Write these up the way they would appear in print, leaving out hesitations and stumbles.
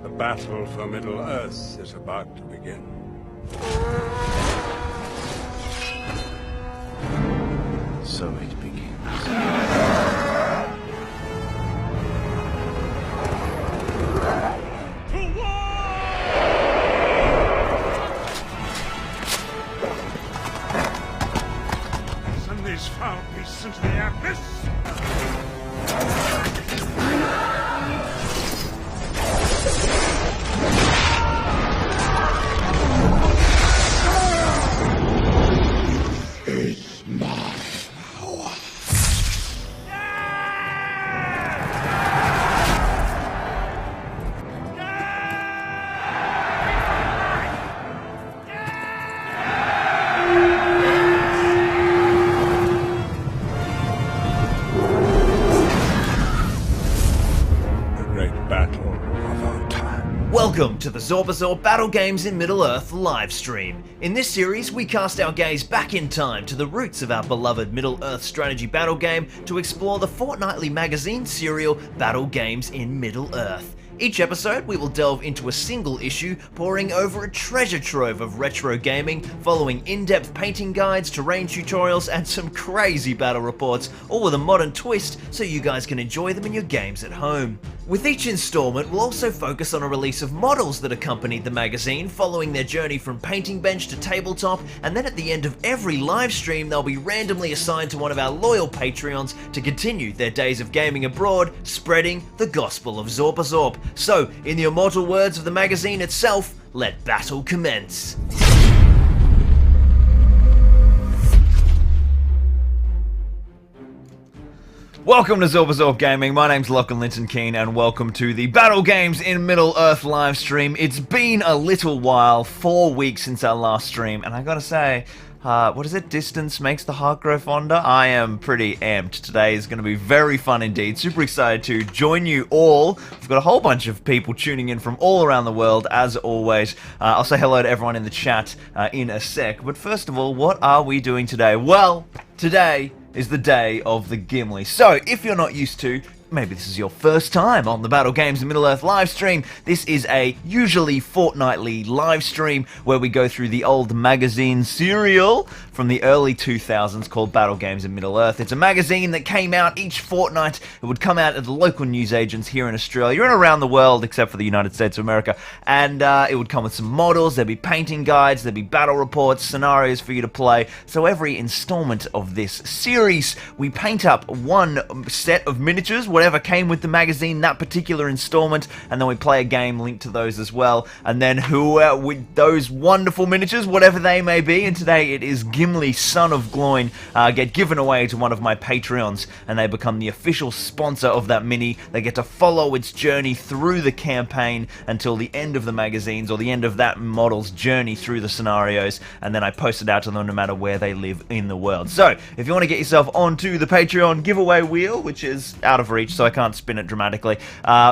The battle for Middle-earth is about to begin. So it begins. Send these foul beasts into the abyss! Welcome to the Zorpazorp Battle Games in Middle-earth livestream. In this series, we cast our gaze back in time to the roots of our beloved Middle-earth strategy battle game to explore the fortnightly magazine serial Battle Games in Middle-earth. Each episode, we will delve into a single issue, poring over a treasure trove of retro gaming, following in-depth painting guides, terrain tutorials, and some crazy battle reports, all with a modern twist so you guys can enjoy them in your games at home. With each installment, we'll also focus on a release of models that accompanied the magazine, following their journey from painting bench to tabletop, and then at the end of every live stream, they'll be randomly assigned to one of our loyal Patreons to continue their days of gaming abroad, spreading the gospel of Zorpazorp. So, in the immortal words of the magazine itself, let battle commence. Welcome to Zorpazorp Gaming, my name's Lachlan Linton Keane, and welcome to the Battle Games in Middle-earth livestream. It's been a little while, 4 weeks since our last stream, and I gotta say, what is it? Distance makes the heart grow fonder? I am pretty amped. Today is going to be very fun indeed. Super excited to join you all. We've got a whole bunch of people tuning in from all around the world, as always. I'll say hello to everyone in the chat in a sec. But first of all, what are we doing today? Well, today is the day of the Gimli. So, if you're not used to, maybe this is your first time on the Battle Games in Middle-earth live stream, this is a usually fortnightly live stream where we go through the old magazine serial from the early 2000s called Battle Games in Middle-earth. It's a magazine that came out each fortnight. It would come out at the local newsagents here in Australia and around the world, except for the United States of America. And it would come with some models, there'd be painting guides, there'd be battle reports, scenarios for you to play. So every installment of this series, we paint up one set of miniatures, whatever came with the magazine that particular installment, and then we play a game linked to those as well. And then with those wonderful miniatures, whatever they may be, and today it is Gimli, son of Gloin, get given away to one of my Patreons, and they become the official sponsor of that mini. They get to follow its journey through the campaign until the end of the magazines, or the end of that model's journey through the scenarios, and then I post it out to them no matter where they live in the world. So, if you want to get yourself onto the Patreon giveaway wheel, which is out of reach, so I can't spin it dramatically,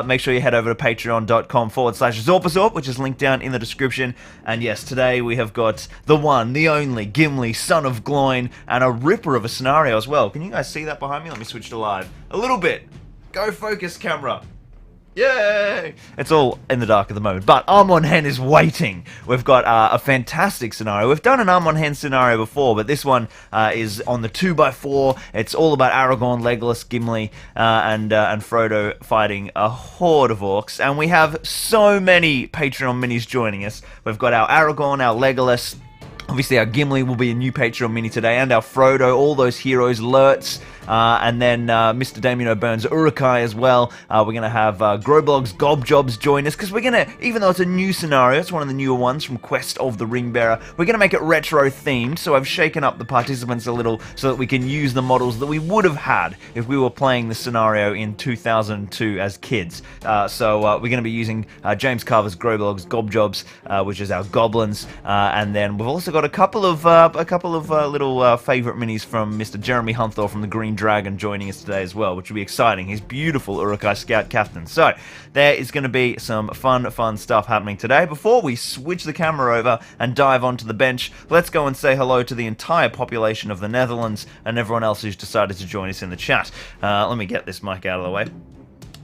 make sure you head over to patreon.com/Zorpazorp, which is linked down in the description. And yes, today we have got the one, the only, Gimli, son of Gloin, and a ripper of a scenario as well. Can you guys see that behind me? Let me switch to live. A little bit. Go focus, camera. Yay! It's all in the dark at the moment, but Amon Hen is waiting. We've got a fantastic scenario. We've done an Amon Hen scenario before, but this one is on the 2x4. It's all about Aragorn, Legolas, Gimli, and Frodo fighting a horde of orcs. And we have so many Patreon minis joining us. We've got our Aragorn, our Legolas. Obviously, our Gimli will be a new Patreon mini today, and our Frodo, all those heroes, Lurtz, and then Mr. Damien O'Byrne's Uruk as well. We're going to have Groblog's Gobjobs join us, because we're going to, even though it's a new scenario, it's one of the newer ones from Quest of the Ringbearer, we're going to make it retro-themed, so I've shaken up the participants a little so that we can use the models that we would have had if we were playing the scenario in 2002 as kids. So we're going to be using James Carver's Groblog's Gobjobs, which is our goblins, and then we've also got a couple of little favourite minis from Mr. Jeremy Hunthor from the Green Dragon joining us today as well, which will be exciting. He's beautiful Uruk Scout Captain. So there is going to be some fun stuff happening today. Before we switch the camera over and dive onto the bench, let's go and say hello to the entire population of the Netherlands and everyone else who's decided to join us in the chat. Let me get this mic out of the way.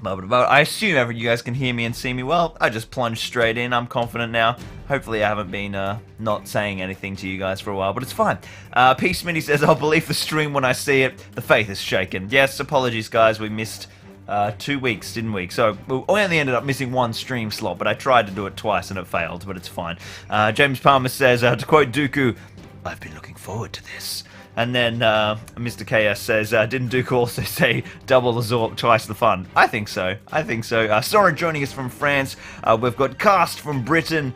But I assume you guys can hear me and see me well. I just plunged straight in. I'm confident now. Hopefully I haven't been not saying anything to you guys for a while, but it's fine. P. Smitty says, I'll believe the stream when I see it. The faith is shaken. Yes, apologies guys, we missed 2 weeks, didn't we? So we only ended up missing one stream slot, but I tried to do it twice and it failed, but it's fine. James Palmer says, to quote Dooku, I've been looking forward to this. And then Mr. KS says, didn't Duke also say double the Zorp, twice the fun? I think so. Soren joining us from France. We've got Cast from Britain,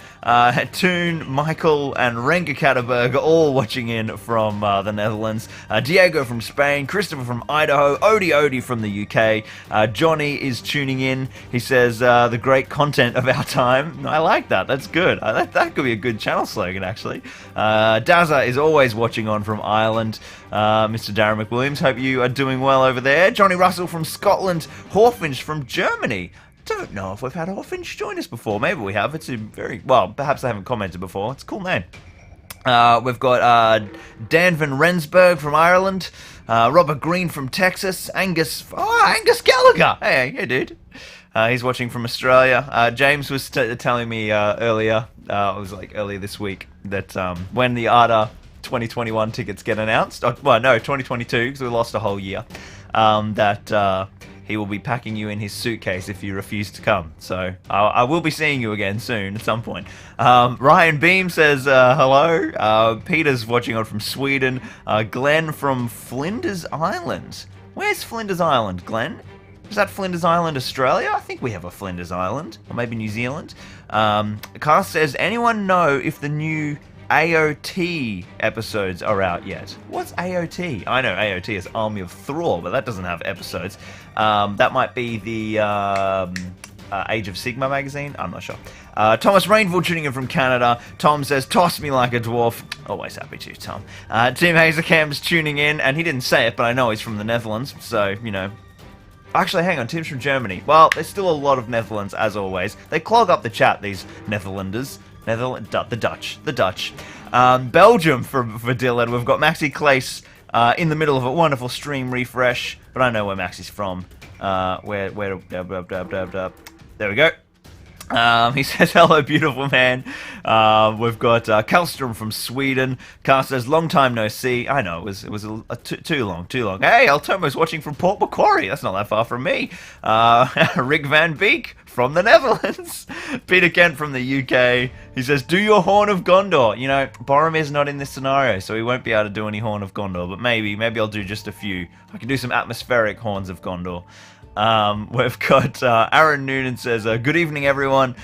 Toon, Michael, and Renga Katterberg all watching in from the Netherlands. Diego from Spain, Christopher from Idaho, Odie from the UK. Johnny is tuning in. He says, the great content of our time. I like that. That's good. That could be a good channel slogan, actually. Dazza is always watching on from Ireland. Mr. Darren McWilliams, hope you are doing well over there. Johnny Russell from Scotland. Horfinge from Germany. Don't know if we've had Horfinge join us before. Maybe we have. It's a very, well, perhaps I haven't commented before. It's a cool name. We've got Dan van Rensburg from Ireland. Robert Green from Texas. Angus Gallagher. Hey dude. He's watching from Australia. James was telling me earlier, it was like earlier this week, that when the ARDA 2021 tickets get announced, well no, 2022 because we lost a whole year, that he will be packing you in his suitcase if you refuse to come. So I will be seeing you again soon at some point. Ryan Beam says hello. Peter's watching on from Sweden. Glenn from Flinders Island. Where's Flinders Island, Glenn? Is that Flinders Island, Australia? I think we have a Flinders Island, or maybe New Zealand. Cast says, anyone know if the new AOT episodes are out yet? What's AOT? I know AOT is Army of Thrall, but that doesn't have episodes. That might be the Age of Sigma magazine. I'm not sure. Thomas Rainville tuning in from Canada. Tom says, toss me like a dwarf. Always happy to, Tom. Tim Hazelcamp's tuning in, and he didn't say it, but I know he's from the Netherlands, so, you know. Actually, hang on, Tim's from Germany. Well, there's still a lot of Netherlands, as always. They clog up the chat, these Netherlanders. The Dutch. Belgium for Dylan. We've got Maxi Clace in the middle of a wonderful stream refresh, but I know where Maxi's from. There we go. He says, hello, beautiful man. We've got Kallstrom from Sweden. Carl says, long time no see. I know, it was too long. Hey, Altomo's watching from Port Macquarie. That's not that far from me. Rick Van Beek from the Netherlands. Peter Kent from the UK. He says, do your Horn of Gondor. You know, Boromir's not in this scenario, so he won't be able to do any Horn of Gondor, but maybe I'll do just a few. I can do some atmospheric Horns of Gondor. We've got Aaron Noonan says, good evening everyone.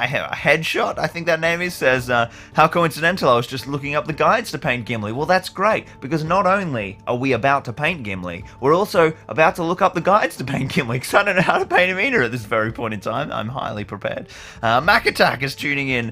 Headshot, I think that name is, says, how coincidental, I was just looking up the guides to paint Gimli. Well, that's great, because not only are we about to paint Gimli, we're also about to look up the guides to paint Gimli, because I don't know how to paint him either at this very point in time. I'm highly prepared. Mac Attack is tuning in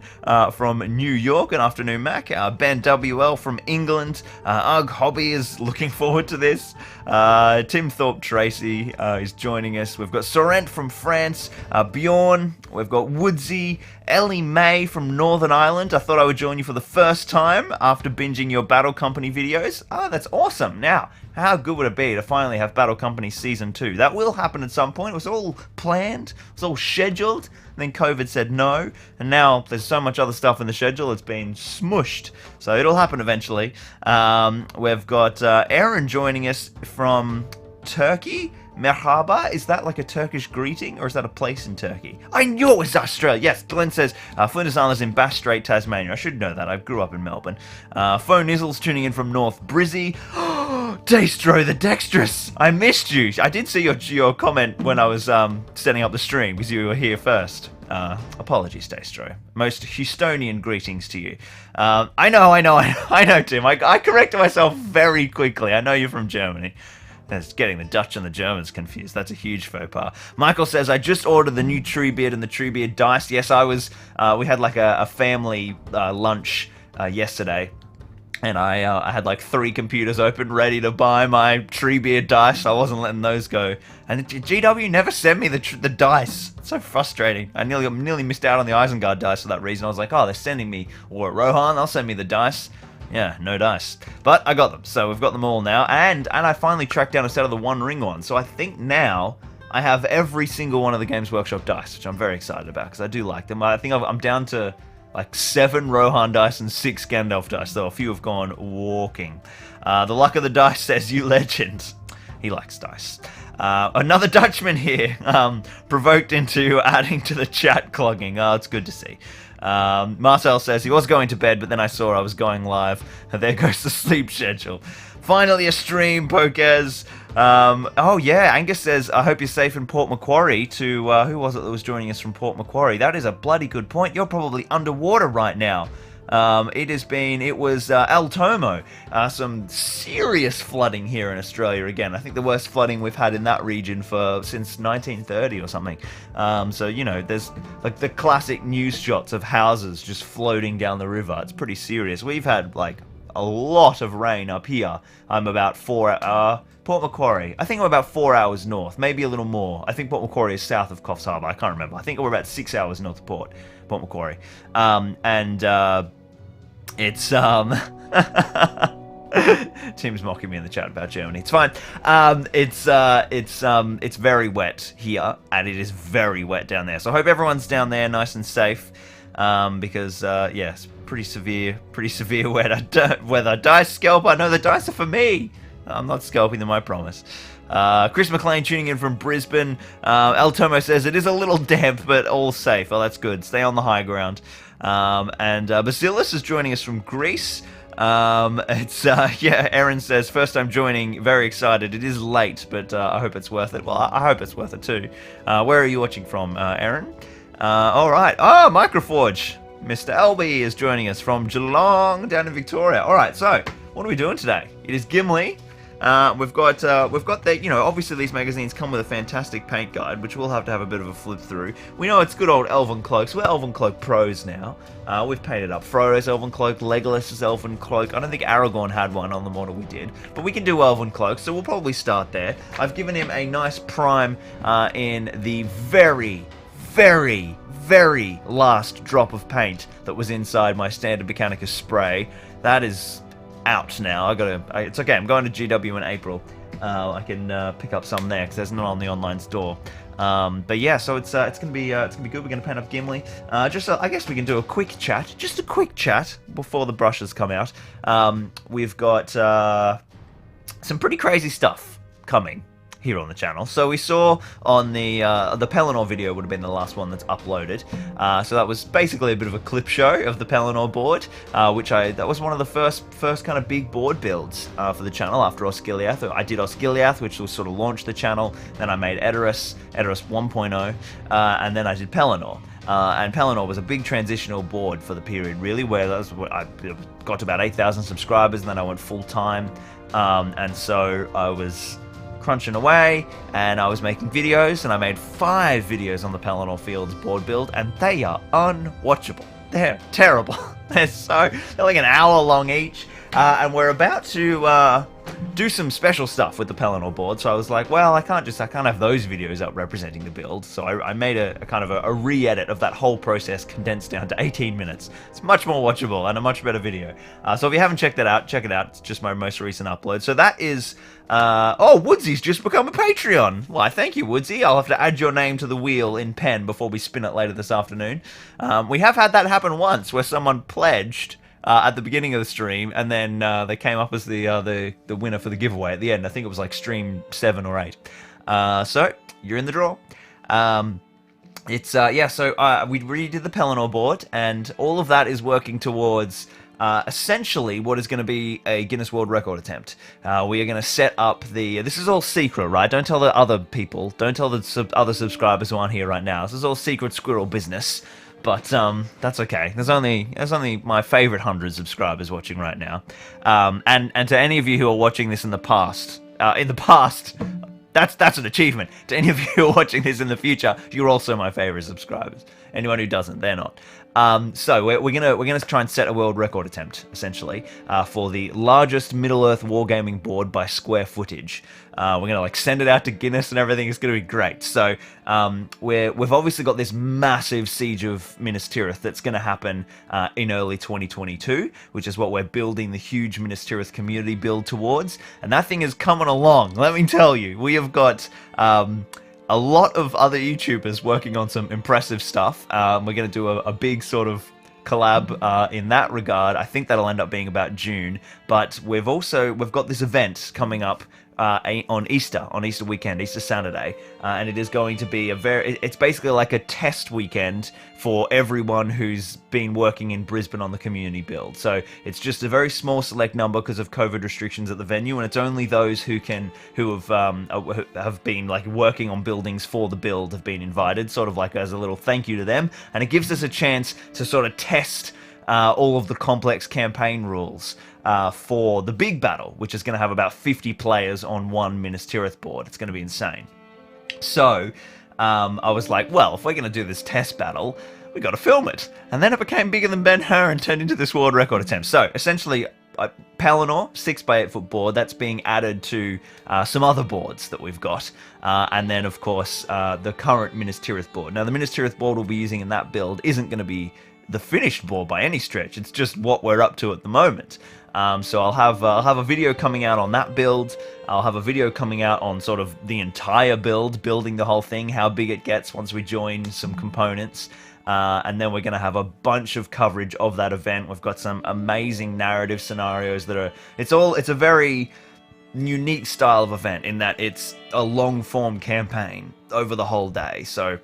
from New York. Good afternoon, Mac. Ben WL from England. Ugg Hobby is looking forward to this. Tim Thorpe Tracy is joining us. We've got Sorrent from France. Bjorn. We've got Woodsy. Ellie May from Northern Ireland. I thought I would join you for the first time after binging your Battle Company videos. Oh, that's awesome. Now, how good would it be to finally have Battle Company Season 2? That will happen at some point. It was all planned. It was all scheduled. And then COVID said no. And now there's so much other stuff in the schedule, it's been smushed. So it'll happen eventually. We've got Aaron joining us from Turkey. Merhaba, is that like a Turkish greeting, or is that a place in Turkey? I knew it was Australia. Yes, Glenn says, Flinders Island is in Bass Strait, Tasmania. I should know that. I grew up in Melbourne. Phone Nizzle's tuning in from North Brizzy. Destro the Dexterous, I missed you. I did see your comment when I was setting up the stream, because you were here first. Apologies, Destro. Most Houstonian greetings to you. I know, Tim. I corrected myself very quickly. I know you're from Germany. That's getting the Dutch and the Germans confused. That's a huge faux pas. Michael says, I just ordered the new Treebeard and the Treebeard dice. Yes, I was. We had like a family lunch yesterday. And I had like 3 computers open, ready to buy my Treebeard dice. I wasn't letting those go. And GW never sent me the dice. It's so frustrating. I nearly missed out on the Isengard dice for that reason. I was like, oh, they're sending me, or Rohan, they'll send me the dice. Yeah, no dice. But I got them, so we've got them all now. And I finally tracked down a set of the One Ring ones. So I think now I have every single one of the Games Workshop dice, which I'm very excited about, because I do like them. I think I'm down to like 7 Rohan dice and 6 Gandalf dice, though a few have gone walking. The luck of the dice says, you legend. He likes dice. Another Dutchman here, provoked into adding to the chat clogging. Oh, it's good to see. Marcel says he was going to bed, but then I saw I was going live. There goes the sleep schedule. Finally a stream, Pokez. Oh yeah, Angus says, I hope you're safe in Port Macquarie. To, who was it that was joining us from Port Macquarie? That is a bloody good point. You're probably underwater right now. It was El Tomo. Some serious flooding here in Australia again. I think the worst flooding we've had in that region since 1930 or something. So, you know, there's like the classic news shots of houses just floating down the river. It's pretty serious. We've had like a lot of rain up here. I'm about Port Macquarie. I think I'm about 4 hours north, maybe a little more. I think Port Macquarie is south of Coffs Harbour. I can't remember. I think we're about 6 hours north of Port Macquarie. It's Tim's mocking me in the chat about Germany. It's fine. It's very wet here, and it is very wet down there. So I hope everyone's down there nice and safe, because yeah, it's pretty severe weather. Dice scalper. No, the dice are for me. I'm not scalping them, I promise. Chris McLean tuning in from Brisbane. El Tomo says it is a little damp, but all safe. Oh, that's good. Stay on the high ground. Basilis is joining us from Greece. Yeah, Erin says, first time joining, very excited. It is late, but I hope it's worth it. Well, I hope it's worth it too. Where are you watching from, Erin? Alright. Oh, Microforge. Mr. Elby is joining us from Geelong, down in Victoria. Alright, so, what are we doing today? It is Gimli. We've got the, you know, obviously these magazines come with a fantastic paint guide, which we'll have to have a bit of a flip through. We know it's good old Elven Cloaks. We're Elven Cloak pros now. We've painted up Frodo's Elven Cloak, Legolas's Elven Cloak. I don't think Aragorn had one on the model we did, but we can do Elven Cloaks, so we'll probably start there. I've given him a nice prime in the very, very, very last drop of paint that was inside my standard Mechanicus spray. That is out now. It's okay. I'm going to GW in April. I can pick up some there because there's none on the online store. But yeah, so it's gonna be good. We're gonna paint up Gimli. I guess we can do a quick chat, just a quick chat before the brushes come out. We've got some pretty crazy stuff coming here on the channel. So we saw on the Pelennor video would have been the last one that's uploaded. So that was basically a bit of a clip show of the Pelennor board, that was one of the first kind of big board builds for the channel after Osgiliath. I did Osgiliath, which was sort of launched the channel. Then I made Edoras 1.0, and then I did Pelennor. And Pelennor was a big transitional board for the period, really, where I got to about 8,000 subscribers, and then I went full time, and so I was crunching away, and I was making videos, and I made 5 videos on the Pelennor Fields board build, and they are unwatchable. They're terrible. They're like an hour long each, and we're about to do some special stuff with the Pelennor board. So I was like, well, I can't have those videos up representing the build. So I made a kind of a re-edit of that whole process, condensed down to 18 minutes. It's much more watchable and a much better video. So if you haven't checked that out, check it out. It's just my most recent upload. So that is, oh, Woodsy's just become a Patreon. Why, thank you, Woodsy. I'll have to add your name to the wheel in pen before we spin it later this afternoon. We have had that happen once, where someone pledged at the beginning of the stream, and then they came up as the winner for the giveaway at the end. I think it was like stream 7 or 8. So you're in the draw. So we redid the Pelennor board, and all of that is working towards essentially what is going to be a Guinness World Record attempt. We are going to set up this is all secret, right? Don't tell the other people. Don't tell the other subscribers who aren't here right now. This is all secret squirrel business. But that's okay. There's only my favorite 100 subscribers watching right now. And to any of you who are watching this in the past, that's an achievement. To any of you who are watching this in the future, you're also my favorite subscribers. Anyone who doesn't, they're not. So we're gonna try and set a world record attempt, essentially, for the largest Middle Earth wargaming board by square footage. We're going to like send it out to Guinness and everything. It's going to be great. So we've obviously got this massive siege of Minas Tirith that's going to happen in early 2022, which is what we're building the huge Minas Tirith community build towards. And that thing is coming along. Let me tell you, we have got a lot of other YouTubers working on some impressive stuff. We're going to do a big sort of collab in that regard. I think that'll end up being about June, but we've got this event coming up on Easter weekend, Easter Saturday, and it is going to be it's basically like a test weekend for everyone who's been working in Brisbane on the community build. So it's just a very small select number because of COVID restrictions at the venue, and it's only those who have been like working on buildings for the build have been invited, sort of like as a little thank you to them, and it gives us a chance to sort of test all of the complex campaign rules for the big battle, which is going to have about 50 players on one Minas Tirith board. It's going to be insane. So I was like, well, if we're going to do this test battle, we got to film it. And then it became bigger than Ben-Hur and turned into this world record attempt. So essentially, Pelennor 6x8 foot board, that's being added to some other boards that we've got, and then of course the current Minas Tirith board. Now the Minas Tirith board we'll be using in that build isn't going to be the finished board by any stretch. It's just what we're up to at the moment. So I'll have a video coming out on that build. I'll have a video coming out on sort of the entire build, building the whole thing, how big it gets once we join some components. And then we're going to have a bunch of coverage of that event. We've got some amazing narrative scenarios that are... It's a very unique style of event in that it's a long-form campaign over the whole day. So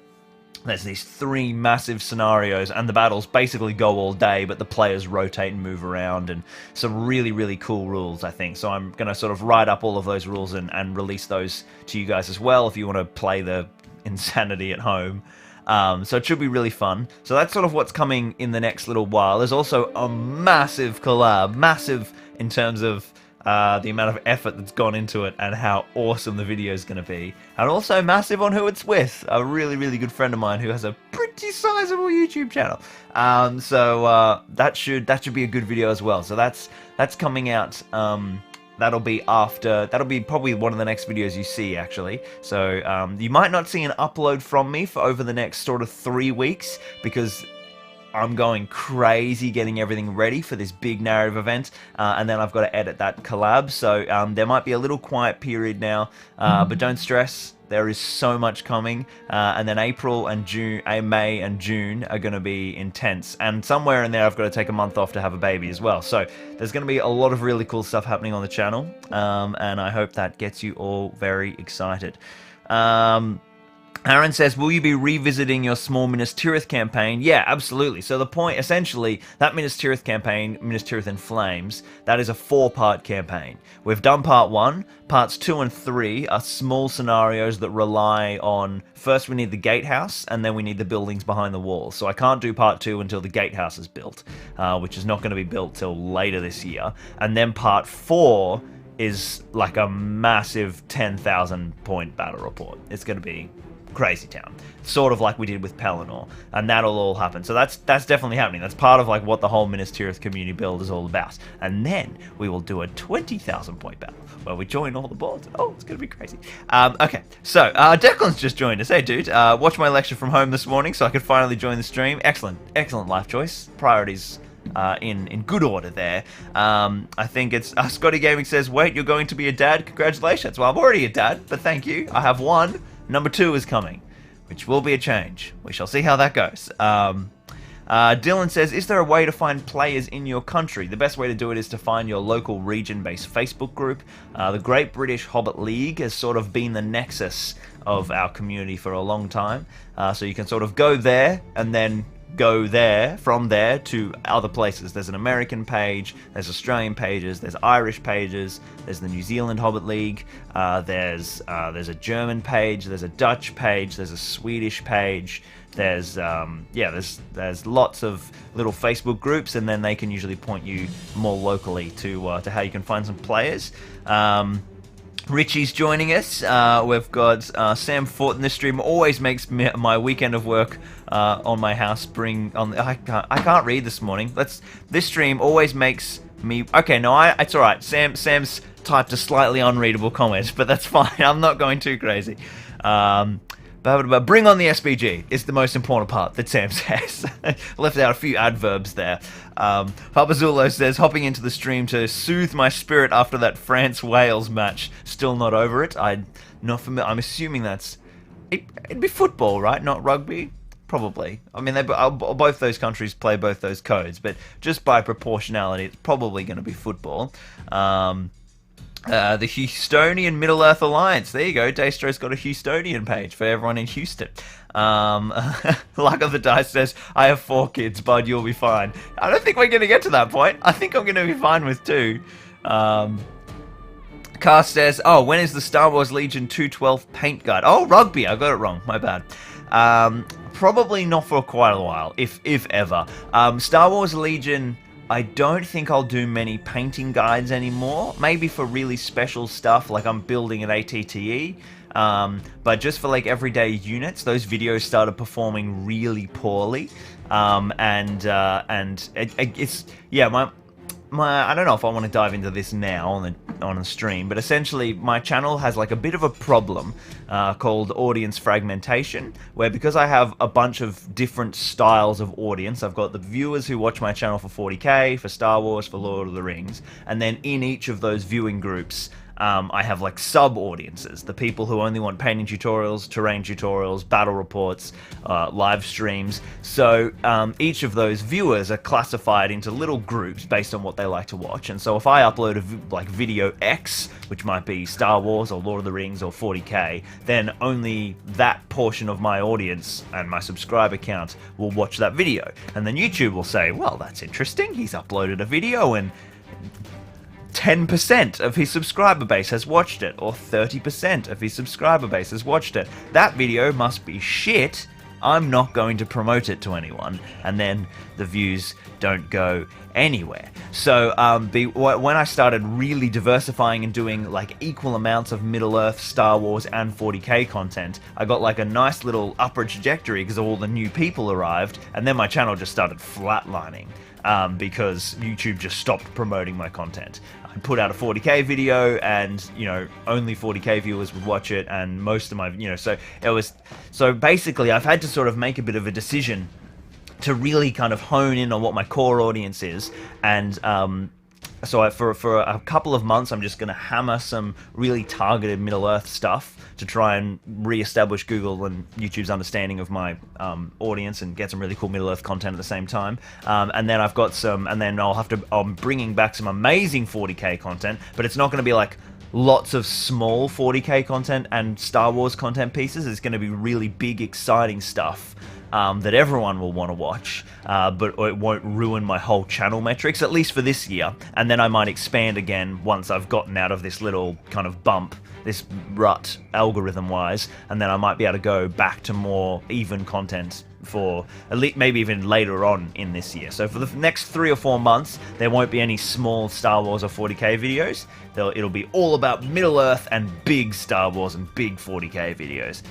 there's these 3 massive scenarios, and the battles basically go all day, but the players rotate and move around, and some really, really cool rules, I think. So I'm going to sort of write up all of those rules and release those to you guys as well if you want to play the insanity at home. So it should be really fun. So that's sort of what's coming in the next little while. There's also a massive collab, massive in terms of the amount of effort that's gone into it and how awesome the video is going to be. And also massive on who it's with. A really, really good friend of mine who has a pretty sizable YouTube channel. So that should be a good video as well. So that's coming out. That'll be probably one of the next videos you see, actually. So you might not see an upload from me for over the next sort of 3 weeks, because I'm going crazy getting everything ready for this big narrative event, and then I've got to edit that collab, so there might be a little quiet period now, but don't stress, there is so much coming, and then April and May and June are going to be intense, and somewhere in there I've got to take a month off to have a baby as well, so there's going to be a lot of really cool stuff happening on the channel, and I hope that gets you all very excited. Aaron says, will you be revisiting your small Minas Tirith campaign? Yeah, absolutely. So the point, essentially, that Minas Tirith campaign, Minas Tirith in Flames, that is a 4-part campaign. We've done part 1. Parts 2 and 3 are small scenarios that rely on, first we need the gatehouse, and then we need the buildings behind the walls. So I can't do part 2 until the gatehouse is built, which is not going to be built till later this year. And then part 4 is like a massive 10,000 point battle report. It's going to be crazy town, sort of like we did with Pelennor, and that'll all happen. So that's definitely happening. That's part of like what the whole Minas Tirith community build is all about. And then we will do a 20,000 point battle where we join all the boards. Oh, it's gonna be crazy. Okay, so Declan's just joined us. Hey dude, watched my lecture from home this morning so I could finally join the stream. Excellent life choice. Priorities in good order there. I think it's Scotty Gaming says, wait, you're going to be a dad? Congratulations. Well, I'm already a dad, but thank you. I have 1. Number 2 is coming, which will be a change. We shall see how that goes. Dylan says, is there a way to find players in your country? The best way to do it is to find your local region-based Facebook group. The Great British Hobbit League has sort of been the nexus of our community for a long time. So you can sort of go there and then go there, from there to other places. There's an American page, there's Australian pages, there's Irish pages, there's the New Zealand Hobbit League, there's a German page, there's a Dutch page, there's a Swedish page, there's lots of little Facebook groups, and then they can usually point you more locally to how you can find some players. Richie's joining us. We've got Sam Fortin. This stream always makes my weekend of work on my house bring on. I can't read this morning. This stream always makes me. Okay, no, it's all right. Sam's typed a slightly unreadable comment, but that's fine. I'm not going too crazy. But bring on the SBG is the most important part that Sam says. Left out a few adverbs there. Papazulo says, hopping into the stream to soothe my spirit after that France-Wales match. Still not over it. I'm not familiar. I'm assuming it'd be football, right? Not rugby? Probably. I mean, both those countries play both those codes, but just by proportionality, it's probably going to be football. The Houstonian Middle-earth Alliance. There you go. Daystro's got a Houstonian page for everyone in Houston. Luck of the Dice says, I have 4 kids, bud, you'll be fine. I don't think we're going to get to that point. I think I'm going to be fine with 2. Car says, oh, when is the Star Wars Legion 212 paint guide? Oh, rugby. I got it wrong. My bad. Probably not for quite a while, if ever. Star Wars Legion, I don't think I'll do many painting guides anymore. Maybe for really special stuff, like I'm building an ATTE. But just for like everyday units, those videos started performing really poorly. It's yeah, I don't know if I want to dive into this now on the stream, but essentially my channel has like a bit of a problem called audience fragmentation, where because I have a bunch of different styles of audience, I've got the viewers who watch my channel for 40k, for Star Wars, for Lord of the Rings, and then in each of those viewing groups, I have like sub-audiences, the people who only want painting tutorials, terrain tutorials, battle reports, live streams. So each of those viewers are classified into little groups based on what they like to watch. And so if I upload like video X, which might be Star Wars or Lord of the Rings or 40k, then only that portion of my audience and my subscriber count will watch that video. And then YouTube will say, well, that's interesting, he's uploaded a video and 10% of his subscriber base has watched it, or 30% of his subscriber base has watched it. That video must be shit. I'm not going to promote it to anyone, and then the views don't go anywhere. So when I started really diversifying and doing like equal amounts of Middle-earth, Star Wars, and 40k content, I got like a nice little upward trajectory because all the new people arrived, and then my channel just started flatlining. Because YouTube just stopped promoting my content. I put out a 40k video, and only 40k viewers would watch it, and most of my so basically I've had to sort of make a bit of a decision to really kind of hone in on what my core audience is, and so for a couple of months I'm just going to hammer some really targeted Middle-earth stuff to try and re-establish Google and YouTube's understanding of my audience and get some really cool Middle-earth content at the same time. And then I've got I'm bringing back some amazing 40k content, but it's not going to be like lots of small 40k content and Star Wars content pieces. It's going to be really big, exciting stuff that everyone will want to watch, but it won't ruin my whole channel metrics, at least for this year. And then I might expand again once I've gotten out of this little kind of bump, this rut, algorithm-wise, and then I might be able to go back to more even content for at least maybe even later on in this year. So for the next 3 or 4 months, there won't be any small Star Wars or 40k videos. It'll be all about Middle-earth and big Star Wars and big 40k videos.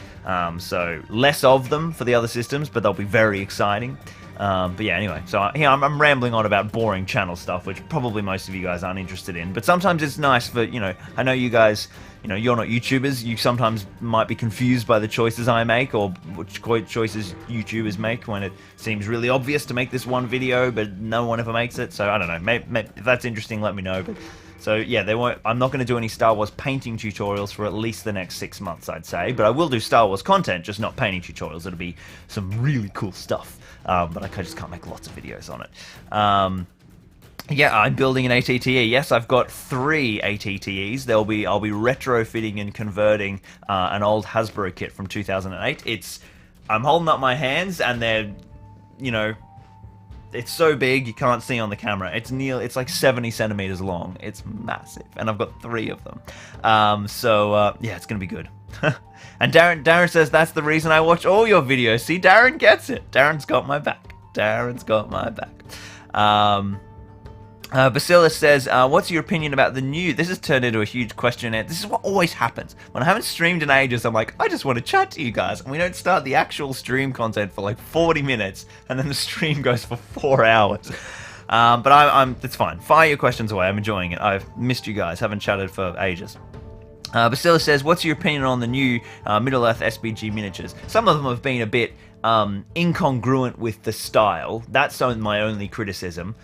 So less of them for the other systems, but they'll be very exciting. But yeah, anyway, so I'm rambling on about boring channel stuff, which probably most of you guys aren't interested in. But sometimes it's nice for, I know you guys, you're not YouTubers. You sometimes might be confused by the choices I make, or which choices YouTubers make when it seems really obvious to make this one video, but no one ever makes it. So I don't know. Maybe if that's interesting, let me know. But so yeah, I'm not going to do any Star Wars painting tutorials for at least the next 6 months, I'd say. But I will do Star Wars content, just not painting tutorials. It'll be some really cool stuff. But I just can't make lots of videos on it. Yeah, I'm building an ATTE. Yes, I've got 3 ATTEs. I'll be retrofitting and converting an old Hasbro kit from 2008. I'm holding up my hands, and they're, it's so big you can't see on the camera. It's like 70 centimeters long. It's massive, and I've got 3 of them. Yeah, it's gonna be good. And Darren says that's the reason I watch all your videos. See, Darren gets it. Darren's got my back. Darren's got my back. Bacillus says, what's your opinion about the new... This has turned into a huge questionnaire. This is what always happens. When I haven't streamed in ages, I'm like, I just want to chat to you guys. And we don't start the actual stream content for like 40 minutes. And then the stream goes for 4 hours. But I'm it's fine. Fire your questions away. I'm enjoying it. I've missed you guys. Haven't chatted for ages. Bastilla says, what's your opinion on the new Middle-earth SBG miniatures? Some of them have been a bit incongruent with the style. That's my only criticism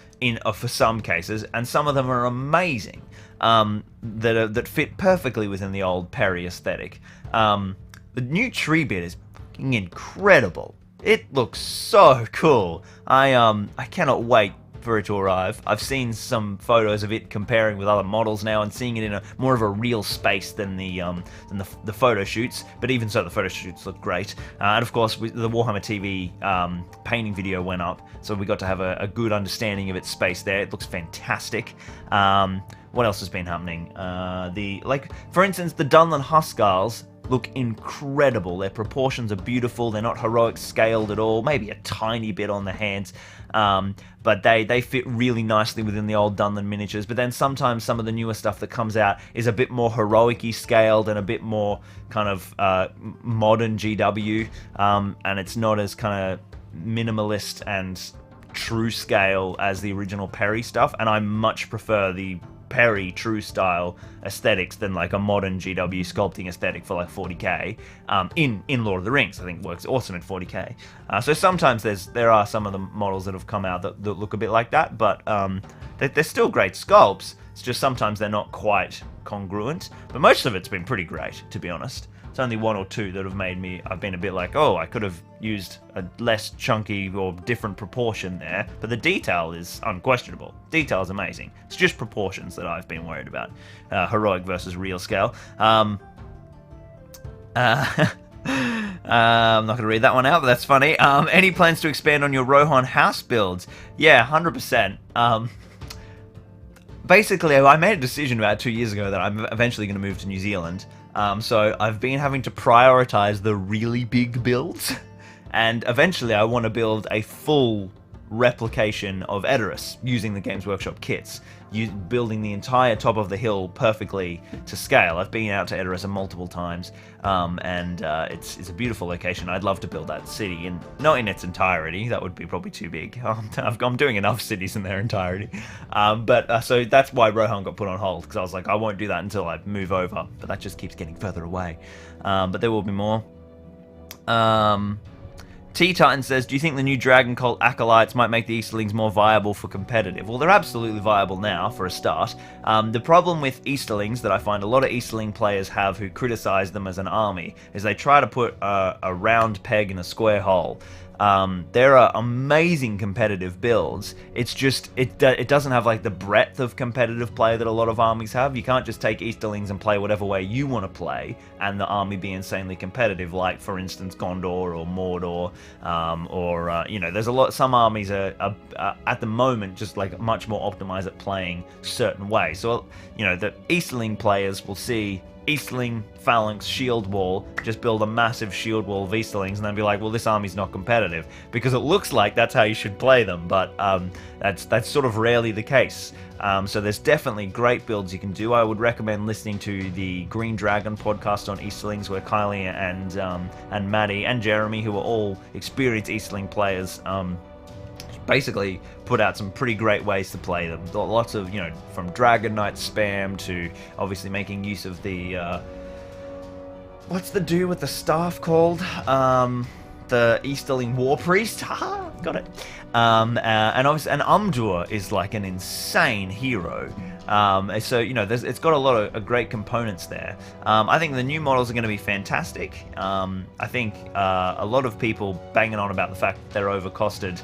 for some cases, and some of them are amazing, that fit perfectly within the old Perry aesthetic. The new tree bit is fucking incredible. It looks so cool. I cannot wait for it to arrive. I've seen some photos of it comparing with other models now and seeing it in more of a real space than the photo shoots. But even so, the photo shoots look great. And of course, the Warhammer TV painting video went up, so we got to have a good understanding of its space there. It looks fantastic. What else has been happening? For instance, the Dunlin Huskarls look incredible. Their proportions are beautiful. They're not heroic scaled at all. Maybe a tiny bit on the hands, but they fit really nicely within the old Dunlin miniatures. But then sometimes some of the newer stuff that comes out is a bit more heroic-y scaled and a bit more kind of modern GW, and it's not as kind of minimalist and true scale as the original Perry stuff. And I much prefer the Perry true style aesthetics than like a modern GW sculpting aesthetic for like 40k in Lord of the Rings. I think works awesome at 40k. So sometimes there are some of the models that have come out that look a bit like that, but they're still great sculpts. It's just sometimes they're not quite congruent, but most of it's been pretty great, to be honest. It's only one or two that have made me, I've been a bit like, oh, I could have used a less chunky or different proportion there, but the detail is unquestionable. Detail is amazing. It's just proportions that I've been worried about. Heroic versus real scale. I'm not going to read that one out, but that's funny. Any plans to expand on your Rohan house builds? Yeah, 100%. Basically, I made a decision about 2 years ago that I'm eventually going to move to New Zealand. So I've been having to prioritize the really big builds, and eventually I want to build a full replication of Edoras using the Games Workshop kits, building the entire top of the hill perfectly to scale. I've been out to Edoras multiple times, and it's a beautiful location. I'd love to build that city, and not in its entirety. That would be probably too big. I'm doing enough cities in their entirety, so that's why Rohan got put on hold, because I was like, I won't do that until I move over, but that just keeps getting further away. But there will be more. T-Titan says, do you think the new Dragon Cult Acolytes might make the Easterlings more viable for competitive? Well, they're absolutely viable now, for a start. The problem with Easterlings that I find a lot of Easterling players have who criticize them as an army is they try to put a round peg in a square hole. There are amazing competitive builds. It's just, it doesn't have like the breadth of competitive play that a lot of armies have. You can't just take Easterlings and play whatever way you want to play and the army be insanely competitive, like for instance Gondor or Mordor, there's some armies are at the moment just like much more optimized at playing certain ways. So, the Easterling players will see Easterling phalanx shield wall, just build a massive shield wall of Easterlings and then be like, well, this army's not competitive, because it looks like that's how you should play them, but that's sort of rarely the case. So there's definitely great builds you can do. I would recommend listening to the Green Dragon podcast on Easterlings, where Kylie and Maddie and Jeremy, who are all experienced Easterling players, basically put out some pretty great ways to play them. Lots of, from Dragon Knight spam to obviously making use of the, what's the dude with the staff called? The Easterling War Priest. Haha, got it. And obviously, and Umdur is like an insane hero. So, it's got a lot of great components there. I think the new models are going to be fantastic. I think a lot of people banging on about the fact that they're overcosted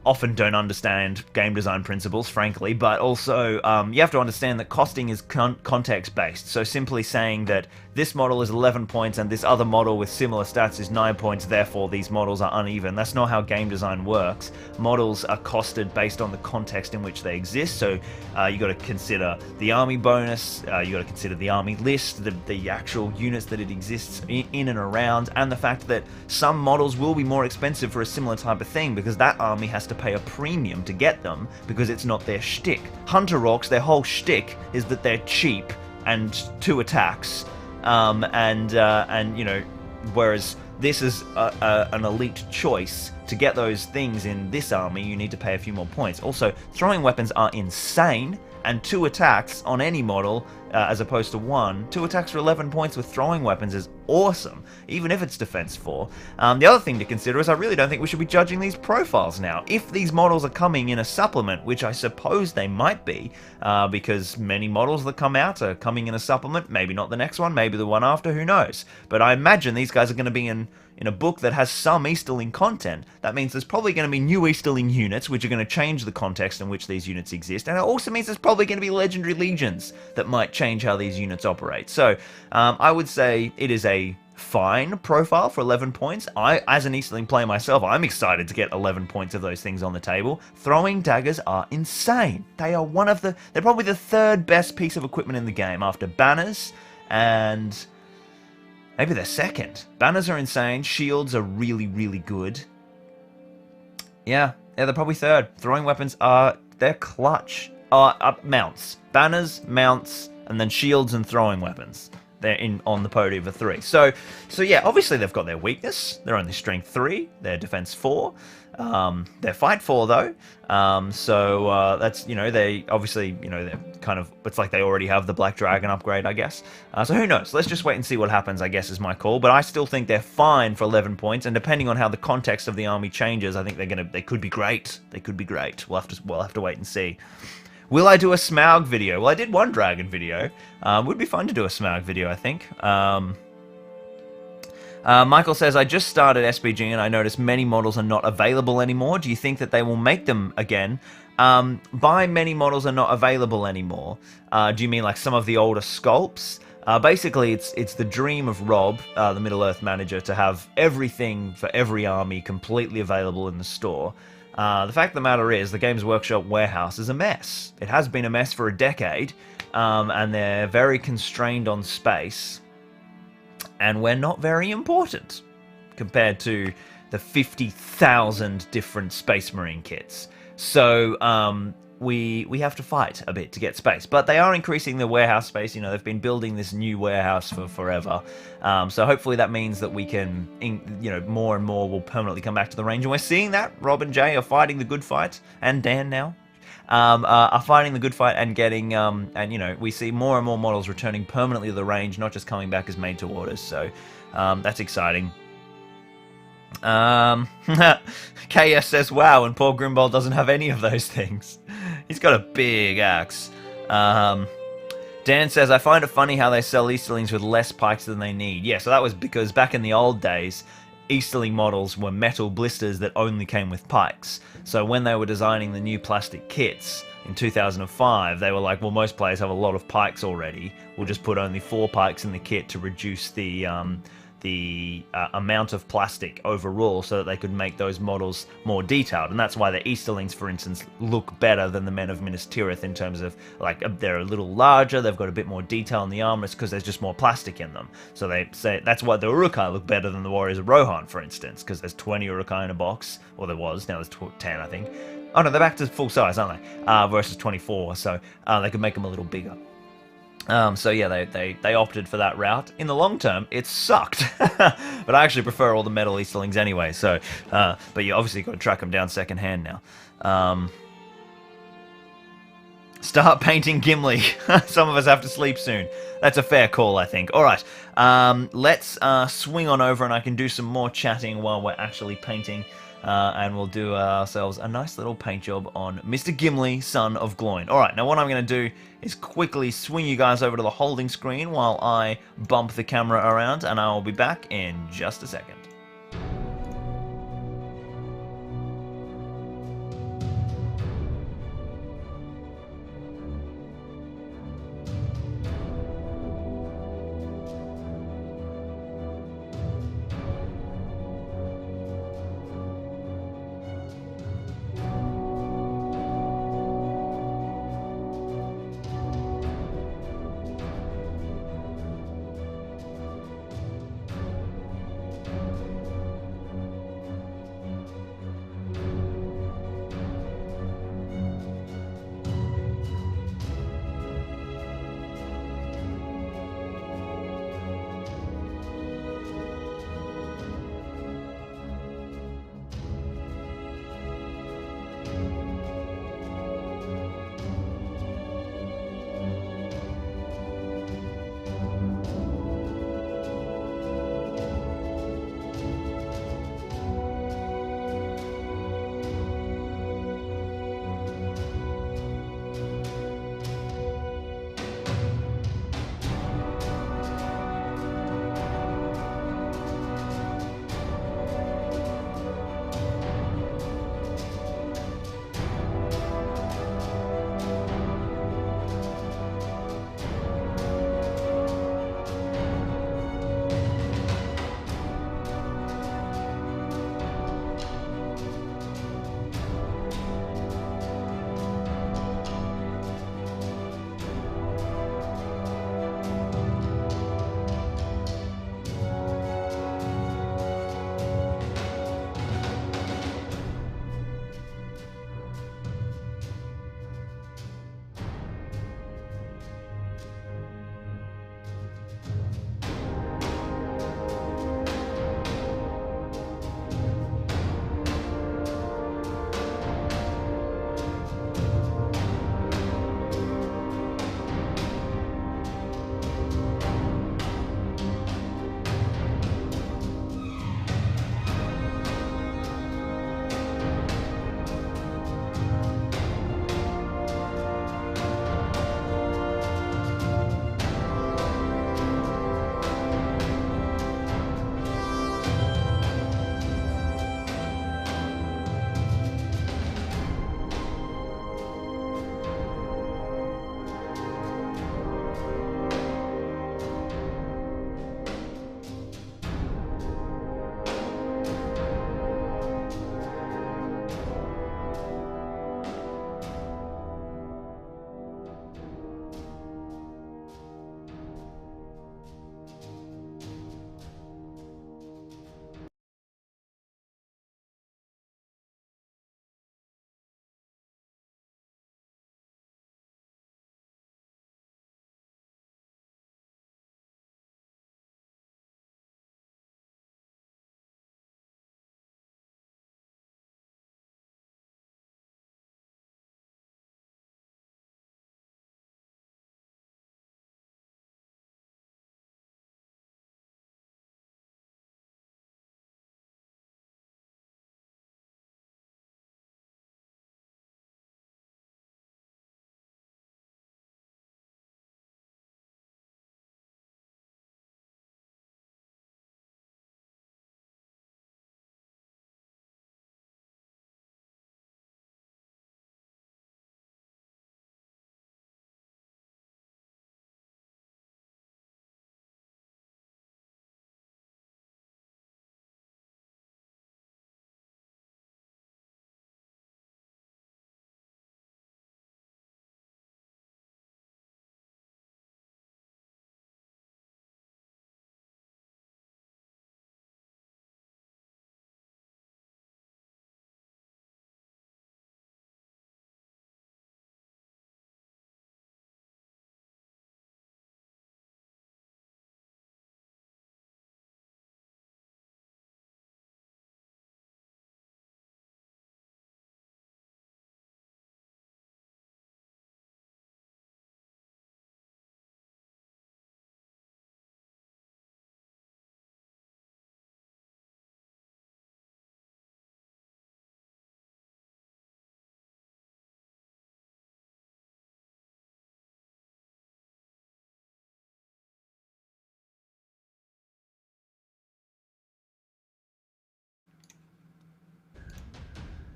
often don't understand game design principles, frankly, but also you have to understand that costing is context-based. So simply saying that this model is 11 points and this other model with similar stats is 9 points, therefore these models are uneven. That's not how game design works. Models are costed based on the context in which they exist, so you got to consider the army bonus, you got to consider the army list, the actual units that it exists in and around, and the fact that some models will be more expensive for a similar type of thing because that army has to pay a premium to get them because it's not their shtick. Hunter Orcs, their whole shtick is that they're cheap and 2 attacks, whereas this is an elite choice. To get those things in this army, you need to pay a few more points. Also, throwing weapons are insane, and 2 attacks on any model, as opposed to 1. 2 attacks for 11 points with throwing weapons is awesome, even if it's defense 4. The other thing to consider is I really don't think we should be judging these profiles now. If these models are coming in a supplement, which I suppose they might be, because many models that come out are coming in a supplement, maybe not the next one, maybe the one after, who knows. But I imagine these guys are going to be in a book that has some Easterling content. That means there's probably going to be new Easterling units, which are going to change the context in which these units exist, and it also means there's probably going to be legendary legions that might change how these units operate. So, I would say it is a fine profile for 11 points. As an Easterling player myself, I'm excited to get 11 points of those things on the table. Throwing daggers are insane. They are they're probably the 3rd best piece of equipment in the game after banners and... maybe they're 2nd. Banners are insane. Shields are really, really good. Yeah, they're probably 3rd. Throwing weapons they're clutch. Mounts. Banners, mounts, and then shields and throwing weapons. They're on the podium of 3. So yeah, obviously they've got their weakness. They're only strength 3. They're defense 4. They're fight 4 though. That's, they obviously, they're kind of, it's like they already have the Black Dragon upgrade, I guess. So who knows? Let's just wait and see what happens, I guess, is my call. But I still think they're fine for 11 points, and depending on how the context of the army changes, I think they could be great. They could be great. We'll have to wait and see. Will I do a Smaug video? Well, I did one dragon video. Would be fun to do a Smaug video, I think. Michael says, I just started SBG and I noticed many models are not available anymore. Do you think that they will make them again? By many models are not available anymore, do you mean like some of the older sculpts? Basically, it's the dream of Rob, the Middle-earth manager, to have everything for every army completely available in the store. The fact of the matter is, the Games Workshop warehouse is a mess. It has been a mess for a decade, and they're very constrained on space. And we're not very important compared to the 50,000 different Space Marine kits. So we have to fight a bit to get space. But they are increasing the warehouse space. They've been building this new warehouse for forever. So hopefully that means that we can, more and more will permanently come back to the range. And we're seeing that. Rob and Jay are fighting the good fight. And Dan now. Are fighting the good fight and getting, we see more and more models returning permanently to the range, not just coming back as made to orders, so that's exciting. KS says, wow, and poor Grimbold doesn't have any of those things. He's got a big axe. Dan says, I find it funny how they sell Easterlings with less pikes than they need. Yeah, so that was because back in the old days, Easterling models were metal blisters that only came with pikes. So when they were designing the new plastic kits in 2005, they were like, well, most players have a lot of pikes already. We'll just put only 4 pikes in the kit to reduce the amount of plastic overall, so that they could make those models more detailed. And that's why the Easterlings, for instance, look better than the men of Minas Tirith in terms of, like, they're a little larger, they've got a bit more detail in the armor, because there's just more plastic in them. So they say that's why the Urukai look better than the Warriors of Rohan, for instance, because there's 20 Urukai in a box, or there was, now there's 10, I think. Oh no, they're back to full size, aren't they? Versus 24, so they could make them a little bigger. So yeah, they opted for that route. In the long term, it sucked. But I actually prefer all the metal Easterlings anyway, so... but you obviously got to track them down second hand now. Start painting Gimli. Some of us have to sleep soon. That's a fair call, I think. Alright, let's swing on over and I can do some more chatting while we're actually painting. And we'll do ourselves a nice little paint job on Mr. Gimli, son of Gloin. Alright, now what I'm going to do is quickly swing you guys over to the holding screen while I bump the camera around, and I will be back in just a second.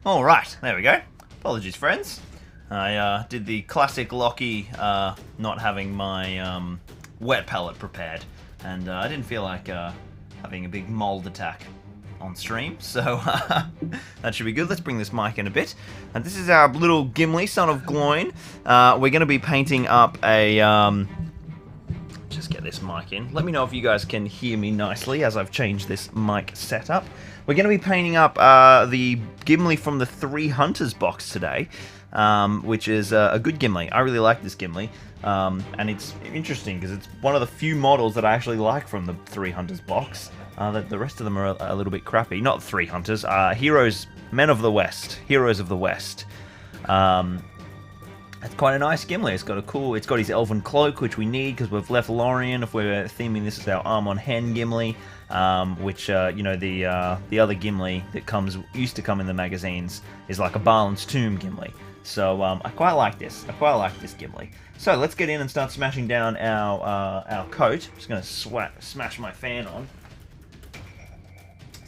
Alright, there we go. Apologies, friends. I did the classic Lockie not having my wet palette prepared, and I didn't feel like having a big mold attack on stream, so that should be good. Let's bring this mic in a bit. And this is our little Gimli, son of Gloin. We're going to be painting up a... just get this mic in. Let me know if you guys can hear me nicely as I've changed this mic setup. We're going to be painting up the Gimli from the Three Hunters box today, which is a good Gimli. I really like this Gimli, and it's interesting because it's one of the few models that I actually like from the Three Hunters box. The rest of them are a little bit crappy. Not Three Hunters, Heroes, Men of the West, Heroes of the West. It's quite a nice Gimli. It's got a cool. It's got his elven cloak, which we need because we've left Lorien. If we're theming this as our Amon Hen Gimli, which you know, the other Gimli that used to come in the magazines is like a Balin's Tomb Gimli. So I quite like this. I quite like this Gimli. So let's get in and start smashing down our coat. I'm just going to smash my fan on.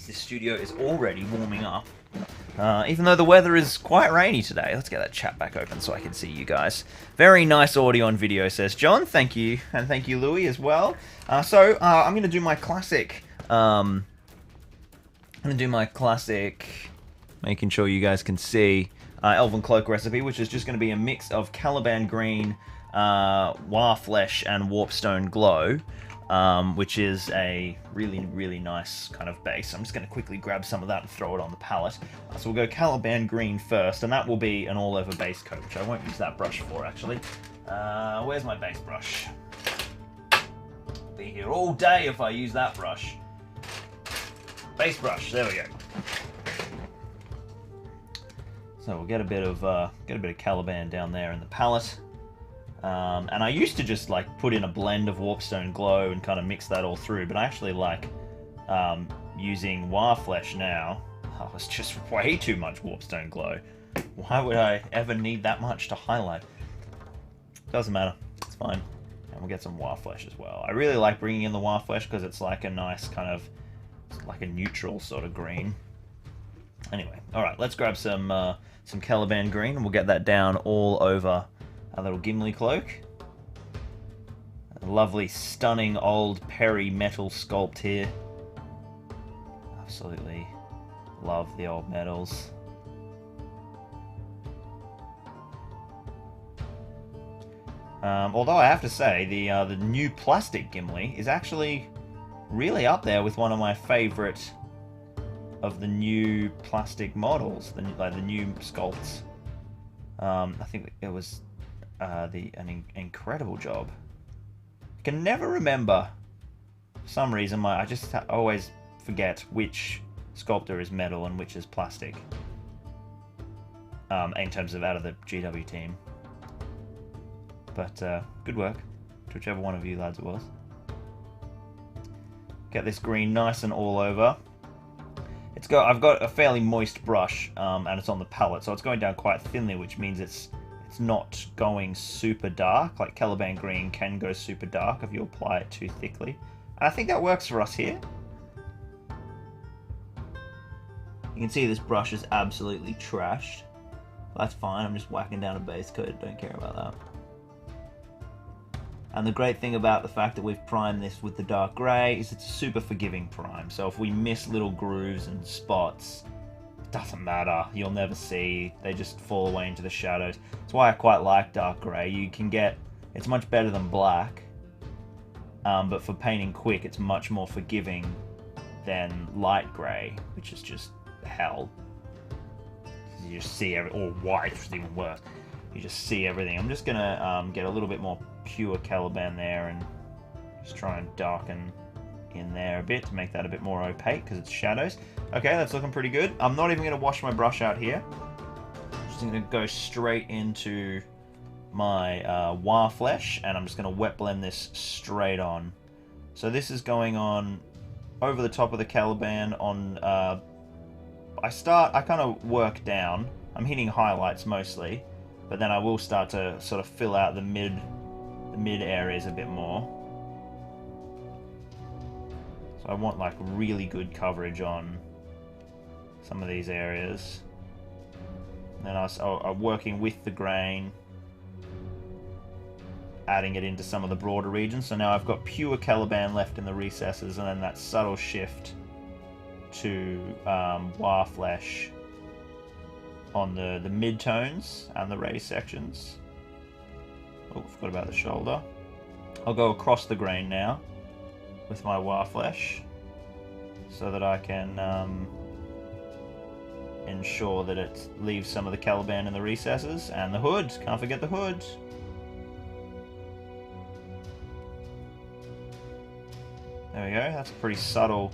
This studio is already warming up. Even though the weather is quite rainy today. Let's get that chat back open so I can see you guys. Very nice audio and video, says John. Thank you. And thank you, Louis, as well. I'm going to do my classic... making sure you guys can see, Elven Cloak recipe, which is just going to be a mix of Caliban Green, Warflesh, and Warpstone Glow. Which is a really, really nice kind of base. I'm just going to quickly grab some of that and throw it on the palette. So we'll go Caliban Green first, and that will be an all-over base coat, which I won't use that brush for, actually. Where's my base brush? I'll be here all day if I use that brush. Base brush, there we go. So we'll get a bit of Caliban down there in the palette. And I used to just like put in a blend of Warpstone Glow and kind of mix that all through, but I actually like using Warflesh now. Oh, it's just way too much Warpstone Glow. Why would I ever need that much to highlight? Doesn't matter, it's fine. And we'll get some Warflesh as well. I really like bringing in the Warflesh because it's like a nice kind of, like a neutral sort of green. Anyway, alright, let's grab some Caliban Green and we'll get that down all over a little Gimli cloak. A lovely, stunning old Perry metal sculpt here. Absolutely love the old metals. Although I have to say, the new plastic Gimli is actually really up there with one of my favourite of the new plastic models, the new sculpts. I think it was an incredible job. I can never remember, for some reason, I just always forget which sculptor is metal and which is plastic. In terms of out of the GW team. But good work to whichever one of you lads it was. Get this green nice and all over. I've got a fairly moist brush, and it's on the palette, so it's going down quite thinly, which means it's not going super dark. Like Caliban Green can go super dark if you apply it too thickly. And I think that works for us here. You can see this brush is absolutely trashed. That's fine, I'm just whacking down a base coat, don't care about that. And the great thing about the fact that we've primed this with the dark grey is it's a super forgiving prime. So if we miss little grooves and spots, it doesn't matter. You'll never see. They just fall away into the shadows. That's why I quite like dark grey. You can get... It's much better than black. But for painting quick, it's much more forgiving than light grey, which is just hell. You just see everything. Or white, which is even worse. You just see everything. I'm just going to get a little bit more pure Caliban there and just try and darken in there a bit to make that a bit more opaque because it's shadows. Okay, that's looking pretty good. I'm not even going to wash my brush out here. I'm just going to go straight into my Warflesh and I'm just going to wet blend this straight on. So this is going on over the top of the Caliban on... I kind of work down. I'm hitting highlights mostly, but then I will start to sort of fill out the mid areas a bit more. So I want like really good coverage on some of these areas. then I was working with the grain, adding it into some of the broader regions. So now I've got pure Caliban left in the recesses, and then that subtle shift to Warflesh on the mid-tones and the raised sections. Oh, forgot about the shoulder. I'll go across the grain now with my Warflesh so that I can ensure that it leaves some of the Caliban in the recesses. And the hood, can't forget the hood. There we go, that's a pretty subtle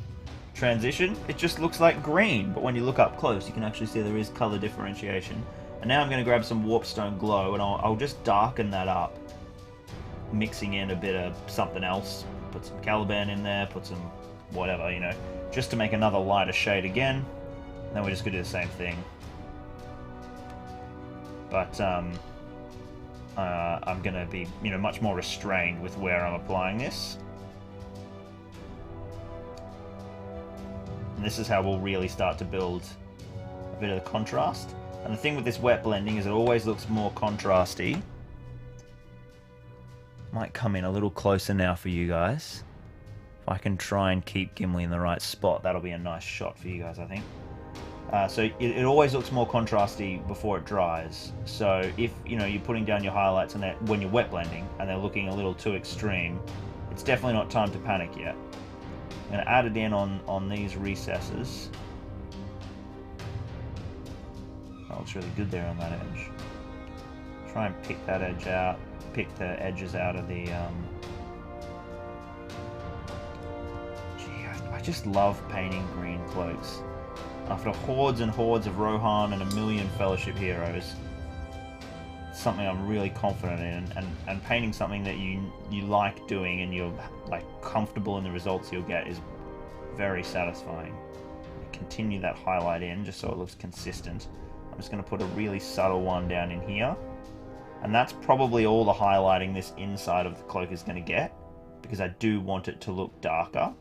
transition. It just looks like green, but when you look up close, you can actually see there is color differentiation. And now I'm going to grab some Warpstone Glow, and I'll just darken that up, mixing in a bit of something else. Put some Caliban in there, put some whatever, you know, just to make another lighter shade again. And then we're just going to do the same thing. But I'm going to be, you know, much more restrained with where I'm applying this. And this is how we'll really start to build a bit of the contrast. And the thing with this wet blending is it always looks more contrasty. Might come in a little closer now for you guys. If I can try and keep Gimli in the right spot, that'll be a nice shot for you guys, I think. So it always looks more contrasty before it dries. So if, you know, you're putting down your highlights and when you're wet blending and they're looking a little too extreme, it's definitely not time to panic yet. I'm going to add it in on these recesses. That looks really good there on that edge. Try and pick that edge out, pick the edges out of the... Gee, I just love painting green cloaks. After hordes and hordes of Rohan and a million Fellowship heroes, it's something I'm really confident in, and painting something that you like doing and you're like comfortable in the results you'll get is very satisfying. Continue that highlight in just so it looks consistent. I'm just going to put a really subtle one down in here, and that's probably all the highlighting this inside of the cloak is going to get, because I do want it to look darker.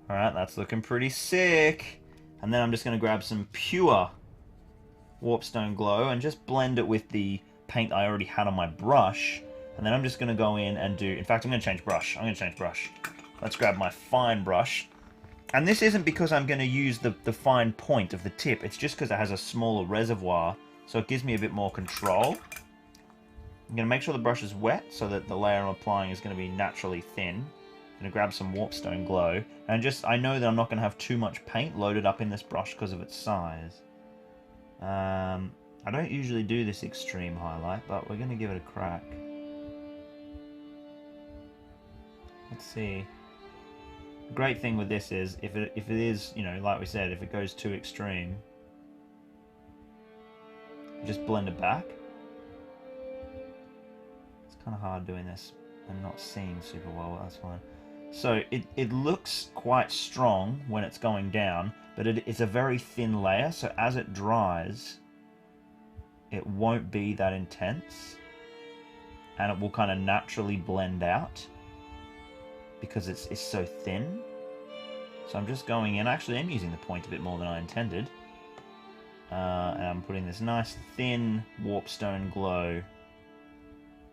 Alright, that's looking pretty sick. And then I'm just going to grab some pure Warpstone Glow and just blend it with the paint I already had on my brush. And then I'm just going to go in and do... In fact, I'm going to change brush. Let's grab my fine brush. And this isn't because I'm going to use the fine point of the tip. It's just because it has a smaller reservoir, so it gives me a bit more control. I'm going to make sure the brush is wet so that the layer I'm applying is going to be naturally thin. I'm going to grab some Warpstone Glow, and I know that I'm not going to have too much paint loaded up in this brush because of its size. I don't usually do this extreme highlight, but we're going to give it a crack. Let's see. The great thing with this is, if it is, you know, like we said, if it goes too extreme, just blend it back. It's kind of hard doing this and not seeing super well, but that's fine. So it looks quite strong when it's going down, but it's a very thin layer, so as it dries, it won't be that intense, and it will kind of naturally blend out because it's so thin. So I'm just going in, actually I'm using the point a bit more than I intended, and I'm putting this nice thin Warpstone Glow.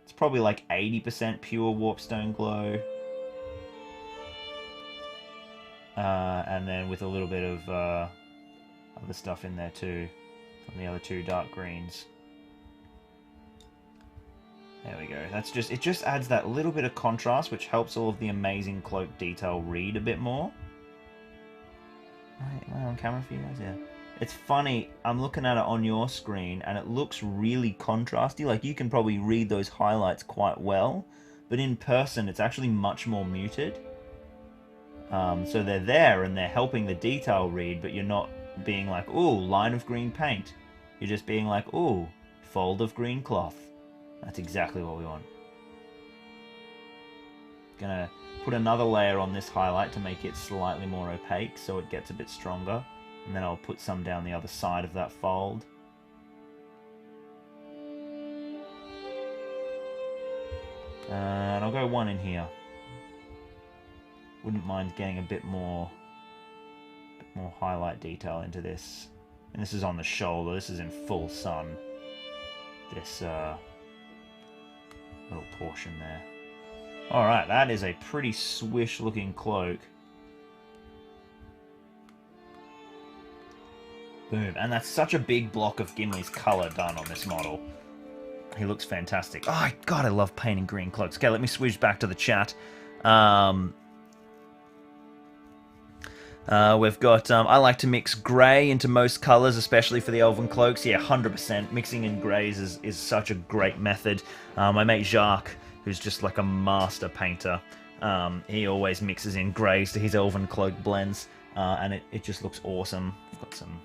It's probably like 80% pure Warpstone Glow. And then with a little bit of other stuff in there too, from the other two dark greens. There we go. That's just, it just adds that little bit of contrast, which helps all of the amazing cloak detail read a bit more. Right, am I on camera for you guys? Yeah. It's funny, I'm looking at it on your screen and it looks really contrasty. Like, you can probably read those highlights quite well, but in person it's actually much more muted. So they're there and they're helping the detail read, but you're not being like, ooh, line of green paint. You're just being like, ooh, fold of green cloth. That's exactly what we want. Gonna put another layer on this highlight to make it slightly more opaque so it gets a bit stronger. And then I'll put some down the other side of that fold. And I'll go one in here. Wouldn't mind getting a bit more more highlight detail into this. And this is on the shoulder. This is in full sun. This little portion there. Alright, that is a pretty swish looking cloak. Boom. And that's such a big block of Gimli's colour done on this model. He looks fantastic. Oh, God, I love painting green cloaks. Okay, let me switch back to the chat. We've got, I like to mix grey into most colours, especially for the elven cloaks. Yeah, 100%. Mixing in greys is such a great method. My mate Jacques, who's just like a master painter, he always mixes in greys to his elven cloak blends, and it just looks awesome. I've got some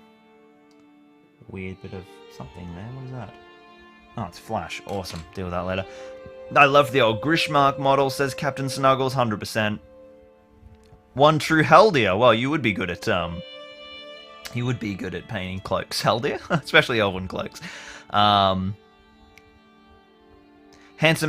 weird bit of something there. What is that? Oh, it's flash. Awesome. Deal with that later. I love the old Grishmark model, says Captain Snuggles, 100%. One true Haldir. Well, you would be good at painting cloaks, Haldir, especially elven cloaks. Handsome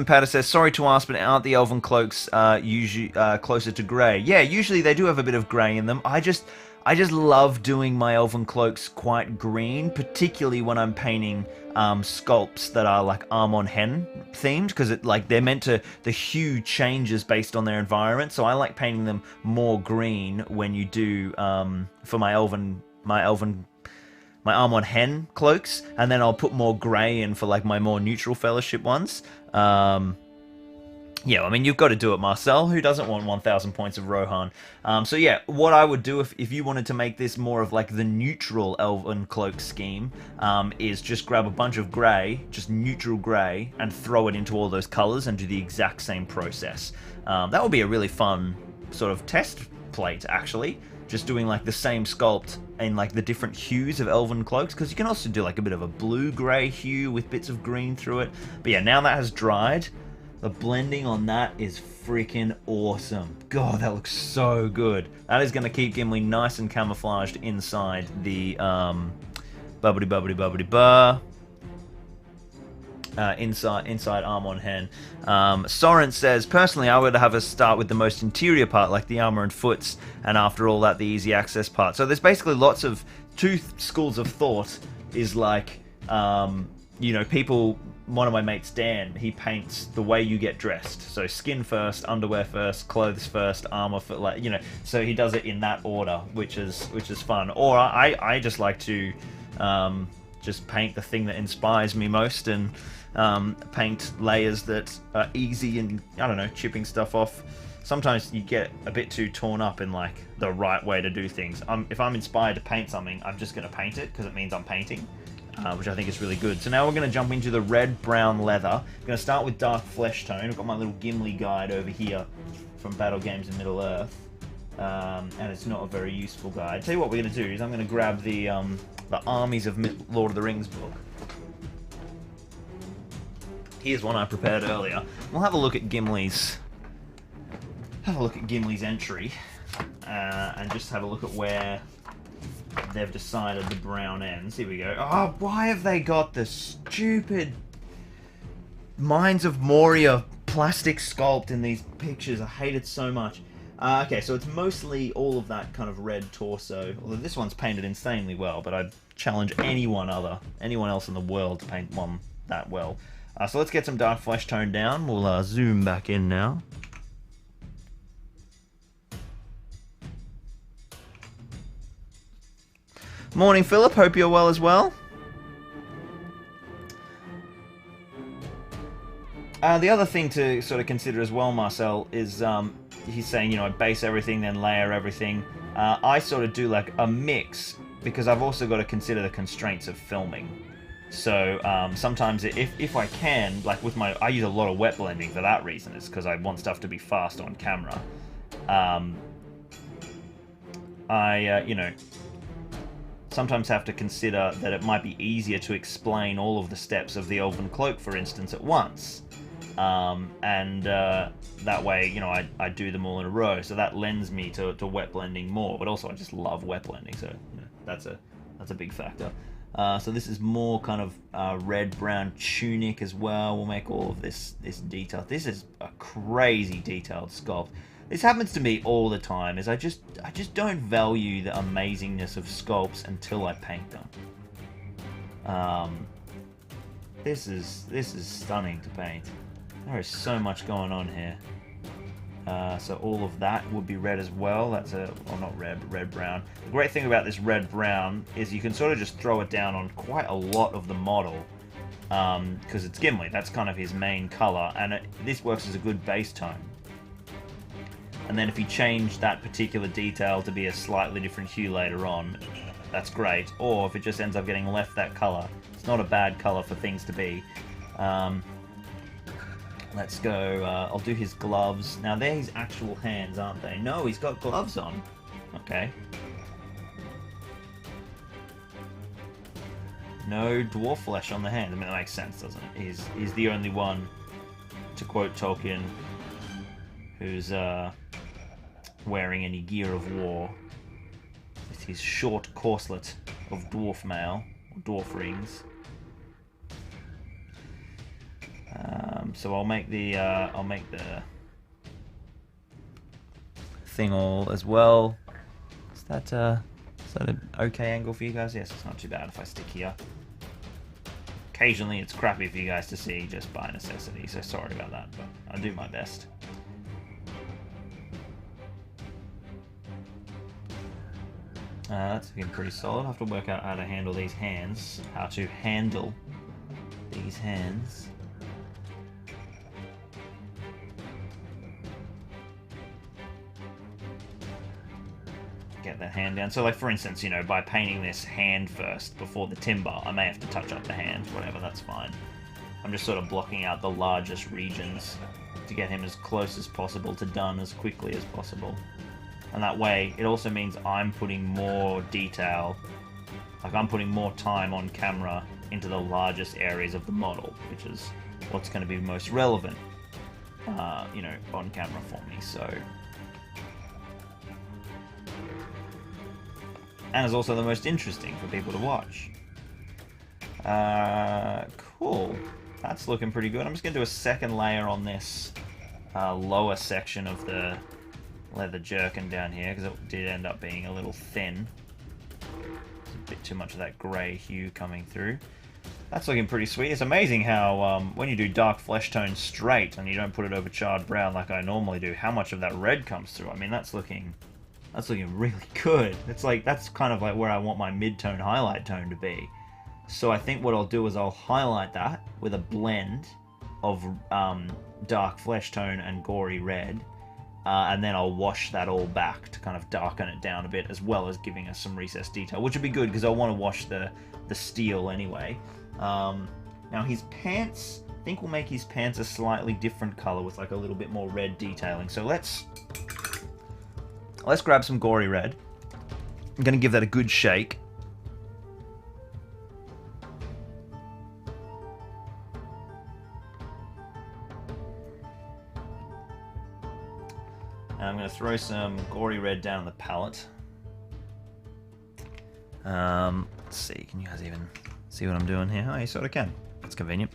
Patter says, sorry to ask, but aren't the elven cloaks usually closer to grey? Yeah, usually they do have a bit of grey in them. I just love doing my elven cloaks quite green, particularly when I'm painting sculpts that are like Amon Hen themed, because they're meant to, the hue changes based on their environment. So I like painting them more green when you do for my Amon Hen cloaks, and then I'll put more grey in for like my more neutral fellowship ones. Yeah, I mean, you've got to do it, Marcel. Who doesn't want 1,000 points of Rohan? So yeah, what I would do if you wanted to make this more of like the neutral elven cloak scheme, is just grab a bunch of grey, just neutral grey, and throw it into all those colours and do the exact same process. That would be a really fun sort of test plate, actually. Just doing like the same sculpt in like the different hues of elven cloaks, because you can also do like a bit of a blue-grey hue with bits of green through it. But yeah, now that has dried, the blending on that is freaking awesome. God, that looks so good. That is going to keep Gimli nice and camouflaged inside the inside Amon Hen. Soren says, personally, I would have us start with the most interior part, like the armor and foots, and after all that, the easy access part. So there's basically lots of two schools of thought. Is like, you know, people. One of my mates, Dan, he paints the way you get dressed. So skin first, underwear first, clothes first, armor for, like, you know. So he does it in that order, which is fun. Or I just like to just paint the thing that inspires me most, and paint layers that are easy, and I don't know, chipping stuff off. Sometimes you get a bit too torn up in like the right way to do things. If I'm inspired to paint something, I'm just going to paint it because it means I'm painting. Which I think is really good. So now we're going to jump into the red-brown leather. I'm going to start with dark flesh tone. I've got my little Gimli guide over here from Battle Games in Middle-earth. And it's not a very useful guide. Tell you what we're going to do is I'm going to grab the Armies of Lord of the Rings book. Here's one I prepared earlier. We'll have a look at Gimli's entry. And just have a look at where they've decided the brown ends. Here we go. Oh, why have they got the stupid Mines of Moria plastic sculpt in these pictures? I hate it so much. Okay, so it's mostly all of that kind of red torso. Although this one's painted insanely well, but I'd challenge anyone else in the world to paint one that well. So let's get some dark flesh tone down. We'll zoom back in now. Morning, Philip. Hope you're well as well. The other thing to sort of consider as well, Marcel, is he's saying, you know, base everything, then layer everything. I sort of do like a mix, because I've also got to consider the constraints of filming. So sometimes if I can, like with I use a lot of wet blending for that reason. It's because I want stuff to be fast on camera. You know, sometimes have to consider that it might be easier to explain all of the steps of the Elven Cloak, for instance, at once. That way, you know, I do them all in a row, so that lends me to wet blending more, but also I just love wet blending, so you know, that's a big factor. So this is more kind of red-brown tunic as well. We'll make all of this detail. This is a crazy detailed sculpt. This happens to me all the time, is I just don't value the amazingness of sculpts until I paint them. This is stunning to paint. There is so much going on here. So all of that would be red as well. That's well, not red, but red-brown. The great thing about this red-brown is you can sort of just throw it down on quite a lot of the model, because it's Gimli. That's kind of his main color, and this works as a good base tone. And then if you change that particular detail to be a slightly different hue later on, that's great. Or if it just ends up getting left that color, it's not a bad color for things to be. Let's go, I'll do his gloves. Now, they're his actual hands, aren't they? No, he's got gloves on. Okay. No dwarf flesh on the hand. I mean, that makes sense, doesn't it? He's the only one, to quote Tolkien, who's wearing any gear of war. With his short corselet of dwarf mail, or dwarf rings. So I'll make the thing all as well. Is that an okay angle for you guys? Yes, it's not too bad if I stick here. Occasionally it's crappy for you guys to see just by necessity, so sorry about that, but I'll do my best. That's looking pretty solid. I'll have to work out how to handle these hands. How to handle these hands. Get that hand down. So like for instance, you know, by painting this hand first before the timber, I may have to touch up the hand, whatever, that's fine. I'm just sort of blocking out the largest regions to get him as close as possible to done as quickly as possible. And that way, it also means I'm putting more detail, like I'm putting more time on camera into the largest areas of the model, which is what's going to be most relevant, you know, on camera for me, so... And is also the most interesting for people to watch. Cool. That's looking pretty good. I'm just going to do a second layer on this lower section of the leather jerkin down here, because it did end up being a little thin. There's a bit too much of that grey hue coming through. That's looking pretty sweet. It's amazing how when you do dark flesh tone straight and you don't put it over charred brown like I normally do, how much of that red comes through. I mean, that's looking really good. It's like, that's kind of like where I want my mid-tone highlight tone to be. So I think what I'll do is I'll highlight that with a blend of dark flesh tone and gory red, and then I'll wash that all back to kind of darken it down a bit, as well as giving us some recessed detail, which would be good because I want to wash the steel anyway. Now his pants, I think we'll make his pants a slightly different color with like a little bit more red detailing. So let's grab some gory red. I'm going to give that a good shake. And I'm going to throw some gory red down the palette. Let's see, can you guys even see what I'm doing here? Oh, you sort of can. That's convenient.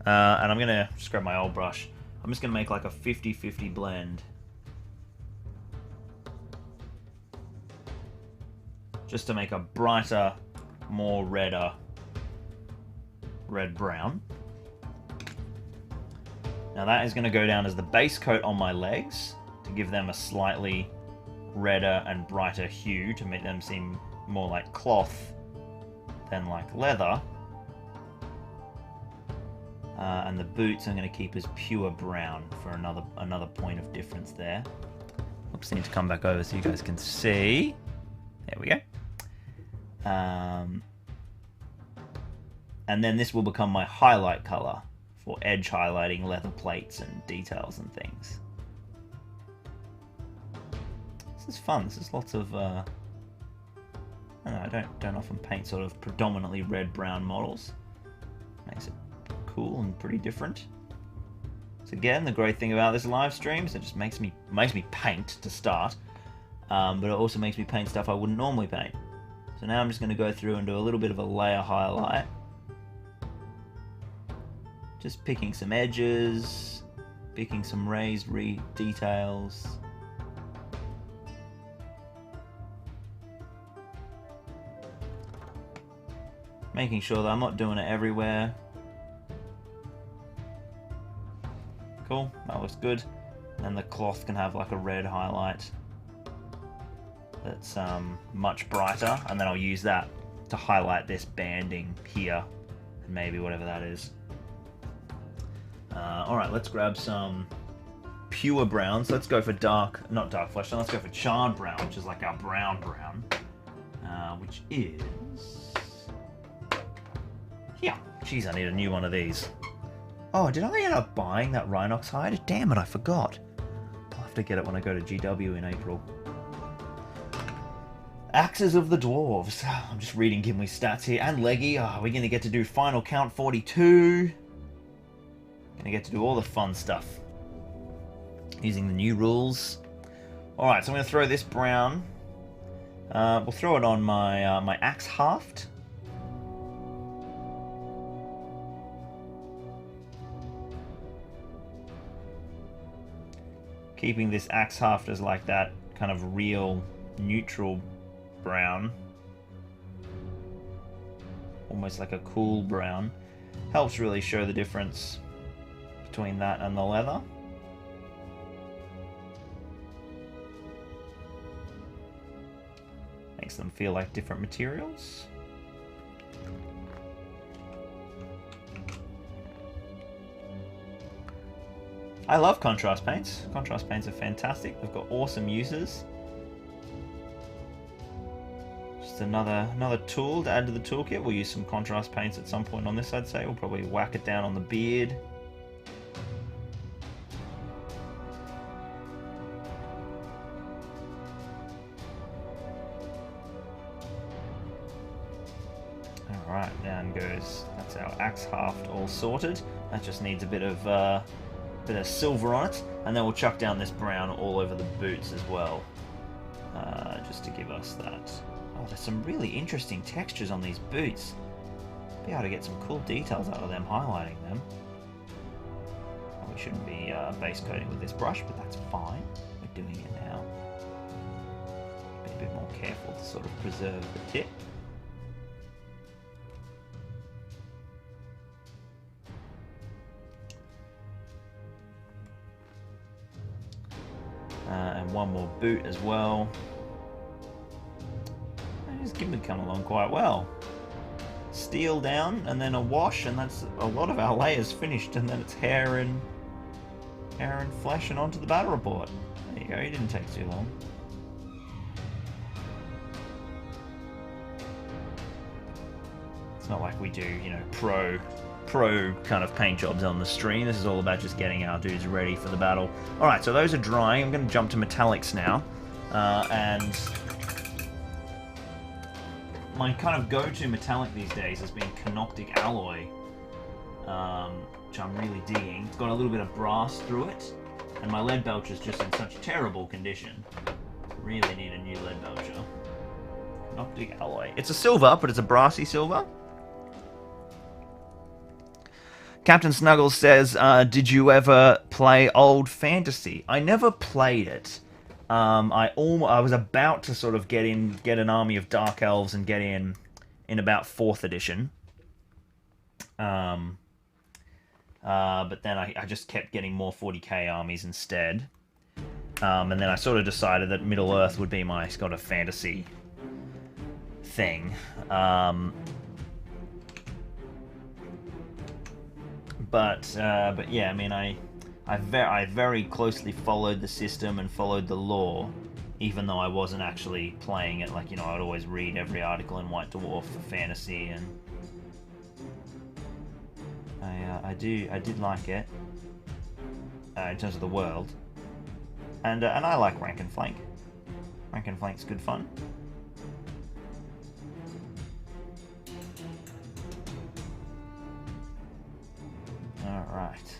And I'm going to just grab my old brush. I'm just going to make like a 50-50 blend. Just to make a brighter, more redder red-brown. Now that is going to go down as the base coat on my legs to give them a slightly redder and brighter hue to make them seem more like cloth than like leather. And the boots I'm going to keep as pure brown for another point of difference there. Oops, I need to come back over so you guys can see. There we go. And then this will become my highlight color for edge highlighting leather plates and details and things. This is fun. This is lots of I don't often paint sort of predominantly red-brown models. Makes it cool and pretty different. So again, the great thing about this live stream is it just makes me paint to start, but it also makes me paint stuff I wouldn't normally paint. So now I'm just going to go through and do a little bit of a layer highlight. Just picking some edges, Picking some raised details. Making sure that I'm not doing it everywhere. Cool, that looks good. And the cloth can have like a red highlight that's much brighter, and then I'll use that to highlight this banding here, and maybe whatever that is. Alright, let's grab some pure browns. Let's go for not dark flesh, let's go for charred brown, which is like our brown, which is here. Jeez, I need a new one of these. Oh, did I end up buying that Rhinox hide? Damn it, I forgot. I'll have to get it when I go to GW in April. Axes of the Dwarves. I'm just reading Gimli's stats here. And Leggy. Oh, we're going to get to do final count 42. Going to get to do all the fun stuff. Using the new rules. Alright, so I'm going to throw this brown. We'll throw it on my, my axe haft. Keeping this axe haft as like that kind of real neutral brown. Almost like a cool brown. Helps really show the difference between that and the leather. Makes them feel like different materials. I love contrast paints. Contrast paints are fantastic. They've got awesome uses. Just another tool to add to the toolkit. We'll use some contrast paints at some point on this, I'd say. We'll probably whack it down on the beard. Alright, down goes. That's our axe haft all sorted. That just needs a bit of silver on it, and then we'll chuck down this brown all over the boots as well, just to give us that. Oh, there's some really interesting textures on these boots. Be able to get some cool details out of them, highlighting them. Oh, we shouldn't be base coating with this brush, but that's fine. We're doing it now. Be a bit more careful to sort of preserve the tip. And one more boot as well. And it's Gimli come along quite well. Steel down, and then a wash, and that's a lot of our layers finished, and then it's hair and flesh and onto the battle report. There you go, it didn't take too long. It's not like we do, you know, pro kind of paint jobs on the stream. This is all about just getting our dudes ready for the battle. Alright, so those are drying. I'm going to jump to metallics now. And my kind of go-to metallic these days has been Canoptic Alloy, which I'm really digging. It's got a little bit of brass through it, and my lead belcher's just in such terrible condition. Really need a new lead belcher. Canoptic Alloy. It's a silver, but it's a brassy silver. Captain Snuggles says, did you ever play Old Fantasy? I never played it. I was about to sort of get an army of Dark Elves and get in about 4th edition. But then I just kept getting more 40k armies instead. And then I sort of decided that Middle Earth would be my kind of fantasy thing. But yeah, I mean, I very closely followed the system and followed the lore, even though I wasn't actually playing it. Like, you know, I'd always read every article in White Dwarf for fantasy, and I did like it in terms of the world, and I like Rank and Flank. Rank and Flank's good fun. Alright.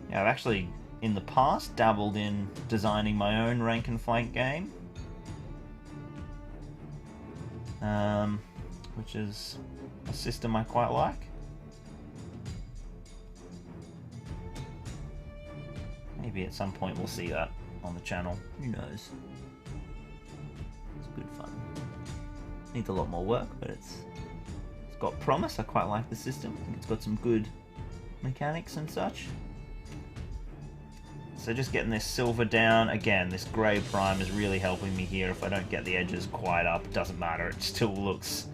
Yeah, I've actually, in the past, dabbled in designing my own Rank and Flank game. Which is a system I quite like. Maybe at some point we'll see that on the channel. Who knows? It's good fun. Needs a lot more work, but it's got promise. I quite like the system. I think it's got some good mechanics and such. So just getting this silver down. Again, this grey prime is really helping me here. If I don't get the edges quite up, it doesn't matter. It still looks,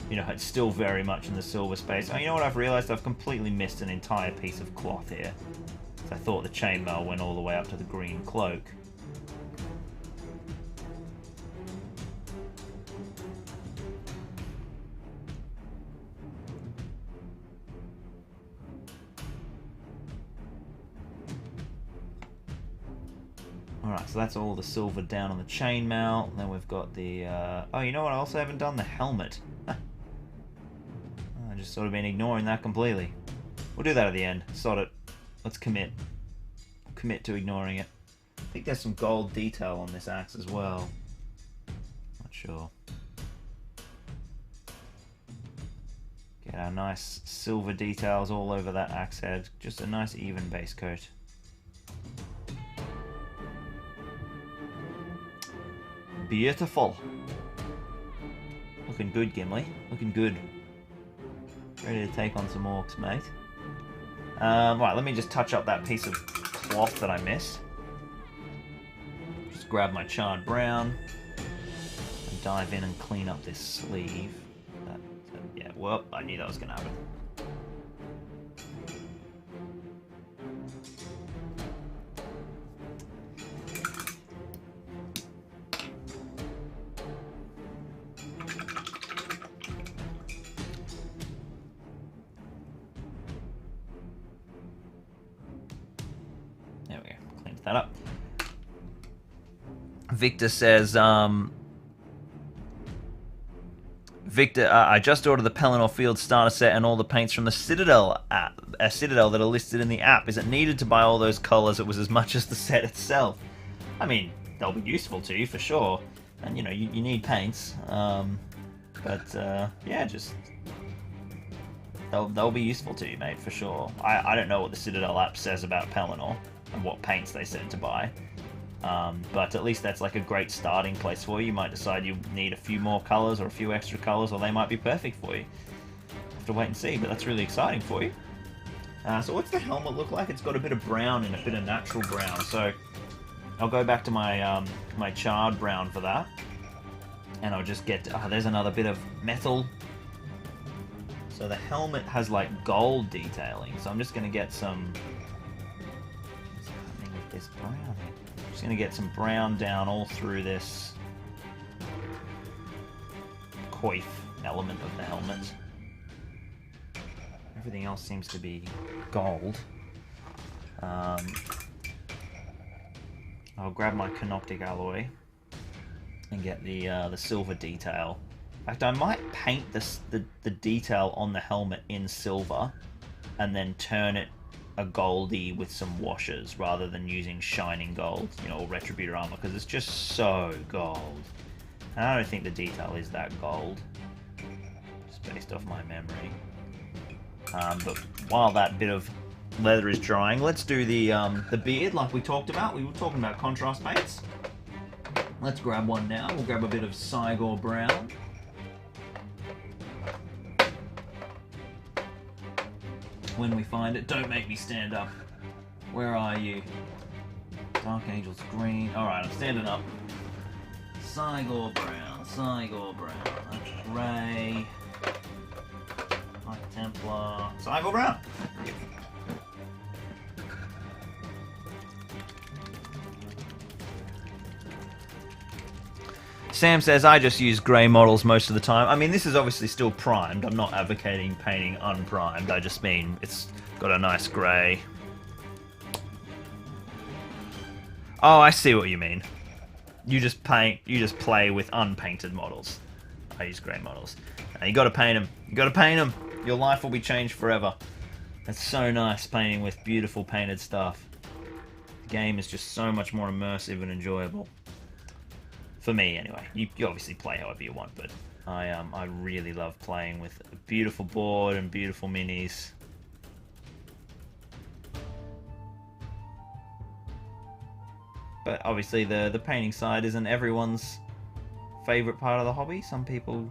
you know, it's still very much in the silver space. Oh, you know what I've realised? I've completely missed an entire piece of cloth here. I thought the chainmail went all the way up to the green cloak. Alright, so that's all the silver down on the chainmail. Then we've got the... oh, you know what? I also haven't done the helmet. I've just sort of been ignoring that completely. We'll do that at the end. Sod it. Let's commit. Commit to ignoring it. I think there's some gold detail on this axe as well. Not sure. Get our nice silver details all over that axe head. Just a nice even base coat. Beautiful. Looking good, Gimli. Looking good. Ready to take on some orcs, mate. Right, let me just touch up that piece of cloth that I missed. Just grab my charred brown and dive in and clean up this sleeve. Yeah, well, I knew that was going to happen. That up. Victor says, Victor, I just ordered the Pelennor Field starter set and all the paints from the Citadel app, Citadel that are listed in the app. Is it needed to buy all those colours? It was as much as the set itself. I mean, they'll be useful to you for sure, and you know you need paints. Yeah, just they'll be useful to you, mate, for sure. I don't know what the Citadel app says about Pelennor and what paints they said to buy, but at least that's like a great starting place for you. You might decide you need a few more colours or a few extra colours, or they might be perfect for you. Have to wait and see, but that's really exciting for you. So what's the helmet look like? It's got a bit of brown and a bit of natural brown, so I'll go back to my my charred brown for that, and I'll just get there's another bit of metal. So the helmet has like gold detailing, so I'm just going to get some... this brown. I'm just going to get some brown down all through this coif element of the helmet. Everything else seems to be gold. I'll grab my canoptic alloy and get the silver detail. In fact, I might paint the detail on the helmet in silver and then turn it a goldy with some washes rather than using shining gold, you know, or retributor armor, because it's just so gold. And I don't think the detail is that gold, just based off my memory. But while that bit of leather is drying, let's do the beard like we talked about. We were talking about contrast paints. Let's grab one now. We'll grab a bit of Cygor brown. When we find it, don't make me stand up. Where are you? Dark Angel's green. Alright, I'm standing up. Cygor brown, Cygor brown. That's grey. High Templar. Cygor brown! Sam says, I just use grey models most of the time. I mean, this is obviously still primed. I'm not advocating painting unprimed. I just mean it's got a nice grey. Oh, I see what you mean. You just play with unpainted models. I use grey models. Now, you gotta paint them. You gotta paint them. Your life will be changed forever. It's so nice painting with beautiful painted stuff. The game is just so much more immersive and enjoyable. For me, anyway. You obviously play however you want, but I really love playing with a beautiful board and beautiful minis. but obviously the painting side isn't everyone's favourite part of the hobby. Some people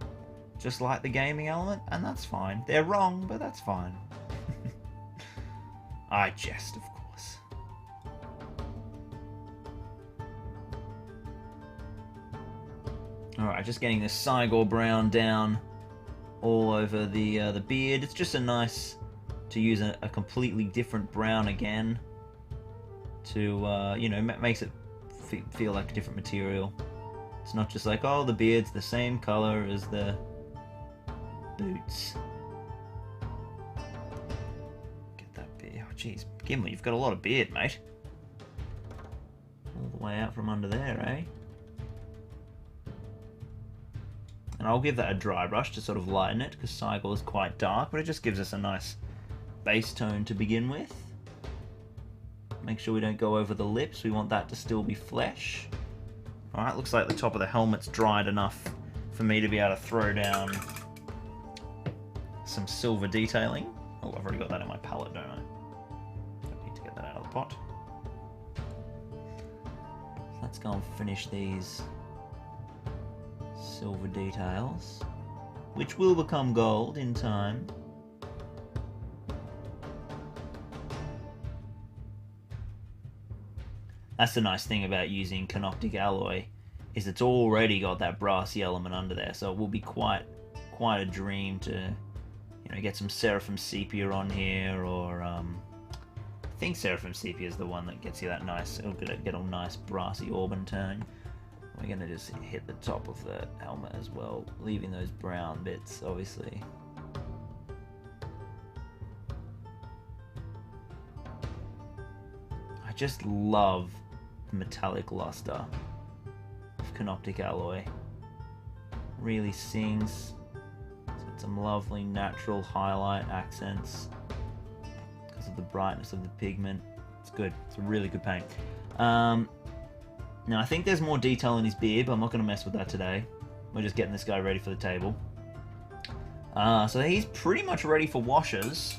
just like the gaming element, and that's fine. They're wrong, but that's fine. I jest, of course. Alright, just getting this Cygor brown down all over the beard. It's just a nice to use a completely different brown again to, you know, makes it feel like a different material. It's not just like, oh, the beard's the same color as the boots. Get that beard. Oh, jeez. Gimli, you've got a lot of beard, mate. All the way out from under there, eh? And I'll give that a dry brush to sort of lighten it, because Cygor is quite dark, but it just gives us a nice base tone to begin with. Make sure we don't go over the lips. We want that to still be flesh. Alright, looks like the top of the helmet's dried enough for me to be able to throw down some silver detailing. Oh, I've already got that in my palette, don't I? Don't need to get that out of the pot. Let's go and finish these silver details, which will become gold in time. That's the nice thing about using canoptic alloy, is it's already got that brassy element under there, so it will be quite a dream to, you know, get some Seraphim Sepia on here, or I think Seraphim Sepia is the one that gets you that nice, it'll get a nice brassy auburn tone. We're going to just hit the top of the helmet as well, leaving those brown bits, obviously. I just love the metallic luster of canoptic alloy. Really sings. It's got some lovely natural highlight accents because of the brightness of the pigment. It's good. It's a really good paint. Now, I think there's more detail in his beard, but I'm not going to mess with that today. We're just getting this guy ready for the table. So he's pretty much ready for washes.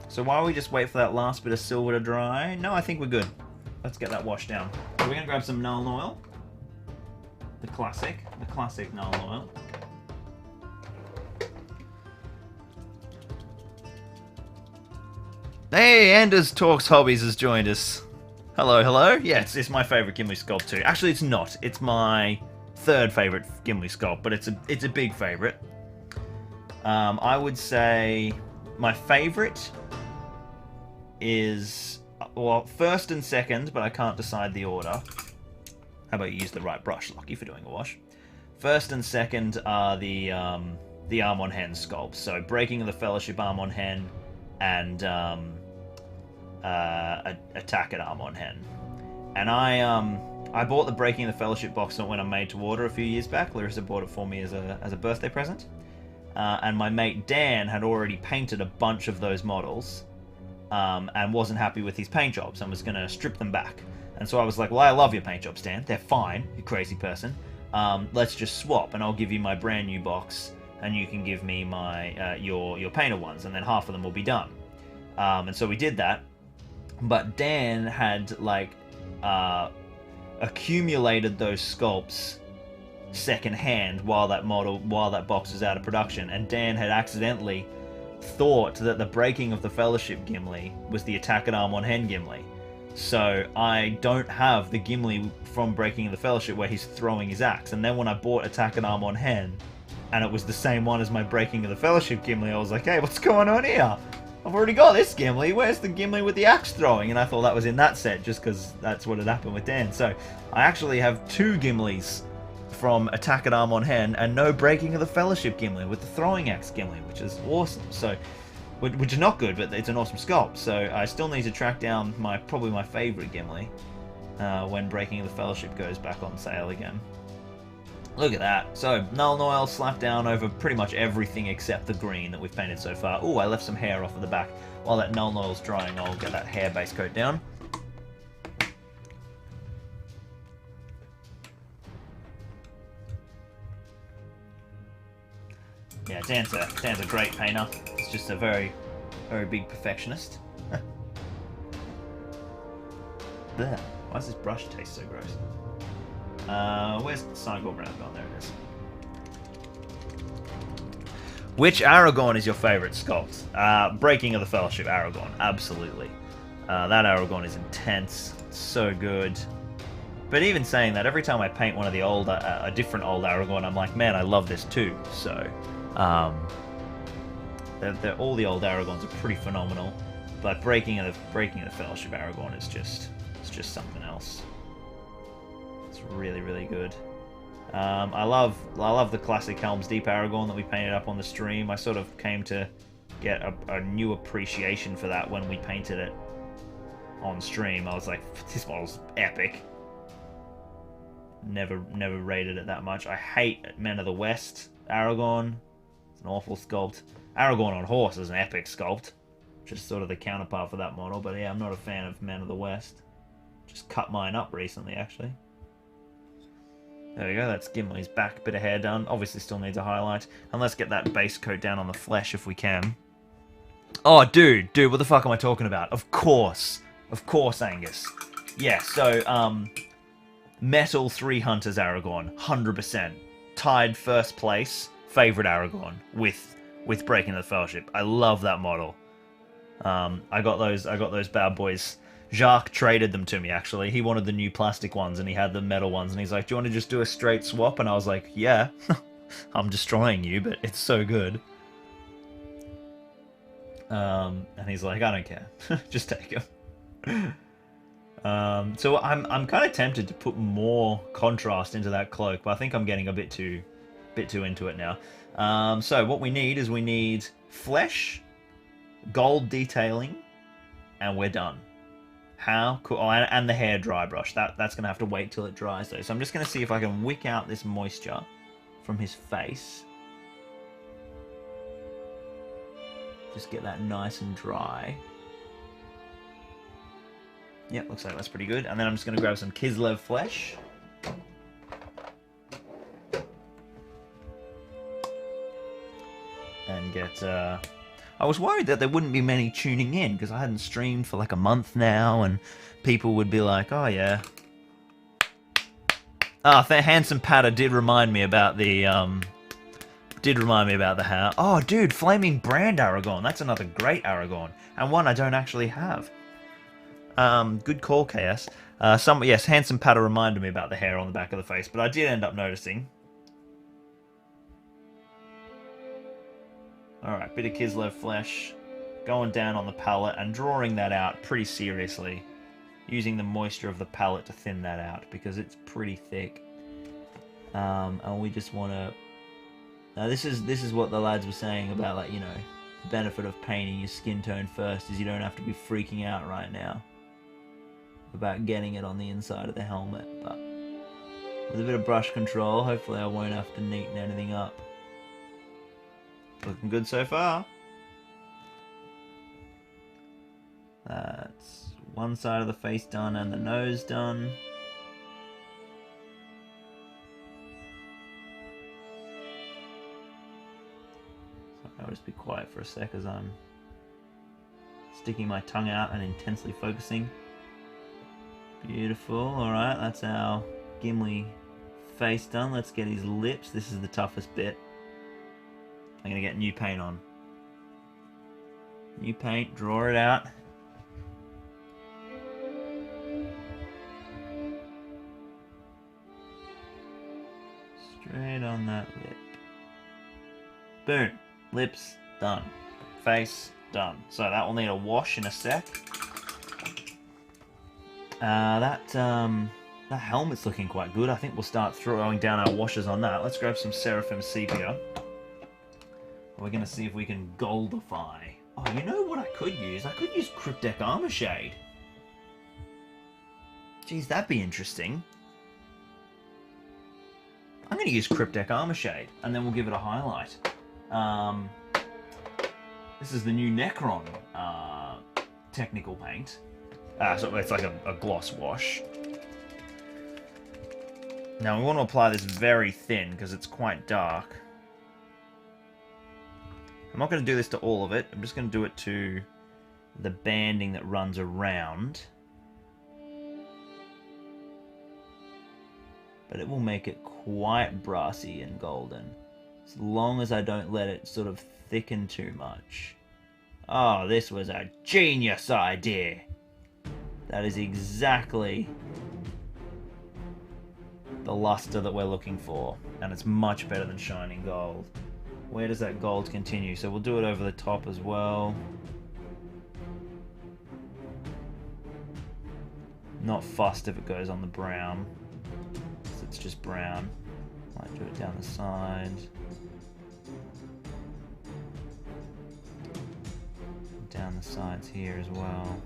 So while we just wait for that last bit of silver to dry... No, I think we're good. Let's get that washed down. So we're going to grab some Nuln Oil. The classic Nuln Oil. Hey, Anders Talks Hobbies has joined us. Hello, hello. Yeah, it's my favourite Gimli sculpt too. Actually, it's not. It's my third favourite Gimli sculpt, but it's a big favourite. I would say my favourite is, well, first and second, but I can't decide the order. How about you use the right brush, Lucky, for doing a wash? First and second are the Amon Hen sculpts. So Breaking of the Fellowship Amon Hen and Attack at Amon Hen. And I bought the Breaking of the Fellowship box when I made to order a few years back. Larissa bought it for me as a birthday present. And my mate Dan had already painted a bunch of those models and wasn't happy with his paint jobs and was going to strip them back. And so I was like, well, I love your paint jobs, Dan. They're fine, you crazy person. Let's just swap, and I'll give you my brand new box, and you can give me my your painted ones, and then half of them will be done. And so we did that. But Dan had, like, accumulated those sculpts secondhand while that box was out of production, and Dan had accidentally thought that the Breaking of the Fellowship Gimli was the Attack at Amon Hen Gimli. So I don't have the Gimli from Breaking of the Fellowship where he's throwing his axe. And then when I bought Attack at Amon Hen, and it was the same one as my Breaking of the Fellowship Gimli, I was like, hey, what's going on here? I've already got this Gimli. Where's the Gimli with the axe throwing? And I thought that was in that set, just because that's what had happened with Dan. So I actually have two Gimlis from Attack at Amon Hen, and no Breaking of the Fellowship Gimli with the throwing axe Gimli, which is awesome. So, which is not good, but it's an awesome sculpt. So I still need to track down probably my favourite Gimli when Breaking of the Fellowship goes back on sale again. Look at that. So, Nuln Oil slapped down over pretty much everything except the green that we've painted so far. Oh, I left some hair off of the back. While that Nuln Oil's drying, I'll get that hair base coat down. Yeah, Dan's a great painter. He's just a very, very big perfectionist. Blech. Why does this brush taste so gross? Where's Cygor Brown gone? There it is. Which Aragorn is your favourite sculpt? Breaking of the Fellowship Aragorn, absolutely. That Aragorn is intense, so good. But even saying that, every time I paint one of the old, a different old Aragorn, I'm like, man, I love this too. So, all the old Aragorns are pretty phenomenal. But breaking of the Fellowship Aragorn is just something else. It's really, really good. I love the classic Helm's Deep Aragorn that we painted up on the stream. I sort of came to get a new appreciation for that when we painted it on stream. I was like, this model's epic. Never rated it that much. I hate Men of the West Aragorn. It's an awful sculpt. Aragorn on horse is an epic sculpt, which is sort of the counterpart for that model. But yeah, I'm not a fan of Men of the West. Just cut mine up recently, actually. There we go, that's Gimli's back bit of hair done. Obviously still needs a highlight. And let's get that base coat down on the flesh if we can. Oh, dude, what the fuck am I talking about? Of course, Angus. Yeah, so, Metal 3 Hunters Aragorn, 100%. Tied first place, favourite Aragorn, with Breaking the Fellowship. I love that model. I got those bad boys. Jacques traded them to me, actually. He wanted the new plastic ones, and he had the metal ones, and he's like, do you want to just do a straight swap? And I was like, yeah. I'm destroying you, but it's so good. And he's like, I don't care. Just take them. So I'm kind of tempted to put more contrast into that cloak, but I think I'm getting a bit too into it now. So what we need is flesh, gold detailing, and we're done. How cool. Oh, and the hair dry brush. That's going to have to wait till it dries, though. So I'm just going to see if I can wick out this moisture from his face. Just get that nice and dry. Yep, looks like that's pretty good. And then I'm just going to grab some Kislev flesh. And get... I was worried that there wouldn't be many tuning in, because I hadn't streamed for like a month now, and people would be like, oh yeah. Ah, Handsome Patter did remind me about the, hat. Oh, dude, Flaming Brand Aragorn. That's another great Aragorn, and one I don't actually have. Good call, KS. Yes, Handsome Patter reminded me about the hair on the back of the face, but I did end up noticing. Alright, bit of Kislev flesh, going down on the palette and drawing that out pretty seriously. Using the moisture of the palette to thin that out, because it's pretty thick. And we just want to... this is what the lads were saying about, like, you know, the benefit of painting your skin tone first, is you don't have to be freaking out right now about getting it on the inside of the helmet. But with a bit of brush control, hopefully I won't have to neaten anything up. Looking good so far. That's one side of the face done and the nose done. Sorry, I'll just be quiet for a sec as I'm sticking my tongue out and intensely focusing. Beautiful. Alright, that's our Gimli face done. Let's get his lips. This is the toughest bit. I'm going to get new paint on. New paint, draw it out. Straight on that lip. Boom. Lips, done. Face, done. So that will need a wash in a sec. That helmet's looking quite good. I think we'll start throwing down our washes on that. Let's grab some Seraphim Sepia. We're going to see if we can goldify. Oh, you know what I could use? I could use Cryptek Armor Shade. Geez, that'd be interesting. I'm going to use Cryptek Armor Shade, and then we'll give it a highlight. This is the new Necron technical paint. So it's like a gloss wash. Now we want to apply this very thin, because it's quite dark. I'm not going to do this to all of it. I'm just going to do it to the banding that runs around. but it will make it quite brassy and golden, as long as I don't let it sort of thicken too much. Oh, this was a genius idea. That is exactly the luster that we're looking for, and it's much better than shining gold. Where does that gold continue? So we'll do it over the top as well. Not fussed if it goes on the brown, because it's just brown. Might do it down the side. Down the sides here as well.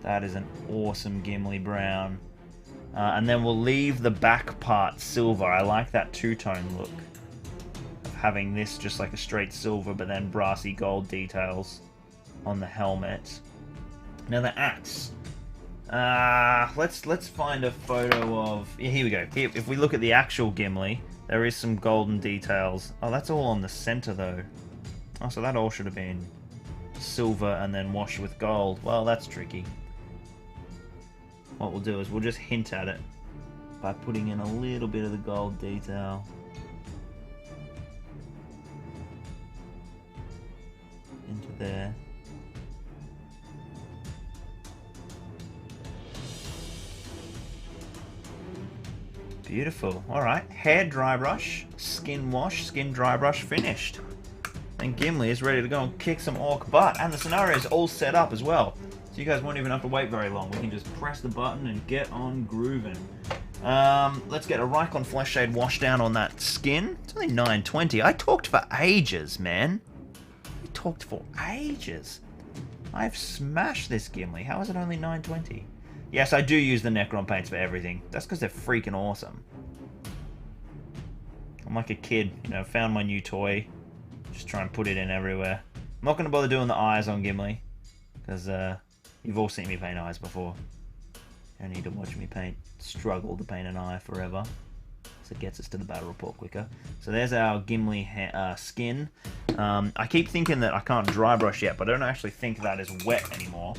That is an awesome Gimli brown. And then we'll leave the back part silver. I like that two-tone look of having this just like a straight silver, but then brassy gold details on the helmet. Now the axe. Let's find a photo of. Yeah, here we go. Here, if we look at the actual Gimli, there is some golden details. Oh, that's all on the center though. Oh, so that all should have been silver and then washed with gold. Well, that's tricky. What we'll do is we'll just hint at it by putting in a little bit of the gold detail. Into there. Beautiful. Alright, hair dry brush, skin wash, skin dry brush finished. And Gimli is ready to go and kick some orc butt. And the scenario is all set up as well. So you guys won't even have to wait very long. We can just press the button and get on grooving. Let's get a Rykon Flesh Shade wash down on that skin. It's only 920. I talked for ages, man. I talked for ages. I've smashed this Gimli. How is it only 920? Yes, I do use the Necron paints for everything. That's because they're freaking awesome. I'm like a kid, you know, found my new toy. Just try and put it in everywhere. I'm not going to bother doing the eyes on Gimli, because you've all seen me paint eyes before. You don't need to watch me struggle to paint an eye forever. So it gets us to the battle report quicker. So there's our Gimli skin. I keep thinking that I can't dry brush yet, but I don't actually think that is wet anymore.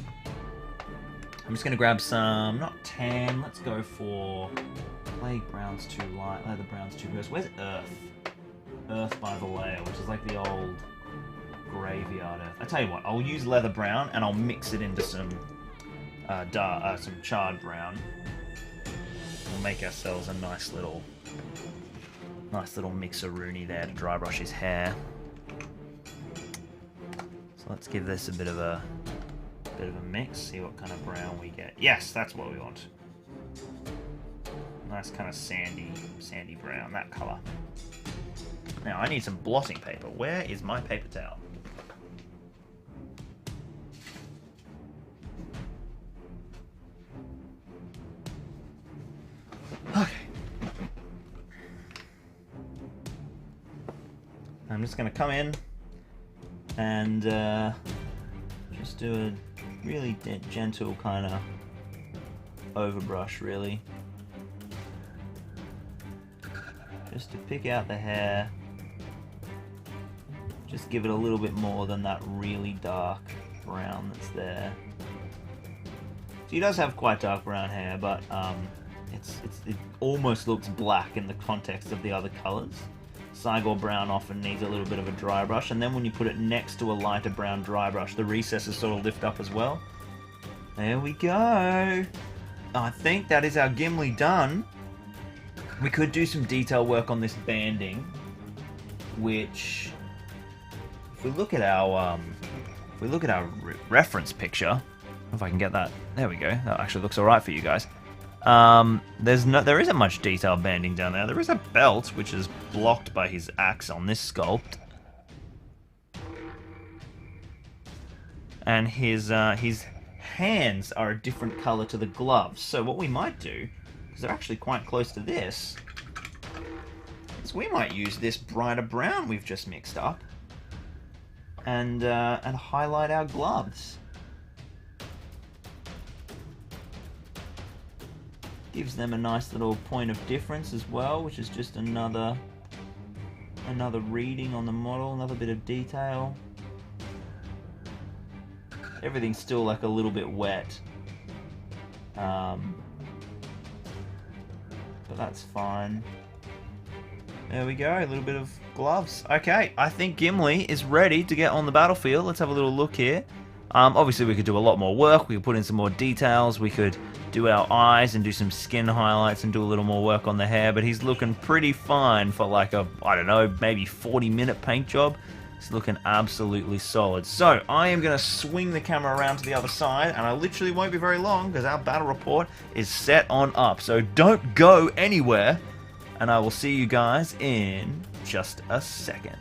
I'm just going to grab some, not tan, let's go for Plague Brown's too light, Leather Brown's too gross. Where's Earth? Earth by Vallejo, which is like the old graveyard earth. I tell you what, I'll use Leather Brown and I'll mix it into some charred brown. We'll make ourselves a nice little mixer-rooney there to dry brush his hair. So let's give this a bit of a mix, see what kind of brown we get. Yes, that's what we want. Nice kind of sandy brown, that color. Now I need some blotting paper. Where is my paper towel? Okay. I'm just going to come in and just do a really gentle kind of overbrush, really. Just to pick out the hair. Just give it a little bit more than that really dark brown that's there. So he does have quite dark brown hair, but it almost looks black in the context of the other colors. Cygor brown often needs a little bit of a dry brush, and then when you put it next to a lighter brown dry brush, the recesses sort of lift up as well. There we go. I think that is our Gimli done. We could do some detail work on this banding, which, if we look at our reference picture, if I can get that, there we go. That actually looks all right for you guys. There isn't much detail banding down there. There is a belt, which is blocked by his axe on this sculpt. And his hands are a different color to the gloves. So what we might do, because they're actually quite close to this, is we might use this brighter brown we've just mixed up and highlight our gloves. Gives them a nice little point of difference as well, which is just another reading on the model, another bit of detail. Everything's still like a little bit wet. But but that's fine. There we go, a little bit of gloves. Okay, I think Gimli is ready to get on the battlefield. Let's have a little look here. Obviously, we could do a lot more work. We could put in some more details. We could do our eyes and do some skin highlights and do a little more work on the hair. But he's looking pretty fine for like a, I don't know, maybe 40-minute paint job. It's looking absolutely solid. So, I am going to swing the camera around to the other side. And I literally won't be very long because our battle report is set on up. So, don't go anywhere. And I will see you guys in just a second.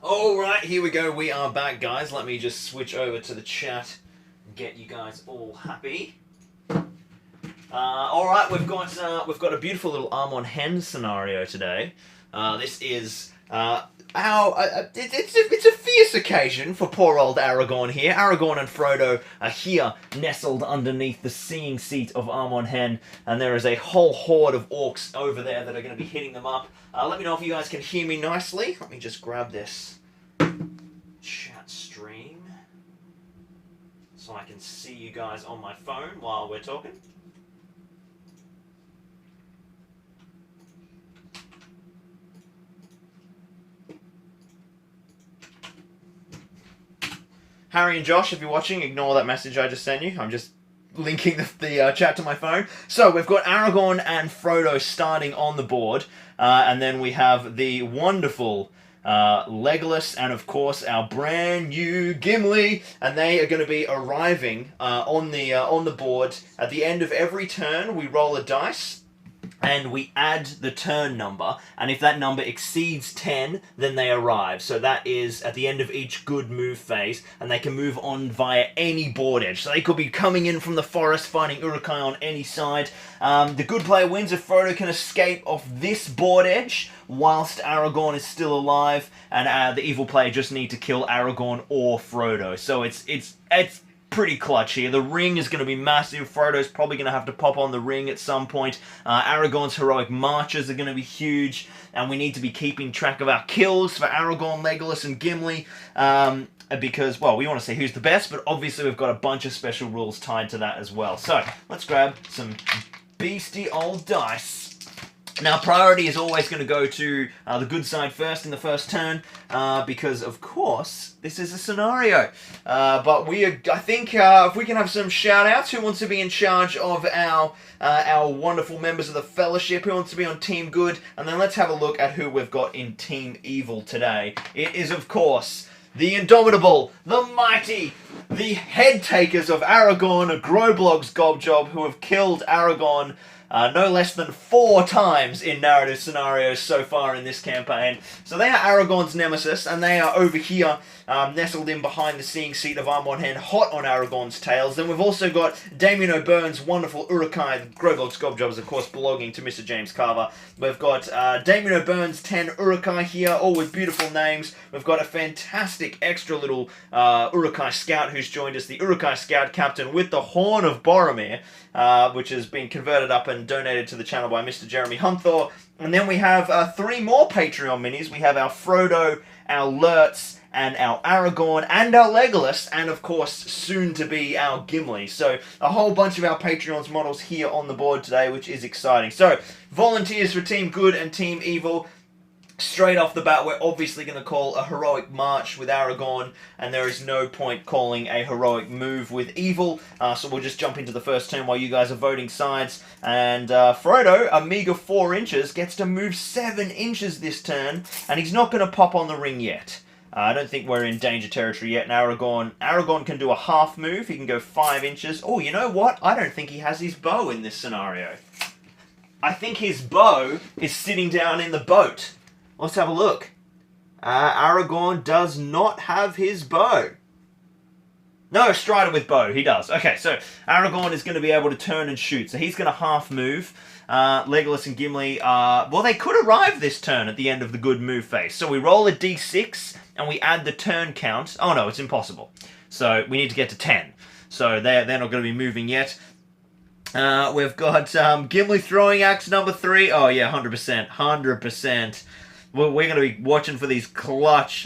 Alright, here we go. We are back, guys. Let me just switch over to the chat and get you guys all happy. Alright, we've got a beautiful little Amon Hen scenario today. This is it's a fierce occasion for poor old Aragorn here. Aragorn and Frodo are here, nestled underneath the seeing seat of Amon Hen, and there is a whole horde of orcs over there that are going to be hitting them up. Let me know if you guys can hear me nicely. Let me just grab this chat stream so I can see you guys on my phone while we're talking. Harry and Josh, if you're watching, ignore that message I just sent you. I'm just linking the chat to my phone. So we've got Aragorn and Frodo starting on the board. And then we have the wonderful Legolas and, of course, our brand new Gimli. And they are going to be arriving on the board. At the end of every turn, we roll a dice. And we add the turn number, and if that number exceeds 10, then they arrive. So that is at the end of each good move phase, and they can move on via any board edge. So they could be coming in from the forest, finding Uruk on any side. The good player wins if Frodo can escape off this board edge, whilst Aragorn is still alive, and the evil player just need to kill Aragorn or Frodo. So it's pretty clutch here. The ring is going to be massive. Frodo's probably going to have to pop on the ring at some point. Aragorn's heroic marches are going to be huge, and we need to be keeping track of our kills for Aragorn, Legolas, and Gimli, because, well, we want to see who's the best, but obviously we've got a bunch of special rules tied to that as well. So, let's grab some beastie old dice. Now, priority is always going to go to the good side first in the first turn, because, of course, this is a scenario. But I think if we can have some shout-outs, who wants to be in charge of our wonderful members of the Fellowship, who wants to be on Team Good, and then let's have a look at who we've got in Team Evil today. It is, of course, the indomitable, the mighty, the head takers of Aragorn, Groblog's Gobjob, who have killed Aragorn no less than 4 times in narrative scenarios so far in this campaign. So they are Aragorn's nemesis, and they are over here nestled in behind the seeing seat of Amon Hen, hot on Aragorn's tails. Then we've also got Damien O'Byrne's wonderful Uruk, the Groblog's Gobjob is of course belonging to Mr. James Carver. We've got Damien O'Byrne's 10 Uruk here, all with beautiful names. We've got a fantastic extra little Uruk scout who's joined us, the Uruk Scout Captain with the Horn of Boromir, which has been converted up and donated to the channel by Mr. Jeremy Hunthor. And then we have 3 more Patreon minis. We have our Frodo, our Lurtz, and our Aragorn, and our Legolas, and of course, soon to be our Gimli. So, a whole bunch of our Patreon's models here on the board today, which is exciting. So, volunteers for Team Good and Team Evil. Straight off the bat, we're obviously going to call a heroic march with Aragorn, and there is no point calling a heroic move with Evil, so we'll just jump into the first turn while you guys are voting sides. And Frodo, a meager 4 inches, gets to move 7 inches this turn, and he's not going to pop on the ring yet. I don't think we're in danger territory yet, and Aragorn can do a half move. He can go 5 inches. Oh, you know what? I don't think he has his bow in this scenario. I think his bow is sitting down in the boat. Let's have a look. Aragorn does not have his bow. No, Strider with bow. He does. Okay, so Aragorn is going to be able to turn and shoot. So he's going to half move. Legolas and Gimli, well, they could arrive this turn at the end of the good move phase. So we roll a d6 and we add the turn count. Oh no, it's impossible. So we need to get to 10. So they're not going to be moving yet. We've got Gimli throwing axe number 3. Oh yeah, 100%. 100%. Well, we're going to be watching for these clutch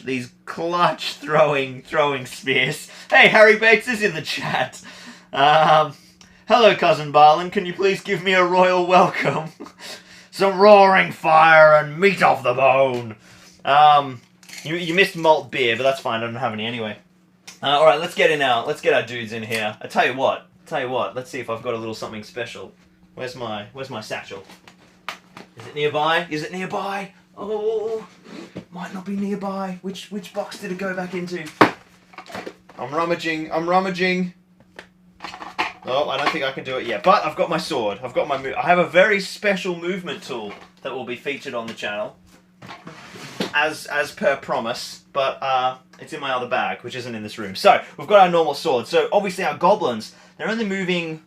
throwing spears. Hey, Harry Bates is in the chat. Hello, Cousin Barlin. Can you please give me a royal welcome? Some roaring fire and meat off the bone. You missed malt beer, but that's fine. I don't have any anyway. All right, let's get our dudes in here. I tell you what. Let's see if I've got a little something special. Where's my satchel? Is it nearby? Oh, might not be nearby. Which box did it go back into? I'm rummaging. Oh, I don't think I can do it yet. But I've got my sword. I have a very special movement tool that will be featured on the channel. as per promise, but it's in my other bag, which isn't in this room. So, we've got our normal sword. So, obviously our goblins, they're only moving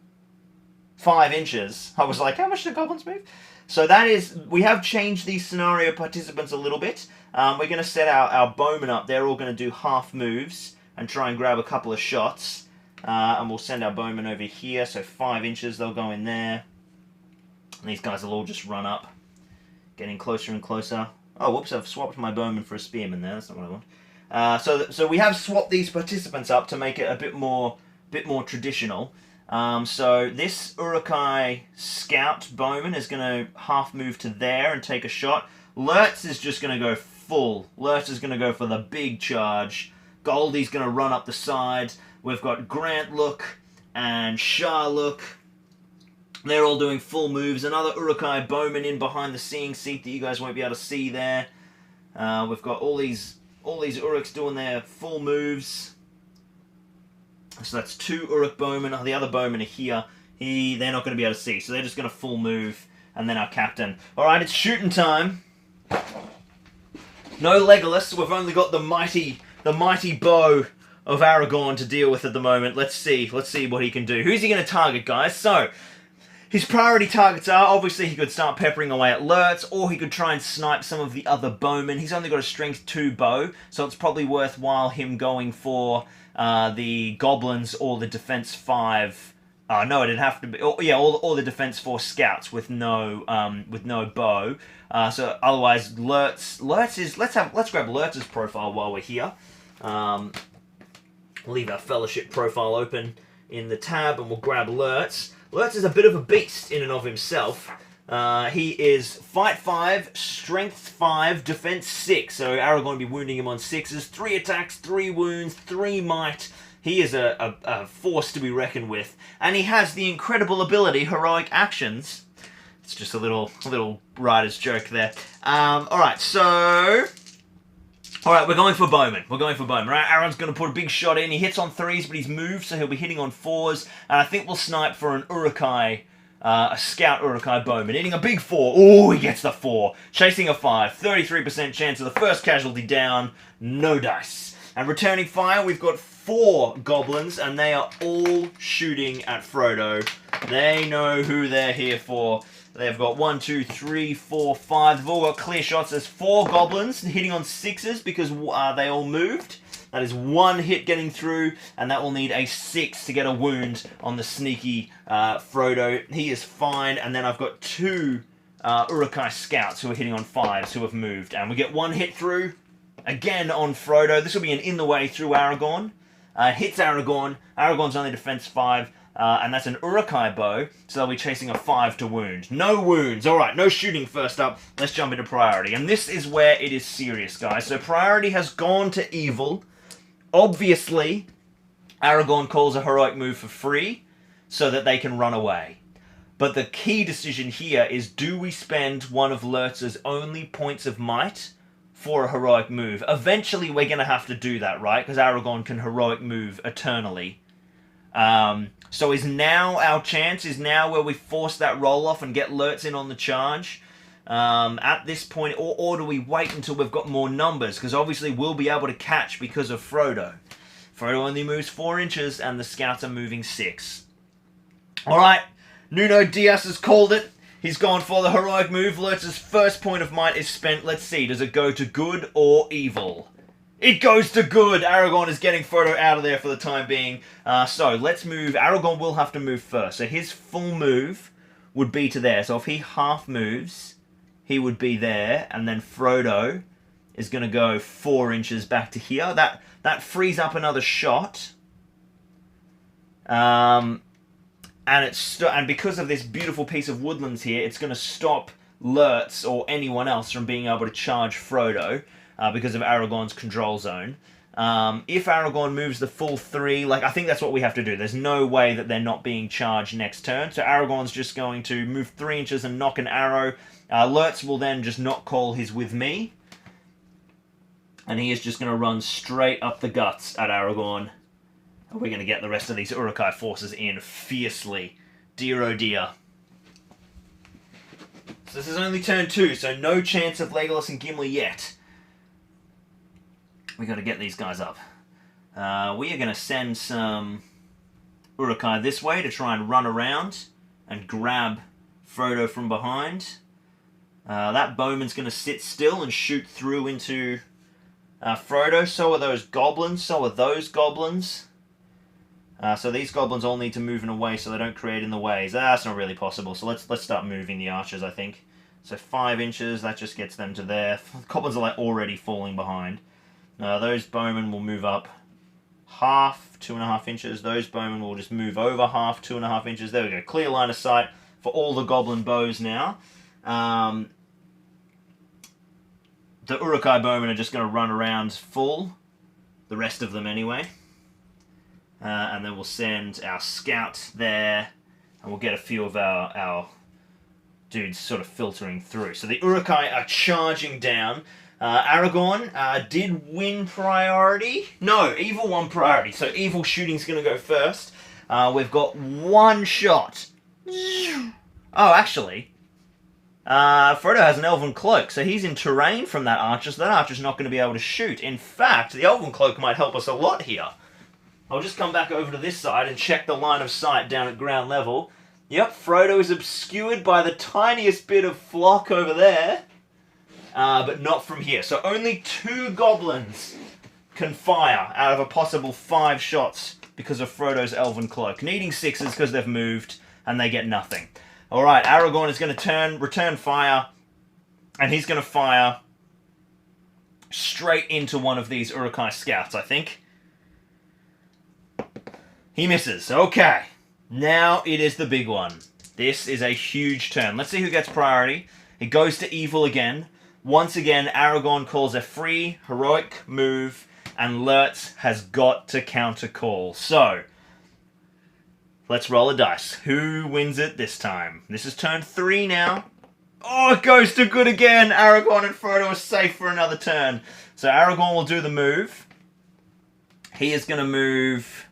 5 inches. I was like, how much do goblins move? So that is, we have changed these scenario participants a little bit. We're going to set our bowmen up. They're all going to do half moves and try and grab a couple of shots. And we'll send our bowmen over here. So 5 inches, they'll go in there. And these guys will all just run up. Getting closer and closer. Oh, whoops, I've swapped my bowman for a spearman there. That's not what I want. So we have swapped these participants up to make it a bit more traditional. So this Uruk-hai scout bowman is going to half move to there and take a shot. Lurtz is just going to go full. Lurtz is going to go for the big charge. Goldie's going to run up the side. We've got Grantlook and Sharlook. They're all doing full moves. Another Uruk-hai bowman in behind the seeing seat that you guys won't be able to see there. We've got all these Uruks doing their full moves. So that's 2 Uruk bowmen. The other bowmen are here. They're not going to be able to see, so they're just going to full move. And then our captain. Alright, it's shooting time. No Legolas. We've only got the mighty bow of Aragorn to deal with at the moment. Let's see what he can do. Who's he going to target, guys? So, his priority targets are, obviously he could start peppering away at Lurtz, or he could try and snipe some of the other bowmen. He's only got a strength 2 bow, so it's probably worthwhile him going for the goblins or the defense 5. No, it'd have to be. Or the defense 4 scouts with no bow. So otherwise, Lurtz is. Let's grab Lurtz's profile while we're here. Leave our fellowship profile open in the tab, and we'll grab Lurtz. Lurtz is a bit of a beast in and of himself. He is Fight 5, Strength 5, Defense 6. So Aragorn will be wounding him on 6s. 3 attacks, 3 wounds, 3 might. He is a force to be reckoned with. And he has the incredible ability, Heroic Actions. It's just a little writer's joke there. Alright, so... Alright, we're going for bowman. Right, Aaron's going to put a big shot in. He hits on 3s, but he's moved, so he'll be hitting on 4s. And I think we'll snipe for an Uruk-hai, a scout Uruk-hai bowman. Hitting a big 4. Oh, he gets the 4. Chasing a 5. 33% chance of the first casualty down. No dice. And returning fire, we've got 4 goblins, and they are all shooting at Frodo. They know who they're here for. They've got 1, 2, 3, 4, 5. They've all got clear shots. There's 4 goblins hitting on 6s because they all moved. That is 1 hit getting through, and that will need a 6 to get a wound on the sneaky Frodo. He is fine, and then I've got 2 Uruk-hai scouts who are hitting on 5s who have moved. And we get 1 hit through, again on Frodo. This will be an in the way through Aragorn. Hits Aragorn. Aragorn's only defense 5. And that's an Uruk-hai bow, so they'll be chasing a 5 to wound. No wounds. Alright, no shooting first up. Let's jump into priority. And this is where it is serious, guys. So priority has gone to evil. Obviously, Aragorn calls a heroic move for free so that they can run away. But the key decision here is, do we spend one of Lurtz's only points of might for a heroic move? Eventually, we're going to have to do that, right? Because Aragorn can heroic move eternally. So is now our chance, is now where we force that roll off and get Lurtz in on the charge at this point, or do we wait until we've got more numbers? Because obviously we'll be able to catch because of Frodo. Frodo only moves 4 inches and the scouts are moving 6. Alright, Nuno Diaz has called it. He's gone for the heroic move. Lurtz's first point of might is spent. Let's see, does it go to good or evil? It goes to good! Aragorn is getting Frodo out of there for the time being. So, let's move. Aragorn will have to move first. So his full move would be to there. So if he half moves, he would be there. And then Frodo is going to go 4 inches back to here. That frees up another shot. And because of this beautiful piece of woodlands here, it's going to stop Lurtz or anyone else from being able to charge Frodo. Because of Aragorn's control zone. If Aragorn moves the full 3, I think that's what we have to do. There's no way that they're not being charged next turn. So Aragorn's just going to move 3 inches and knock an arrow. Lurtz will then just not call his with me. And he is just going to run straight up the guts at Aragorn. And we're going to get the rest of these Uruk-hai forces in fiercely. Dear oh dear. So this is only turn 2, so no chance of Legolas and Gimli yet. We got to get these guys up. We are going to send some Urukai this way to try and run around and grab Frodo from behind. That bowman's going to sit still and shoot through into Frodo. So are those goblins. So are those goblins. So these goblins all need to move in a way so they don't create in the ways. That's not really possible. So let's start moving the archers, I think. So 5 inches, that just gets them to there. Goblins are like already falling behind. Those bowmen will move up half, 2.5 inches. Those bowmen will just move over half, 2.5 inches. There we go. Clear line of sight for all the goblin bows now. The Urukai bowmen are just going to run around full. The rest of them anyway. And then we'll send our scout there. And we'll get a few of our dudes sort of filtering through. So the Urukai are charging down. Aragorn did win priority. No, Evil won priority. So Evil shooting's going to go first. We've got 1 shot. Oh, actually, Frodo has an elven cloak, so he's in terrain from that archer, so that archer's not going to be able to shoot. In fact, the elven cloak might help us a lot here. I'll just come back over to this side and check the line of sight down at ground level. Yep, Frodo is obscured by the tiniest bit of flock over there. But not from here. So only 2 goblins can fire out of a possible 5 shots because of Frodo's elven cloak. Needing 6s because they've moved and they get nothing. Alright, Aragorn is going to return fire, and he's going to fire straight into one of these Urukai scouts, I think. He misses. Okay. Now it is the big one. This is a huge turn. Let's see who gets priority. It goes to Evil again. Once again, Aragorn calls a free, heroic move, and Lurtz has got to counter call. So, let's roll a dice. Who wins it this time? This is turn 3 now. Oh, it goes to good again. Aragorn and Frodo are safe for another turn. So Aragorn will do the move. He is going to move...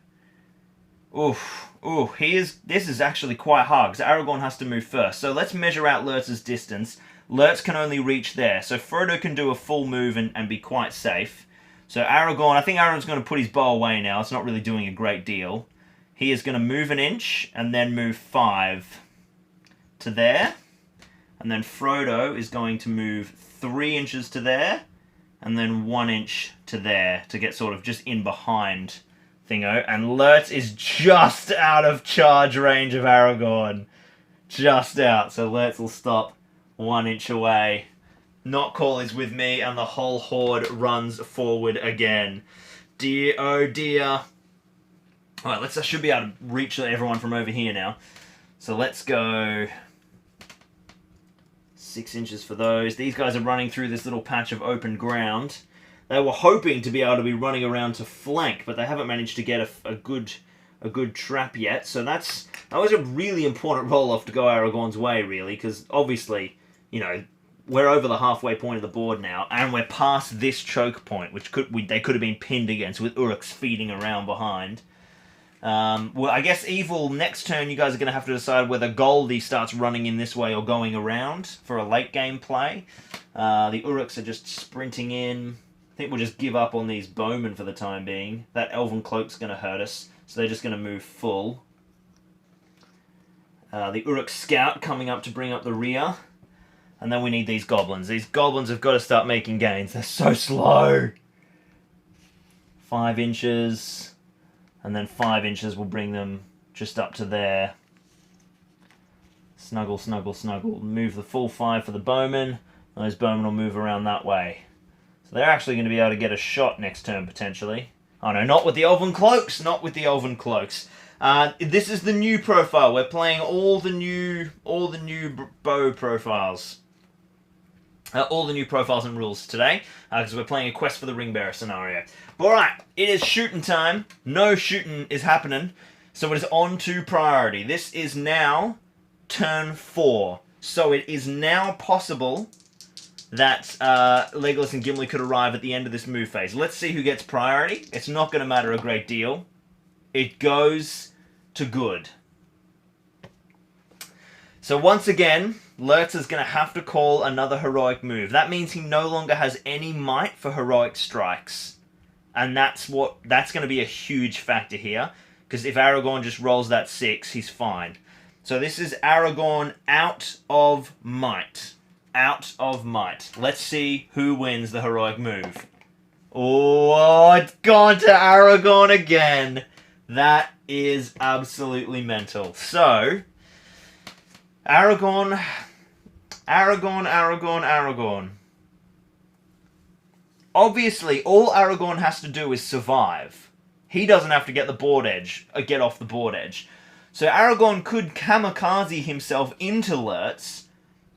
This is actually quite hard, because Aragorn has to move first. So let's measure out Lurtz's distance. Lurtz can only reach there, so Frodo can do a full move and be quite safe. So Aragorn, I think Aragorn's going to put his bow away now. It's not really doing a great deal. He is going to move an inch, and then move 5 to there. And then Frodo is going to move 3 inches to there, and then 1 inch to there, to get sort of just in behind Thingo. And Lurtz is just out of charge range of Aragorn. Just out, so Lurtz will stop 1 inch away. Notcall is with me, and the whole horde runs forward again. Dear, oh dear. Alright, I should be able to reach everyone from over here now. So let's go 6 inches for those. These guys are running through this little patch of open ground. They were hoping to be able to be running around to flank, but they haven't managed to get a good trap yet. So that was a really important roll-off to go Aragorn's way, really, because obviously, you know, we're over the halfway point of the board now, and we're past this choke point, which they could have been pinned against with Uruk's feeding around behind. Well, I guess Evil, next turn you guys are going to have to decide whether Goldie starts running in this way or going around for a late game play. The Uruks are just sprinting in. I think we'll just give up on these bowmen for the time being. That Elven Cloak's going to hurt us, so they're just going to move full. The Uruk Scout coming up to bring up the rear. And then we need these goblins. These goblins have got to start making gains. They're so slow. 5 inches. And then 5 inches will bring them just up to there. Snuggle, snuggle, snuggle. Move the full 5 for the bowmen. Those bowmen will move around that way. So they're actually going to be able to get a shot next turn, potentially. Oh no, not with the Elven Cloaks. Not with the Elven Cloaks. This is the new profile. We're playing all the new bow profiles. All the new profiles and rules today, because we're playing a Quest for the Ringbearer scenario. Alright, it is shooting time. No shooting is happening, so it is on to priority. This is now turn 4. So it is now possible that Legolas and Gimli could arrive at the end of this move phase. Let's see who gets priority. It's not going to matter a great deal. It goes to good. So once again, Lurtz is going to have to call another heroic move. That means he no longer has any might for heroic strikes. And that's going to be a huge factor here. Because if Aragorn just rolls that 6, he's fine. So this is Aragorn out of might. Out of might. Let's see who wins the heroic move. Oh, it's gone to Aragorn again. That is absolutely mental. So, Aragorn. Obviously, all Aragorn has to do is survive. He doesn't have to get off the board edge. So Aragorn could kamikaze himself into Lurtz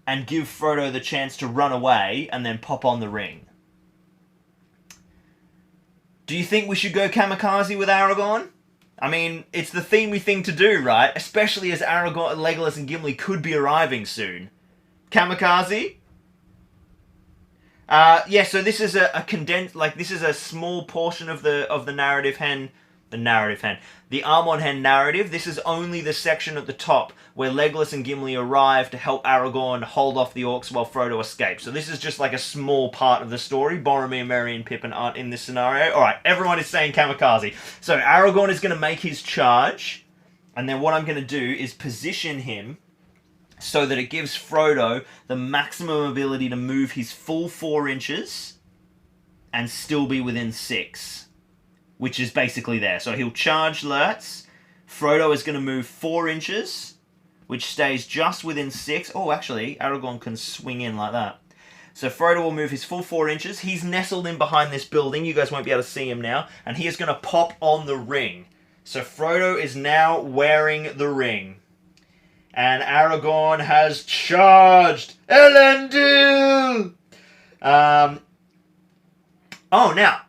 and give Frodo the chance to run away and then pop on the ring. Do you think we should go kamikaze with Aragorn? I mean, it's the themey thing to do, right? Especially as Aragorn, Legolas, and Gimli could be arriving soon. Kamikaze? Yeah, so this is a condensed, this is a small portion of the narrative Hen. The Amon Hen narrative. This is only the section at the top where Legolas and Gimli arrive to help Aragorn hold off the orcs while Frodo escapes. So this is just like a small part of the story. Boromir, Merry, and Pippin aren't in this scenario. Alright, everyone is saying kamikaze. So Aragorn is going to make his charge, and then what I'm going to do is position him so that it gives Frodo the maximum ability to move his full 4 inches and still be within 6. Which is basically there. So he'll charge Lurtz. Frodo is going to move 4 inches, which stays just within 6. Oh, actually, Aragorn can swing in like that. So Frodo will move his full 4 inches. He's nestled in behind this building. You guys won't be able to see him now. And he is going to pop on the ring. So Frodo is now wearing the ring. And Aragorn has charged Elendil! Oh, now,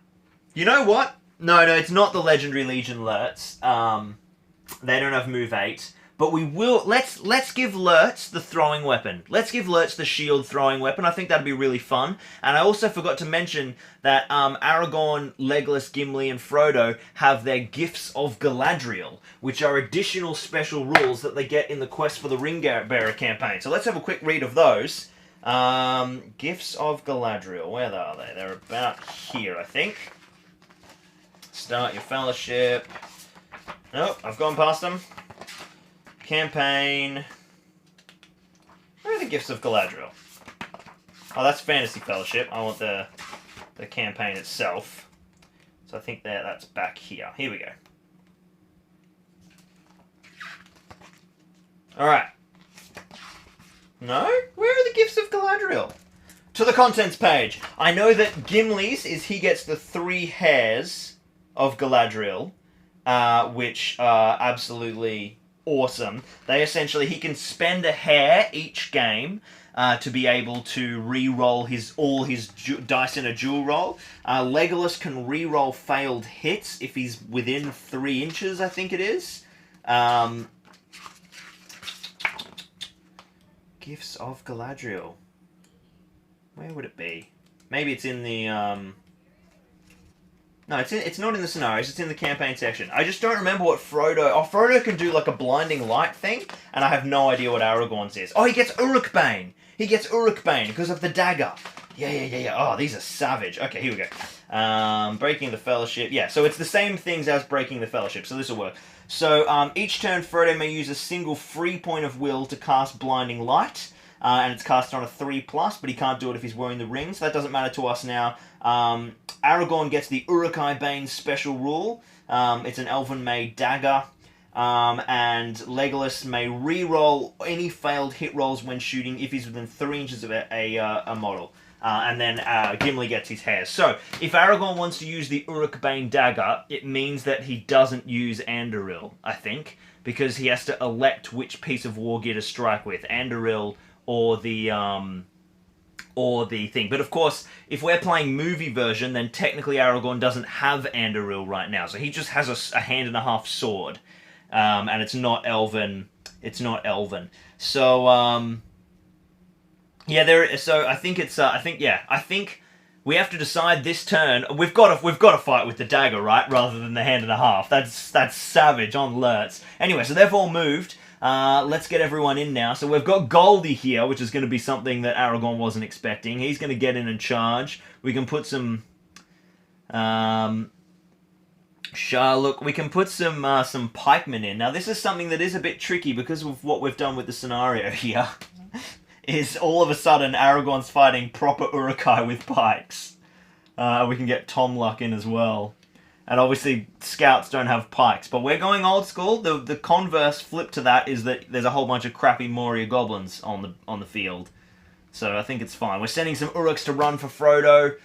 you know what? No, it's not the Legendary Legion Lurtz. They don't have move 8. But we will... Let's give Lurtz the throwing weapon. Let's give Lurtz the shield throwing weapon. I think that'd be really fun. And I also forgot to mention that Aragorn, Legolas, Gimli, and Frodo have their Gifts of Galadriel, which are additional special rules that they get in the Quest for the Ring-Bearer campaign. So let's have a quick read of those. Gifts of Galadriel. Where are they? They're about here, I think. Start your fellowship. Nope, I've gone past them. Campaign. Where are the Gifts of Galadriel? Oh, that's Fantasy Fellowship. I want the campaign itself. So I think that's back here. Here we go. Alright. No? Where are the Gifts of Galadriel? To the contents page. I know that Gimli's is he gets the 3 hairs of Galadriel, which are absolutely awesome. They essentially, he can spend a hair each game to be able to re-roll all his dice in a dual roll. Legolas can re-roll failed hits if he's within 3 inches, I think it is. Gifts of Galadriel. Where would it be? Maybe it's in the... No, it's not in the scenarios, it's in the campaign section. I just don't remember what Frodo... Oh, Frodo can do like a blinding light thing, and I have no idea what Aragorn's is. Oh, he gets Uruk Bane! He gets Uruk Bane because of the dagger. Yeah. Oh, these are savage. Okay, here we go. Breaking the Fellowship. Yeah, so it's the same things as Breaking the Fellowship, so this will work. So, each turn Frodo may use a single free point of will to cast Blinding Light. And it's cast on a 3+, but he can't do it if he's wearing the ring, so that doesn't matter to us now. Aragorn gets the Uruk-hai-Bane special rule. It's an elven-made dagger. And Legolas may re-roll any failed hit rolls when shooting if he's within 3 inches of a model. And then Gimli gets his hairs. So, if Aragorn wants to use the Uruk-Bane dagger, it means that he doesn't use Anduril, I think, because he has to elect which piece of war gear to strike with, Anduril or the thing. But of course, if we're playing movie version, then technically Aragorn doesn't have Anduril right now, so he just has a hand and a half sword, and it's not elven. It's not elven. So yeah, so I think it's I think we have to decide this turn. We've got to fight with the dagger, right, rather than the hand and a half. That's savage on Lurtz. Anyway, so they've all moved. Let's get everyone in now. So we've got Goldie here, which is going to be something that Aragorn wasn't expecting. He's going to get in and charge. We can put some Sure, look, we can put some pikemen in. Now, this is something that is a bit tricky because of what we've done with the scenario here. Is all of a sudden Aragorn's fighting proper Uruk-hai with pikes. We can get Tom Luck in as well. And obviously, scouts don't have pikes. But we're going old school. The converse flip to that is that there's a whole bunch of crappy Moria goblins on the field. So I think it's fine. We're sending some Uruks to run for Frodo.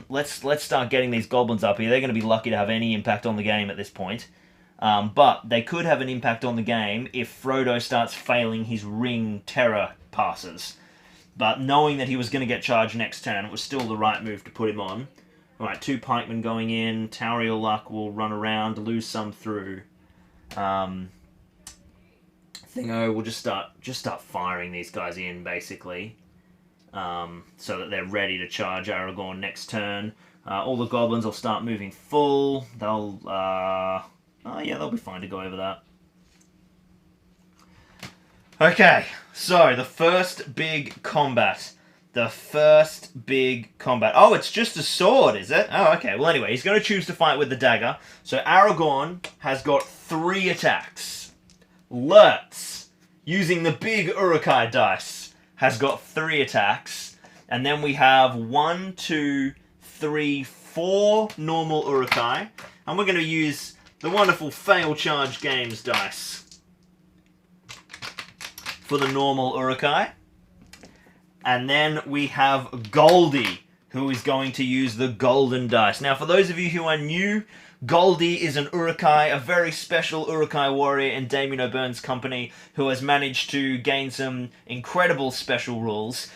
Let's start getting these goblins up here. They're going to be lucky to have any impact on the game at this point. But they could have an impact on the game if Frodo starts failing his ring terror passes. But knowing that he was going to get charged next turn, it was still the right move to put him on. Alright, 2 pikemen going in. Tauriel Luck will run around, lose some through. Thingo, we'll just start firing these guys in, basically. So that they're ready to charge Aragorn next turn. All the goblins will start moving full. They'll, oh yeah, they'll be fine to go over that. Okay, so the first big combat. The first big combat. Oh, it's just a sword, is it? Oh, okay. Well, anyway, he's going to choose to fight with the dagger. So Aragorn has got 3 attacks. Lurtz, using the big Uruk-hai dice, has got 3 attacks. And then we have 1, 2, 3, 4 normal Uruk-hai. And we're going to use the wonderful Fail Charge Games dice for the normal Uruk-hai. And then we have Goldie, who is going to use the golden dice. Now, for those of you who are new, Goldie is an Uruk-hai, a very special Uruk-hai warrior in Damien O'Byrne's company, who has managed to gain some incredible special rules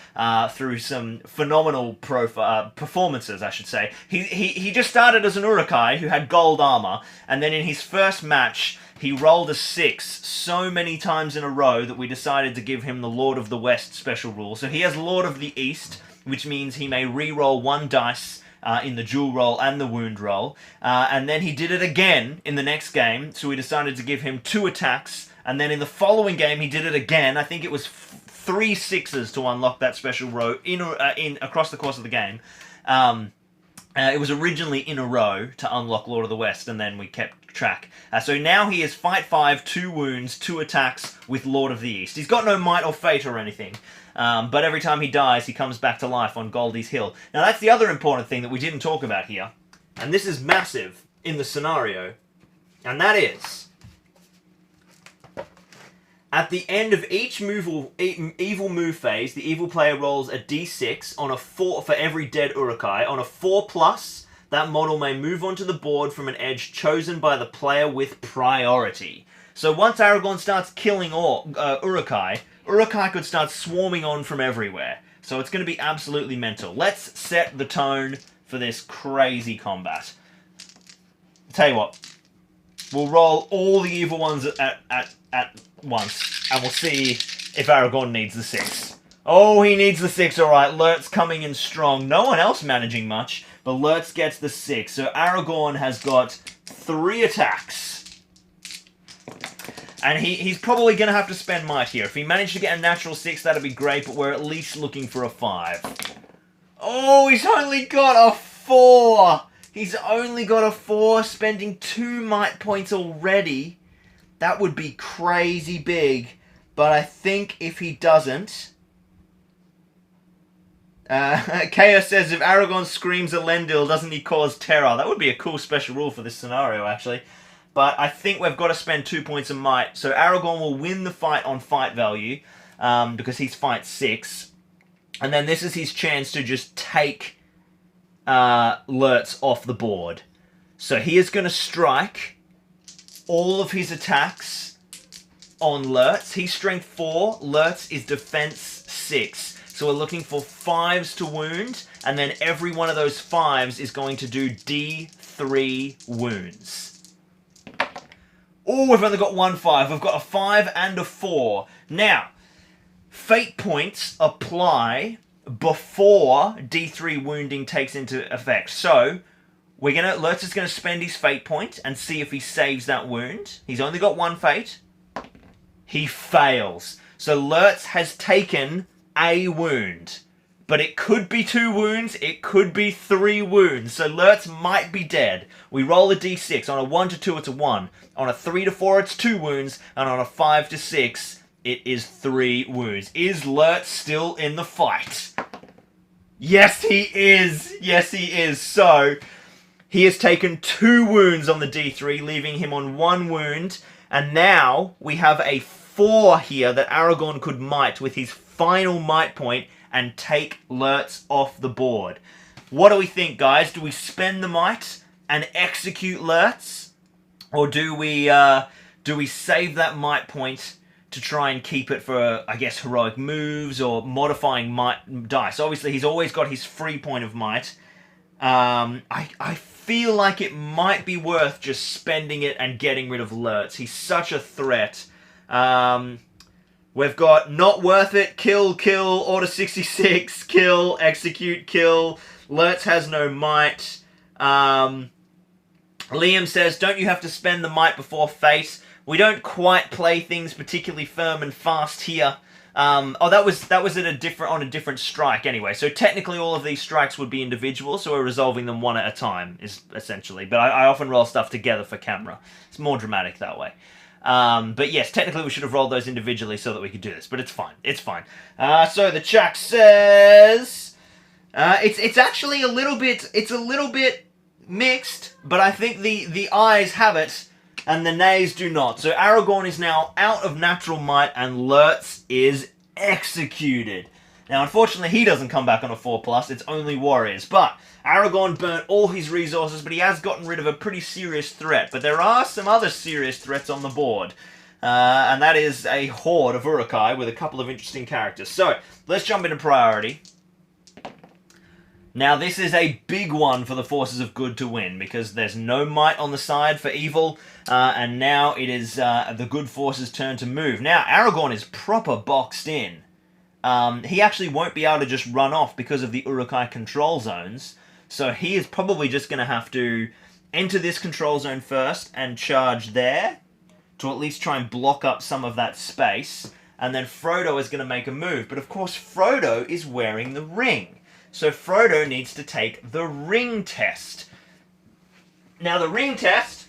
through some phenomenal performances, I should say. He just started as an Uruk-hai who had gold armor, and then in his first match, he rolled a 6 so many times in a row that we decided to give him the Lord of the West special rule. So he has Lord of the East, which means he may re-roll 1 dice in the dual roll and the wound roll. And then he did it again in the next game, so we decided to give him 2 attacks. And then in the following game, he did it again. I think it was 3 6s to unlock that special row in across the course of the game. It was originally in a row to unlock Lord of the West, and then we kept track. So now he is Fight 5, 2 wounds, 2 attacks with Lord of the East. He's got no might or fate or anything, but every time he dies, he comes back to life on Goldie's Hill. Now that's the other important thing that we didn't talk about here, and this is massive in the scenario, and that is, at the end of each evil move phase, the evil player rolls a d6 on a 4 for every dead Uruk-hai. On a 4+, that model may move onto the board from an edge chosen by the player with priority. So once Aragorn starts killing Uruk-hai, Uruk-hai could start swarming on from everywhere. So it's going to be absolutely mental. Let's set the tone for this crazy combat. I'll tell you what, we'll roll all the evil ones at once, and we'll see if Aragorn needs the 6. Oh, he needs the 6, alright. Lurtz coming in strong. No one else managing much, but Lurtz gets the 6. So Aragorn has got 3 attacks. And he's probably going to have to spend might here. If he managed to get a natural 6, that'd be great, but we're at least looking for a 5. Oh, he's only got a 4! He's only got a 4, spending 2 might points already. That would be crazy big, but I think if he doesn't... Chaos says, if Aragorn screams at Elendil, doesn't he cause terror? That would be a cool special rule for this scenario, actually. But I think we've got to spend 2 points of might. So Aragorn will win the fight on fight value, because he's fight 6. And then this is his chance to just take Lurtz off the board. So he is going to strike all of his attacks on Lurtz. He's strength 4, Lurtz is defense 6. So we're looking for 5s to wound, and then every one of those 5s is going to do D3 wounds. Oh, we've only got 1 5. We've got a 5 and a 4. Now, fate points apply before D3 wounding takes into effect. So Lurtz is going to spend his fate point and see if he saves that wound. He's only got 1 fate. He fails. So Lurtz has taken a wound, but it could be 2 wounds, it could be 3 wounds, so Lurtz might be dead. We roll a d6. On a 1 to 2, it's a 1. On a 3 to 4, it's 2 wounds, and on a 5 to 6, it is 3 wounds. Is Lurtz still in the fight? Yes, he is! Yes, he is. So, he has taken 2 wounds on the d3, leaving him on 1 wound, and now we have a 4 here that Aragorn could might with his final might point and take Lurtz off the board. What do we think, guys? Do we spend the might and execute Lurtz? Or do we save that might point to try and keep it for, I guess, heroic moves or modifying might dice? Obviously, he's always got his free point of might. I feel like it might be worth just spending it and getting rid of Lurtz. He's such a threat. We've got not worth it, kill, order 66, kill, execute, kill. Lurtz has no might. Liam says, don't you have to spend the might before fate? We don't quite play things particularly firm and fast here. That was at on a different strike anyway. So technically all of these strikes would be individual, so we're resolving them one at a time, is essentially. But I often roll stuff together for camera. It's more dramatic that way. But yes, technically we should have rolled those individually so that we could do this, but it's fine. It's fine. So the chat says it's actually a little bit mixed, but I think the ayes have it and the nays do not. So Aragorn is now out of natural might and Lurtz is executed. Now, unfortunately, he doesn't come back on a 4+, it's only warriors. But Aragorn burnt all his resources, but he has gotten rid of a pretty serious threat. But there are some other serious threats on the board. And that is a horde of Uruk-hai with a couple of interesting characters. So, let's jump into priority. Now, this is a big one for the forces of good to win, because there's no might on the side for evil, and now it is the good forces' turn to move. Now, Aragorn is proper boxed in. He actually won't be able to just run off because of the Uruk-hai control zones, so he is probably just going to have to enter this control zone first and charge there to at least try and block up some of that space, and then Frodo is going to make a move. But of course, Frodo is wearing the ring, so Frodo needs to take the ring test. Now, the ring test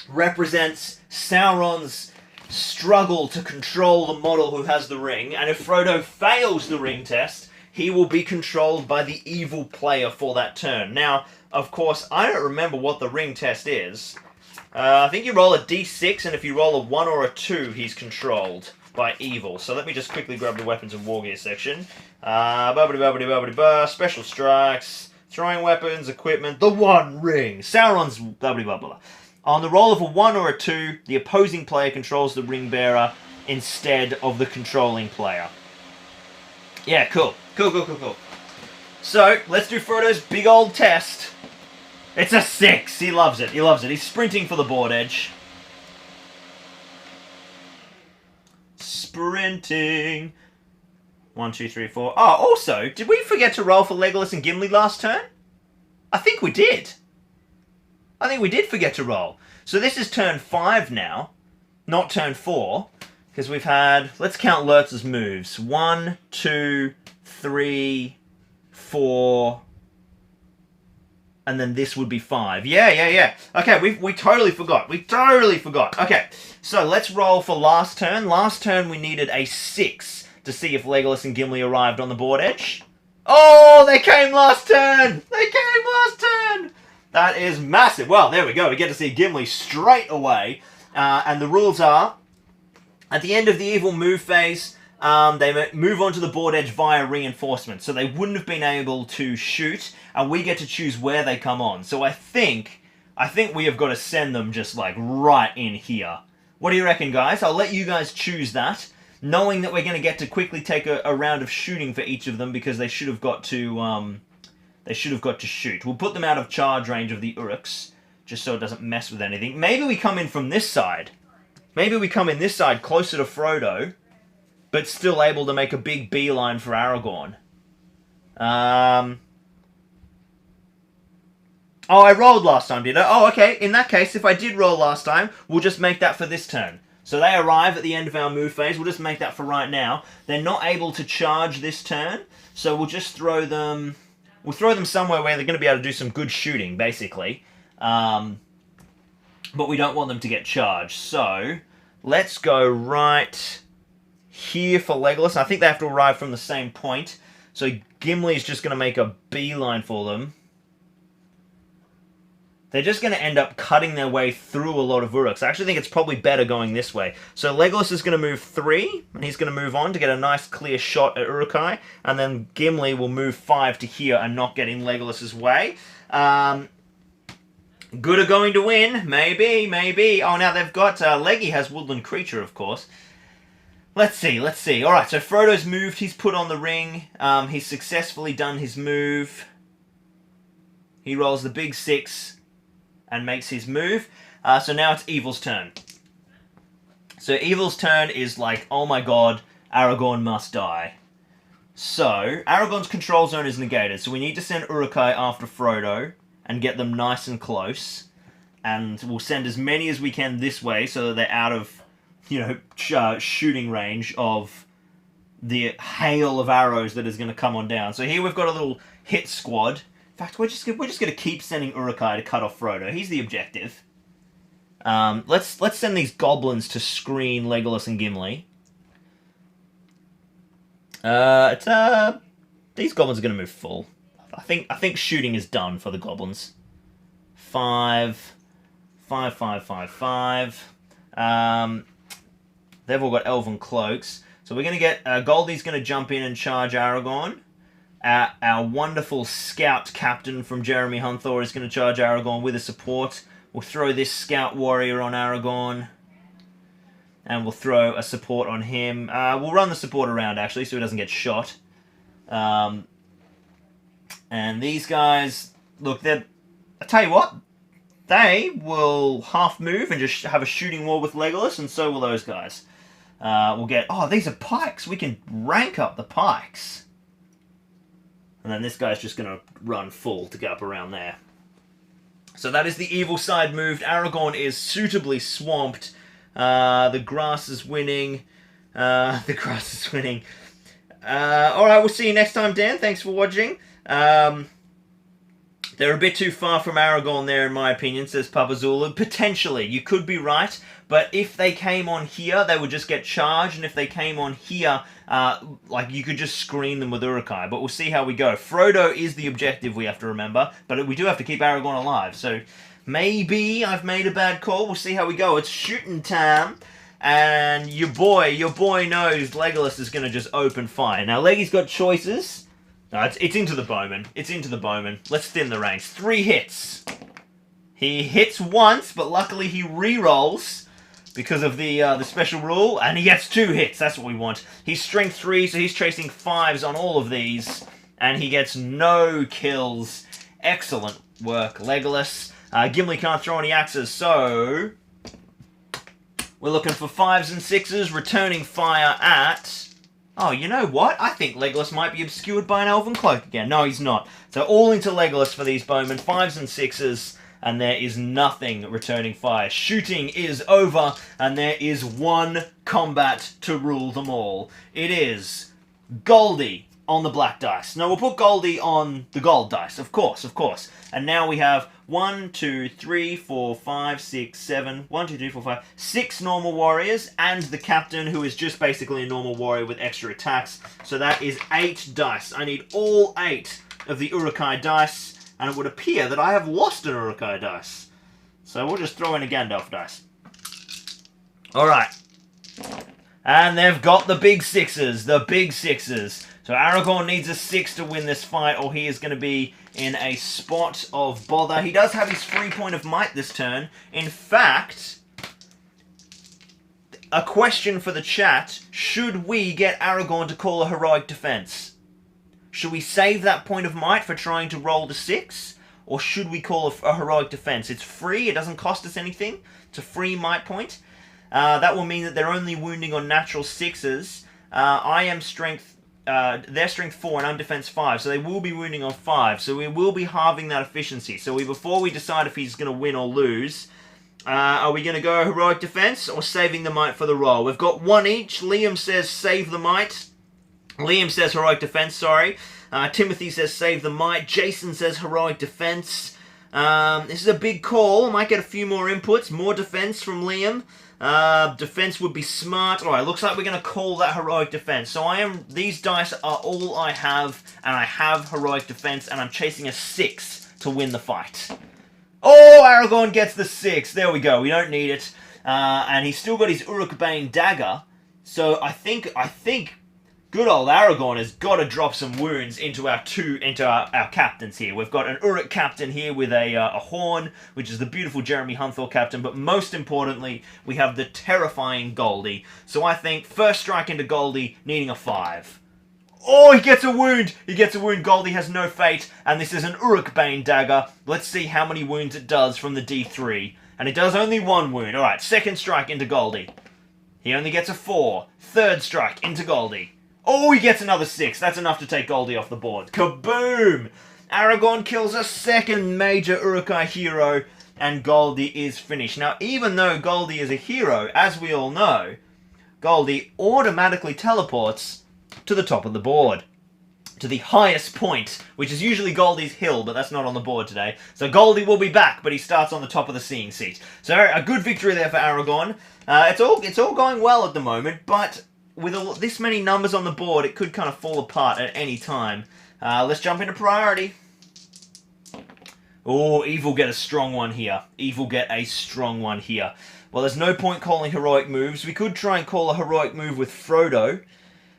represents Sauron's struggle to control the model who has the ring, and if Frodo fails the ring test, he will be controlled by the evil player for that turn. Now, of course, I don't remember what the ring test is. I think you roll a d6, and if you roll a 1 or a 2, he's controlled by evil. So let me just quickly grab the weapons and war gear section. Special strikes, throwing weapons, equipment, the One Ring, Sauron's blah blah blah blah. On the roll of a 1 or a 2, the opposing player controls the ring bearer instead of the controlling player. Yeah, cool. Cool. So, let's do Frodo's big old test. It's a 6. He loves it. He's sprinting for the board edge. Sprinting. 1, 2, 3, 4. Oh, also, did we forget to roll for Legolas and Gimli last turn? I think we did. I think we did forget to roll. So this is turn 5 now, not turn 4, because we've had, let's count Lurtz's moves. 1, 2, 3, 4, and then this would be 5. Yeah. Okay, we totally forgot. Okay, so let's roll for last turn. Last turn we needed a 6 to see if Legolas and Gimli arrived on the board edge. Oh, they came last turn! That is massive. Well, there we go. We get to see Gimli straight away. And the rules are, at the end of the evil move phase, they move onto the board edge via reinforcement. So they wouldn't have been able to shoot, and we get to choose where they come on. So I think we have got to send them just like right in here. What do you reckon, guys? I'll let you guys choose that, knowing that we're going to get to quickly take a round of shooting for each of them because they should have got to shoot. We'll put them out of charge range of the Uruks, just so it doesn't mess with anything. Maybe we come in from this side. Maybe we come in this side closer to Frodo, but still able to make a big beeline for Aragorn. Oh, I rolled last time, did I? Oh, okay. In that case, if I did roll last time, we'll just make that for this turn. So they arrive at the end of our move phase. We'll just make that for right now. They're not able to charge this turn, so we'll just throw them... We'll throw them somewhere where they're going to be able to do some good shooting, basically. But we don't want them to get charged. So let's go right here for Legolas. I think they have to arrive from the same point. So Gimli's just going to make a beeline for them. They're just going to end up cutting their way through a lot of Uruks. I actually think it's probably better going this way. So Legolas is going to move 3, and he's going to move on to get a nice clear shot at Urukai, and then Gimli will move 5 to here and not get in Legolas's way. Good are going to win. Maybe, maybe. Oh, now they've got... Leggy has Woodland Creature, of course. Let's see, let's see. Alright, so Frodo's moved. He's put on the ring. He's successfully done his move. He rolls the big 6 and makes his move. So now it's Evil's turn. So Evil's turn is like, oh my god, Aragorn must die. So, Aragorn's control zone is negated, so we need to send Urukai after Frodo and get them nice and close. And we'll send as many as we can this way so that they're out of, you know, shooting range of the hail of arrows that is going to come on down. So here we've got a little hit squad. In fact, we're just going to keep sending Urukai to cut off Frodo. He's the objective. Let's send these goblins to screen Legolas and Gimli. These goblins are going to move full. I think shooting is done for the goblins. 5, 5, 5, 5, 5. They've all got elven cloaks. So we're going to get... Goldie's going to jump in and charge Aragorn. Our wonderful scout captain from Jeremy Hunthor is going to charge Aragorn with a support. We'll throw this scout warrior on Aragorn. And we'll throw a support on him. We'll run the support around, actually, so he doesn't get shot. And these guys... Look, they're... I tell you what. They will half move and just have a shooting war with Legolas, and so will those guys. We'll get... Oh, these are pikes. We can rank up the pikes. And then this guy's just going to run full to get up around there. So that is the evil side moved. Aragorn is suitably swamped. The grass is winning. The grass is winning. Alright, we'll see you next time, Dan. Thanks for watching. They're a bit too far from Aragorn there, in my opinion, says Papa Zulu. Potentially, you could be right. But if they came on here, they would just get charged. And if they came on here, like, you could just screen them with Urukai. But we'll see how we go. Frodo is the objective, we have to remember. But we do have to keep Aragorn alive. So maybe I've made a bad call. We'll see how we go. It's shooting time. And your boy knows Legolas is going to just open fire. Now, Leggy's got choices. No, it's into the bowman. It's into the bowman. Let's thin the ranks. 3 hits. He hits once, but luckily he re-rolls because of the special rule, and he gets 2 hits. That's what we want. He's strength 3, so he's chasing 5s on all of these, and he gets no kills. Excellent work, Legolas. Gimli can't throw any axes, so we're looking for 5s and 6s, returning fire at... Oh, you know what? I think Legolas might be obscured by an elven cloak again. No, he's not. So all into Legolas for these bowmen. 5s and 6s, and there is nothing returning fire. Shooting is over, and there is one combat to rule them all. It is Goldie on the black dice. No, we'll put Goldie on the gold dice, of course, of course. And now we have 1, 2, 3, 4, 5, 6, 7, 1, 2, 3, 4, 5, 6 normal warriors, and the captain, who is just basically a normal warrior with extra attacks. So that is 8 dice. I need all 8 of the Urukai dice, and it would appear that I have lost an Urukai dice. So we'll just throw in a Gandalf dice. Alright. And they've got the big 6s, the big 6s. So Aragorn needs a 6 to win this fight, or he is going to be in a spot of bother. He does have his free point of might this turn. In fact, a question for the chat: should we get Aragorn to call a heroic defense? Should we save that point of might for trying to roll the 6? Or should we call a heroic defense? It's free, it doesn't cost us anything. It's a free might point. That will mean that they're only wounding on natural 6s. I am strength... they're strength 4 and I'm defense 5, so they will be wounding on 5. So we will be halving that efficiency. So before we decide if he's going to win or lose, Are we going to go heroic defense or saving the might for the roll? We've got one each. Liam says save the might. Liam says heroic defense, sorry. Timothy says save the might. Jason says heroic defense. This is a big call. I might get a few more inputs. More defense from Liam. Defense would be smart. Alright, looks like we're going to call that heroic defense. So these dice are all I have, and I have heroic defense, and I'm chasing a 6 to win the fight. Oh, Aragorn gets the 6. There we go. We don't need it. And he's still got his Uruk Bane dagger. So I think good old Aragorn has got to drop some wounds into our captains here. We've got an Uruk captain here with a horn, which is the beautiful Jeremy Hunthor captain. But most importantly, we have the terrifying Goldie. So I think first strike into Goldie, needing a 5. Oh, he gets a wound! He gets a wound. Goldie has no fate, and this is an Uruk Bane dagger. Let's see how many wounds it does from the D3. And it does only 1 wound. Alright, second strike into Goldie. He only gets a 4. Third strike into Goldie. Oh, he gets another 6. That's enough to take Goldie off the board. Kaboom! Aragorn kills a second major Uruk-hai hero, and Goldie is finished. Now, even though Goldie is a hero, as we all know, Goldie automatically teleports to the top of the board, to the highest point, which is usually Goldie's hill, but that's not on the board today. So Goldie will be back, but he starts on the top of the seeing seat. So a good victory there for Aragorn. It's all going well at the moment, but with this many numbers on the board, it could kind of fall apart at any time. Let's jump into priority. Oh, Evil get a strong one here. Evil get a strong one here. Well, there's no point calling heroic moves. We could try and call a heroic move with Frodo,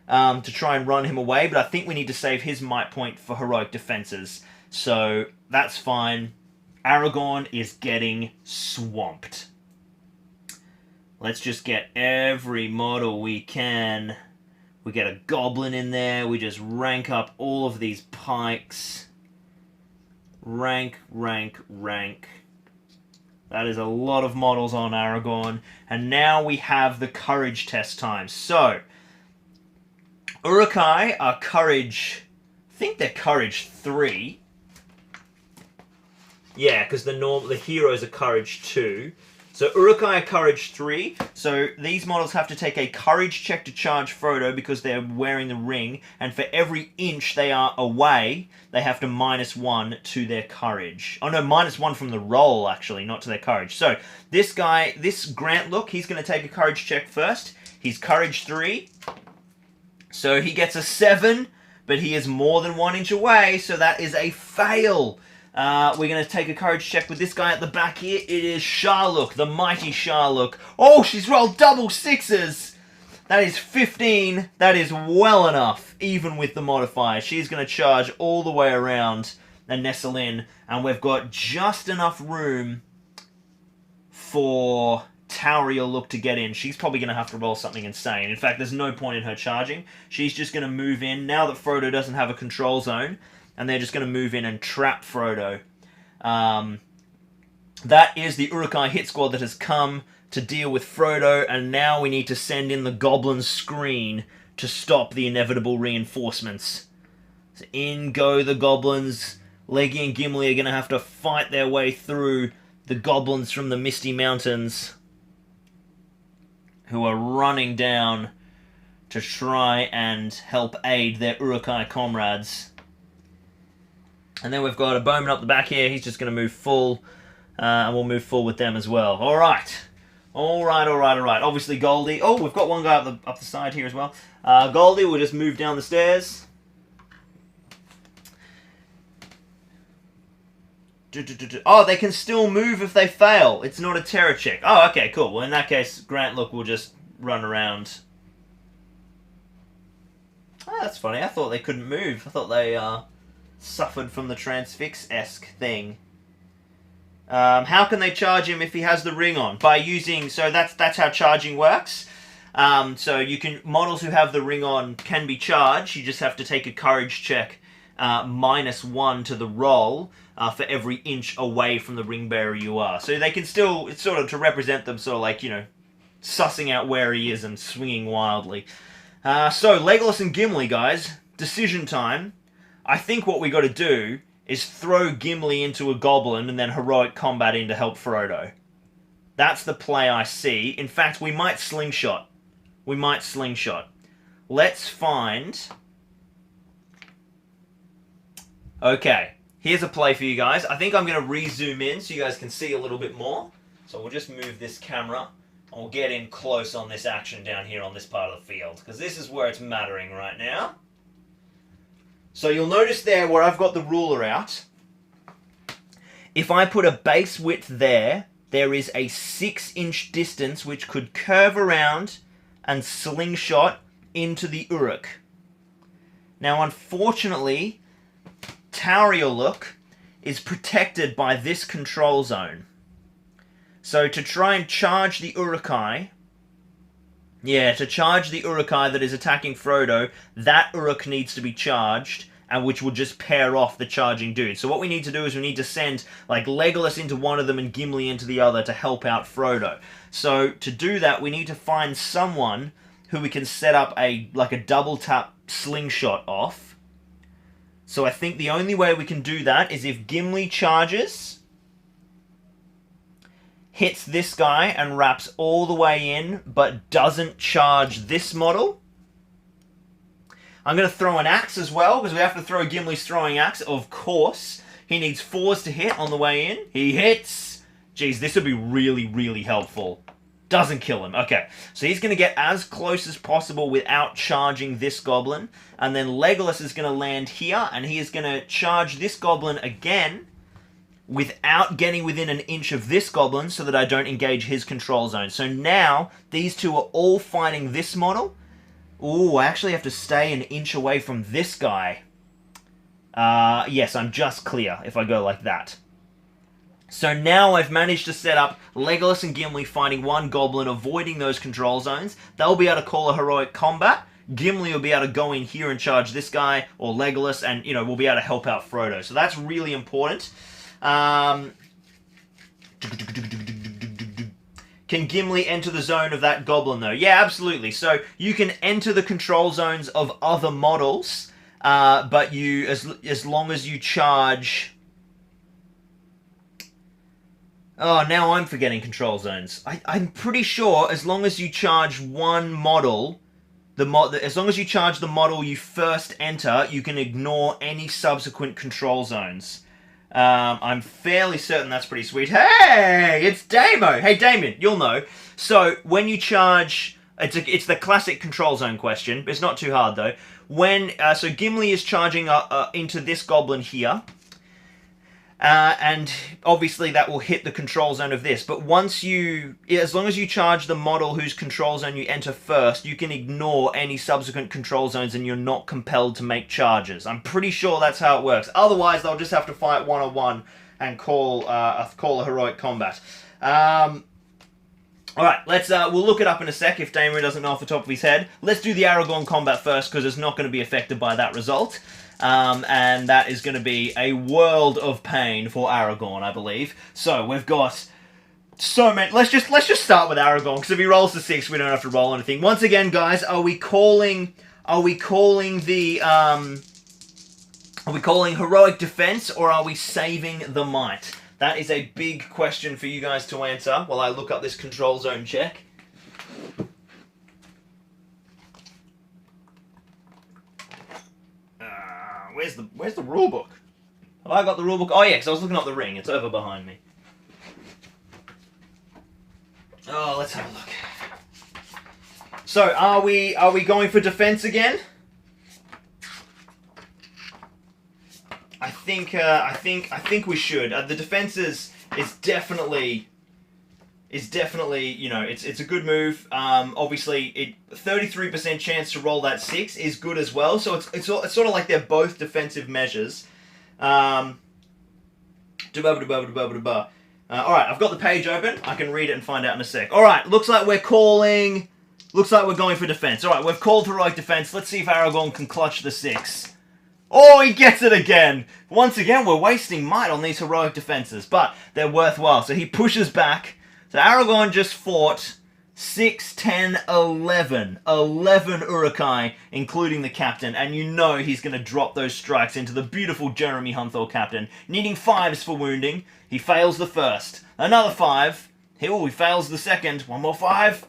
to try and run him away, but I think we need to save his might point for heroic defenses. So, that's fine. Aragorn is getting swamped. Let's just get every model we can. We get a goblin in there. We just rank up all of these pikes. Rank, rank, rank. That is a lot of models on Aragorn. And now we have the courage test time. So, Uruk-hai are courage, I think they're courage 3. Yeah, because the heroes are courage 2. So Uruk-hai are courage 3. So these models have to take a courage check to charge Frodo because they're wearing the ring. And for every inch they are away, they have to -1 to their courage. Oh no, -1 from the roll actually, not to their courage. So this guy, this Grant Look, he's going to take a courage check first. He's courage 3. So he gets a 7, but he is more than 1 inch away, so that is a fail. We're going to take a courage check with this guy at the back here. It is Sharluk, the mighty Sharluk. Oh, she's rolled double 6s. That is 15. That is well enough, even with the modifier. She's going to charge all the way around and nestle in, and we've got just enough room for Tauriel Look to get in. She's probably going to have to roll something insane. In fact, there's no point in her charging. She's just going to move in now that Frodo doesn't have a control zone, and they're just going to move in and trap Frodo. That is the Uruk-hai hit squad that has come to deal with Frodo, and now we need to send in the Goblin screen to stop the inevitable reinforcements. So in go the Goblins. Leggy and Gimli are going to have to fight their way through the Goblins from the Misty Mountains, who are running down to try and help aid their Uruk-hai comrades. And then we've got a bowman up the back here. He's just going to move full, and we'll move full with them as well. All right. All right. Obviously, Goldie. Oh, we've got one guy up the side here as well. Goldie will just move down the stairs. Oh, they can still move if they fail. It's not a terror check. Oh, okay, cool. Well, in that case, Grant Look will just run around. Oh, that's funny. I thought they couldn't move. I thought they suffered from the transfix-esque thing. How can they charge him if he has the ring on? By using... So that's how charging works. So you can... Models who have the ring on can be charged. You just have to take a courage check -1 to the roll for every inch away from the ring bearer you are. So they can still, it's sort of to represent them, sort of like, you know, sussing out where he is and swinging wildly. So Legolas and Gimli, guys, decision time. I think what we got to do is throw Gimli into a goblin and then heroic combat in to help Frodo. That's the play I see. In fact, we might slingshot. We might slingshot. Let's find... Okay, here's a play for you guys. I think I'm going to re-zoom in so you guys can see a little bit more. So we'll just move this camera and we'll get in close on this action down here on this part of the field, because this is where it's mattering right now. So you'll notice there where I've got the ruler out, if I put a base width there, there is a 6-inch distance which could curve around and slingshot into the Uruk. Now, unfortunately, Uruk is protected by this control zone. So to try and charge the Urukai, to charge the Urukai that is attacking Frodo, that Uruk needs to be charged, and which will just pair off the charging dude. So what we need to do is we need to send like Legolas into one of them and Gimli into the other to help out Frodo. So to do that, we need to find someone who we can set up a double tap slingshot off. So I think the only way we can do that is if Gimli charges, hits this guy and wraps all the way in, but doesn't charge this model. I'm going to throw an axe as well, because we have to throw Gimli's throwing axe, of course. He needs 4s to hit on the way in. He hits. Jeez, this would be really, really helpful. Doesn't kill him. Okay, so he's going to get as close as possible without charging this goblin. And then Legolas is going to land here, and he is going to charge this goblin again without getting within an inch of this goblin so that I don't engage his control zone. So now, these two are all fighting this model. Ooh, I actually have to stay an inch away from this guy. Yes, I'm just clear if I go like that. So now I've managed to set up Legolas and Gimli fighting one goblin, avoiding those control zones. They'll be able to call a heroic combat. Gimli will be able to go in here and charge this guy, or Legolas, and, you know, we'll be able to help out Frodo. So that's really important. Can Gimli enter the zone of that goblin, though? Yeah, absolutely. So you can enter the control zones of other models, but you, as long as you charge... Oh, now I'm forgetting control zones. I'm pretty sure as long as you charge one model, as long as you charge the model you first enter, you can ignore any subsequent control zones. I'm fairly certain that's pretty sweet. Hey, it's Damo. Hey, Damien, you'll know. So when you charge, it's the classic control zone question. It's not too hard though. So Gimli is charging into this goblin here. And obviously that will hit the control zone of this. But as long as you charge the model whose control zone you enter first, you can ignore any subsequent control zones and you're not compelled to make charges. I'm pretty sure that's how it works. Otherwise, they'll just have to fight one-on-one and call a heroic combat. Alright, we'll look it up in a sec if Damon doesn't know off the top of his head. Let's do the Aragorn combat first, because it's not going to be affected by that result. And that is going to be a world of pain for Aragorn, I believe. So we've got so many. Let's just start with Aragorn, because if he rolls the 6, we don't have to roll anything. Once again, guys, are we calling heroic defense, or are we saving the might? That is a big question for you guys to answer while I look up this control zone check. Where's the rule book? Have I got the rule book? Oh yeah, because I was looking up the ring. It's over behind me. Oh, let's have a look. So, are we going for defense again? I think we should. The defense is definitely, you know, it's a good move. Obviously, 33% chance to roll that 6 is good as well. So it's sort of like they're both defensive measures. All right, I've got the page open. I can read it and find out in a sec. All right, looks like we're going for defense. All right, we've called heroic defense. Let's see if Aragorn can clutch the 6. Oh, he gets it again! Once again, we're wasting might on these heroic defenses, but they're worthwhile. So he pushes back. So Aragorn just fought 6, 10, 11. 11 Urukai, including the captain, and you know he's going to drop those strikes into the beautiful Jeremy Hunthor captain, needing 5s for wounding. He fails the first. Another 5. He fails the second. 1 more 5.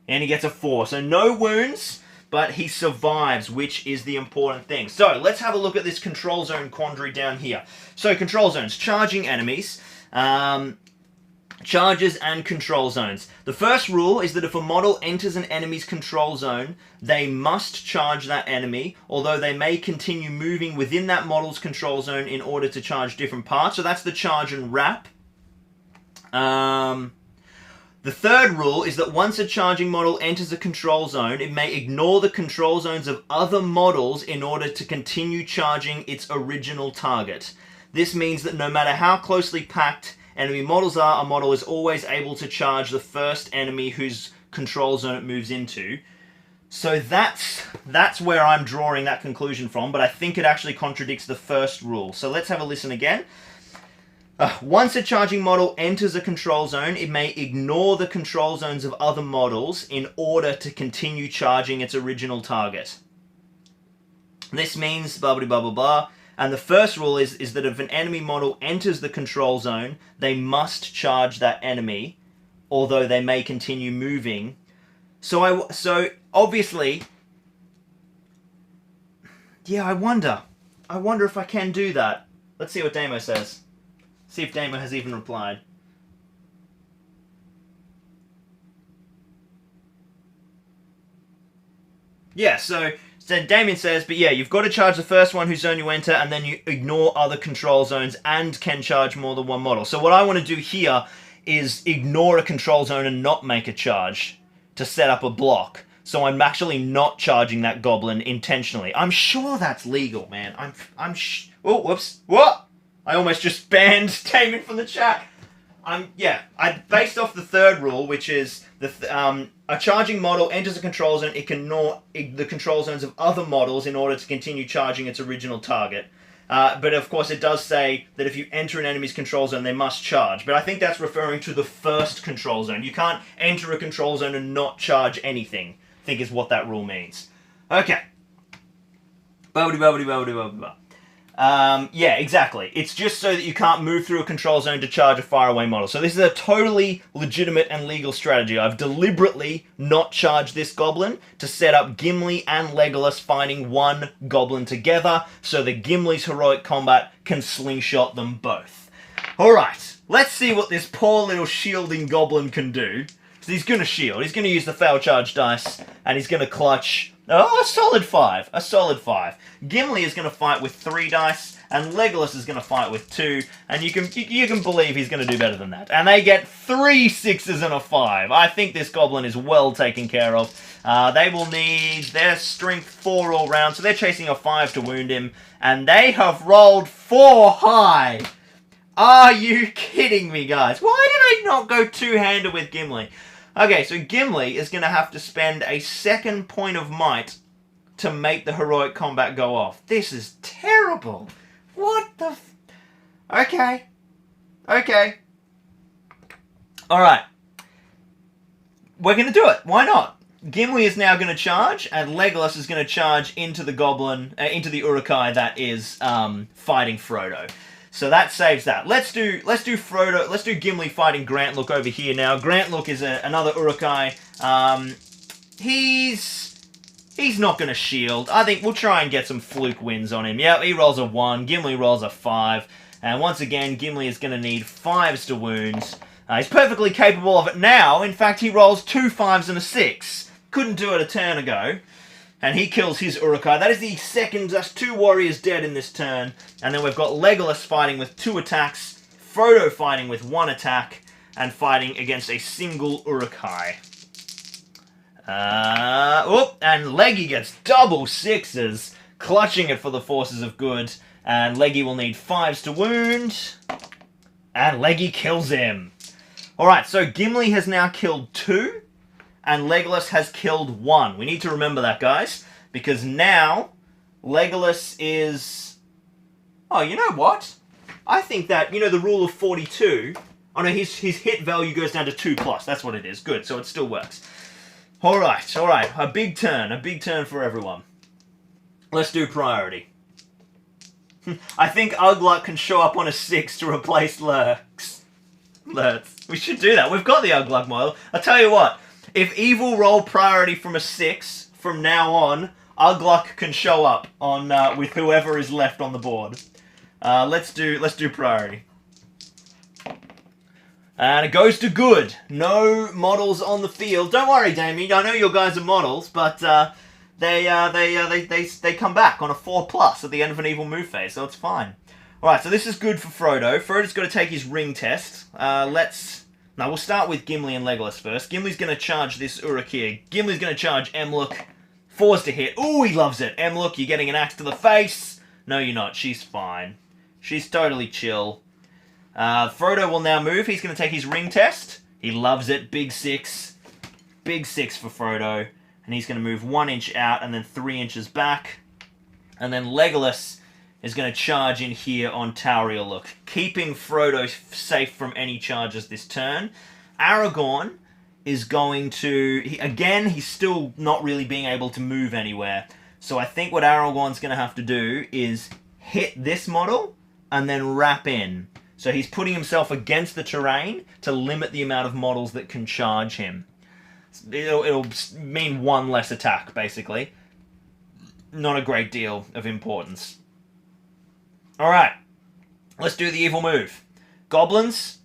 And he gets a 4. So no wounds, but he survives, which is the important thing. So let's have a look at this control zone quandary down here. So control zones, charging enemies, charges and control zones. The first rule is that if a model enters an enemy's control zone, they must charge that enemy, although they may continue moving within that model's control zone in order to charge different parts. So that's the charge and wrap. The third rule is that once a charging model enters a control zone, it may ignore the control zones of other models in order to continue charging its original target. This means that no matter how closely packed enemy models are, a model is always able to charge the first enemy whose control zone it moves into. So that's where I'm drawing that conclusion from, but I think it actually contradicts the first rule. So let's have a listen again. Once a charging model enters a control zone, it may ignore the control zones of other models in order to continue charging its original target. This means blah blah blah blah blah. And the first rule is that if an enemy model enters the control zone, they must charge that enemy, although they may continue moving. So obviously, yeah, I wonder if I can do that. Let's see what Damo says. See if Damo has even replied. Yeah, so Damien says, but yeah, you've got to charge the first one whose zone you enter, and then you ignore other control zones and can charge more than one model. So what I want to do here is ignore a control zone and not make a charge to set up a block. So I'm actually not charging that goblin intentionally. I'm sure that's legal, man. Oh, whoops. What? I almost just banned Damon from the chat. I based off the third rule, which is a charging model enters a control zone, it can ignore the control zones of other models in order to continue charging its original target. But of course it does say that if you enter an enemy's control zone, they must charge. But I think that's referring to the first control zone. You can't enter a control zone and not charge anything, I think is what that rule means. Okay. Yeah, exactly. It's just so that you can't move through a control zone to charge a faraway model. So this is a totally legitimate and legal strategy. I've deliberately not charged this goblin to set up Gimli and Legolas fighting one goblin together so that Gimli's heroic combat can slingshot them both. Alright, let's see what this poor little shielding goblin can do. So he's going to shield. He's going to use the fail charge dice and he's going to clutch... Oh, a solid 5. A solid 5. Gimli is going to fight with 3 dice, and Legolas is going to fight with 2, and you can believe he's going to do better than that. And they get 3 6s and a 5. I think this goblin is well taken care of. They will need their strength 4 all round, so they're chasing a 5 to wound him, and they have rolled 4 high. Are you kidding me, guys? Why did I not go two-handed with Gimli? Okay, so Gimli is going to have to spend a second point of might to make the heroic combat go off. This is terrible. What the Okay. Okay. Alright. We're going to do it. Why not? Gimli is now going to charge, and Legolas is going to charge into the goblin, into the Uruk-hai that is fighting Frodo. So that saves that. Let's do Frodo. Let's do Gimli fighting Grantlook over here now. Grantlook is another Uruk-hai. He's not going to shield. I think we'll try and get some fluke wins on him. Yep, he rolls a 1. Gimli rolls a 5. And once again, Gimli is going to need 5s to wound. He's perfectly capable of it now. In fact, he rolls 2 5s and a 6. Couldn't do it a turn ago. And he kills his Uruk-hai. That is the second. That's 2 warriors dead in this turn. And then we've got Legolas fighting with 2 attacks, Frodo fighting with 1 attack, and fighting against a single Uruk-hai. And Leggy gets double 6s, clutching it for the forces of good. And Leggy will need 5s to wound. And Leggy kills him. Alright, so Gimli has now killed 2. And Legolas has killed 1. We need to remember that, guys. Because now, Legolas is... Oh, you know what? I think that, you know, the rule of 42... Oh, no, his hit value goes down to 2+. That's what it is. Good, so it still works. Alright, alright. A big turn for everyone. Let's do priority. I think Ugluk can show up on a 6 to replace Lurks. We should do that. We've got the Uglug model. I'll tell you what. If evil roll priority from a 6, from now on, Uglug can show up on with whoever is left on the board. Let's do priority. And it goes to good. No models on the field. Don't worry, Damien. I know your guys are models, but they come back on a 4+ at the end of an evil move phase, so it's fine. Alright, so this is good for Frodo. Frodo's got to take his ring test. Now, we'll start with Gimli and Legolas first. Gimli's going to charge this Uruk here. Gimli's going to charge Emluk. 4's to hit. Ooh, he loves it. Emluk, you're getting an axe to the face. No, you're not. She's fine. She's totally chill. Frodo will now move. He's going to take his ring test. He loves it. Big 6. Big 6 for Frodo. And he's going to move 1 inch out and then 3 inches back. And then Legolas is going to charge in here on Tauriel, keeping Frodo safe from any charges this turn. Aragorn is going to... he's still not really being able to move anywhere. So I think what Aragorn's going to have to do is hit this model and then wrap in. So he's putting himself against the terrain to limit the amount of models that can charge him. It'll mean 1 less attack, basically. Not a great deal of importance. Alright, let's do the evil move. Goblins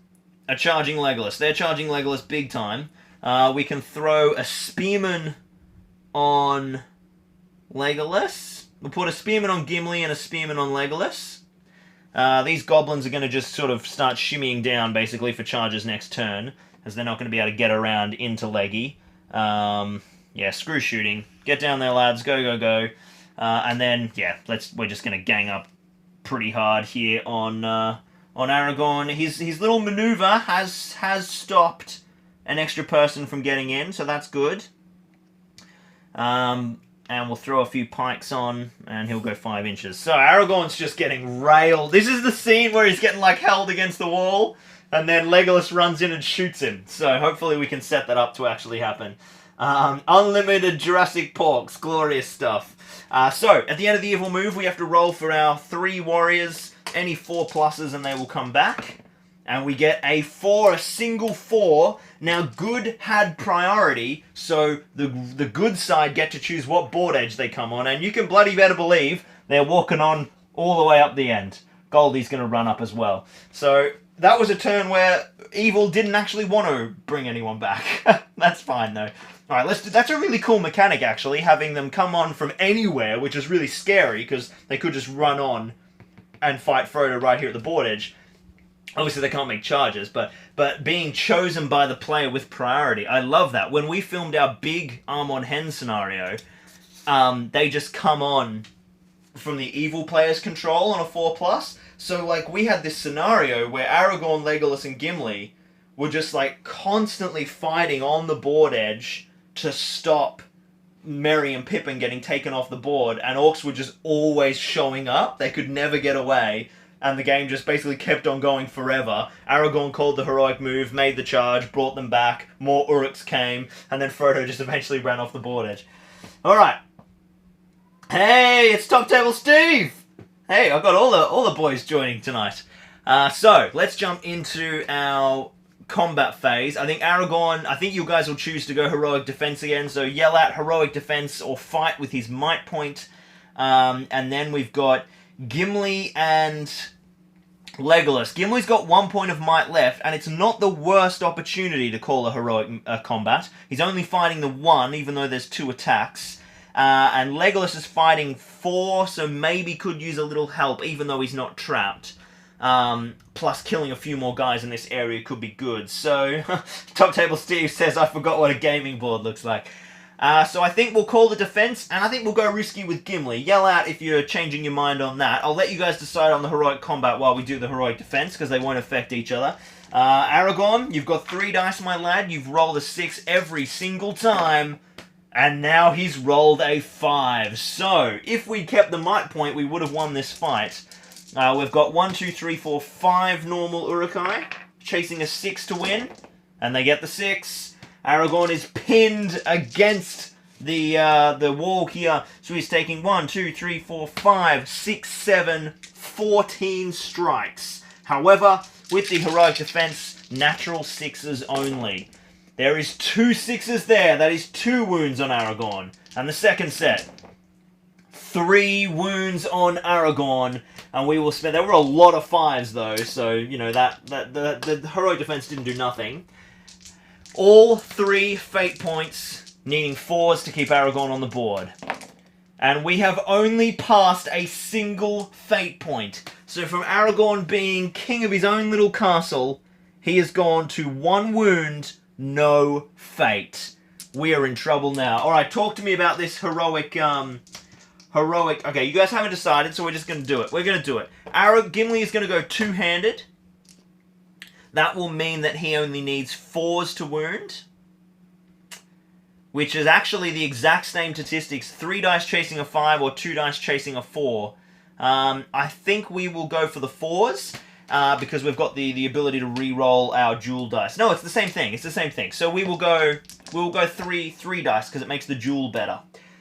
are charging Legolas. They're charging Legolas big time. We can throw a spearman on Legolas. We'll put a spearman on Gimli and a spearman on Legolas. These goblins are going to just sort of start shimmying down, basically, for charges next turn, as they're not going to be able to get around into Leggy. Yeah, screw shooting. Get down there, lads. Go, go, go. And then, yeah, we're just going to gang up pretty hard here on Aragorn. His little maneuver has stopped an extra person from getting in, so that's good. And we'll throw a few pikes on, and he'll go 5 inches. So Aragorn's just getting railed. This is the scene where he's getting like held against the wall, and then Legolas runs in and shoots him. So hopefully we can set that up to actually happen. Unlimited Jurassic Porks, glorious stuff. So, at the end of the evil move, we have to roll for our 3 warriors, any 4+, and they will come back. And we get a 4, a single 4. Now, good had priority, so the good side get to choose what board edge they come on. And you can bloody better believe they're walking on all the way up the end. Goldie's going to run up as well. So, that was a turn where evil didn't actually want to bring anyone back. That's fine, though. Alright, let's do... That's a really cool mechanic, actually, having them come on from anywhere, which is really scary, because they could just run on and fight Frodo right here at the board edge. Obviously, they can't make charges, but being chosen by the player with priority, I love that. When we filmed our big Amon Hen scenario, they just come on from the evil player's control on a 4+. So, like, we had this scenario where Aragorn, Legolas, and Gimli were just, like, constantly fighting on the board edge to stop Merry and Pippin getting taken off the board, and orcs were just always showing up. They could never get away, and the game just basically kept on going forever. Aragorn called the heroic move, made the charge, brought them back, more Uruks came, and then Frodo just eventually ran off the board edge. Alright. Hey, it's Top Table Steve! Hey, I've got all the boys joining tonight. So, let's jump into our combat phase. I think Aragorn, I think you guys will choose to go heroic defense again, so yell out heroic defense or fight with his might point. And then we've got Gimli and Legolas. Gimli's got 1 point of might left, and it's not the worst opportunity to call a heroic combat. He's only fighting the 1, even though there's 2 attacks. And Legolas is fighting 4, so maybe could use a little help, even though he's not trapped. Plus killing a few more guys in this area could be good. So, Top Table Steve says, I forgot what a gaming board looks like. So I think we'll call the defense, and I think we'll go risky with Gimli. Yell out if you're changing your mind on that. I'll let you guys decide on the heroic combat while we do the heroic defense, because they won't affect each other. Aragorn, you've got 3 dice, my lad. You've rolled a 6 every single time. And now he's rolled a 5. So, if we kept the might point, we would have won this fight. We've got 1, 2, 3, 4, 5 normal Urukai, chasing a 6 to win, and they get the 6. Aragorn is pinned against the wall here, so he's taking 1, 2, 3, 4, 5, 6, 7, 14 strikes. However, with the heroic defense, Natural 6s only. There is 2 6s there. That is 2 wounds on Aragorn. And the second set. 3 wounds on Aragorn. And we will spend... There were a lot of 5s, though. So, you know, the heroic defense didn't do nothing. All 3 fate points, needing 4s to keep Aragorn on the board. And we have only passed a single fate point. So from Aragorn being king of his own little castle, he has gone to 1 wound, no fate. We are in trouble now. Alright, talk to me about this heroic... Okay, you guys haven't decided, so we're just going to do it. We're going to do it. Gimli is going to go 2-handed. That will mean that he only needs 4s to wound. Which is actually the exact same statistics. 3 dice chasing a 5 or 2 dice chasing a 4. I think we will go for the 4s. Because we've got the ability to re-roll our dual dice. No, it's the same thing. It's the same thing. So we will go 3 dice because it makes the dual better.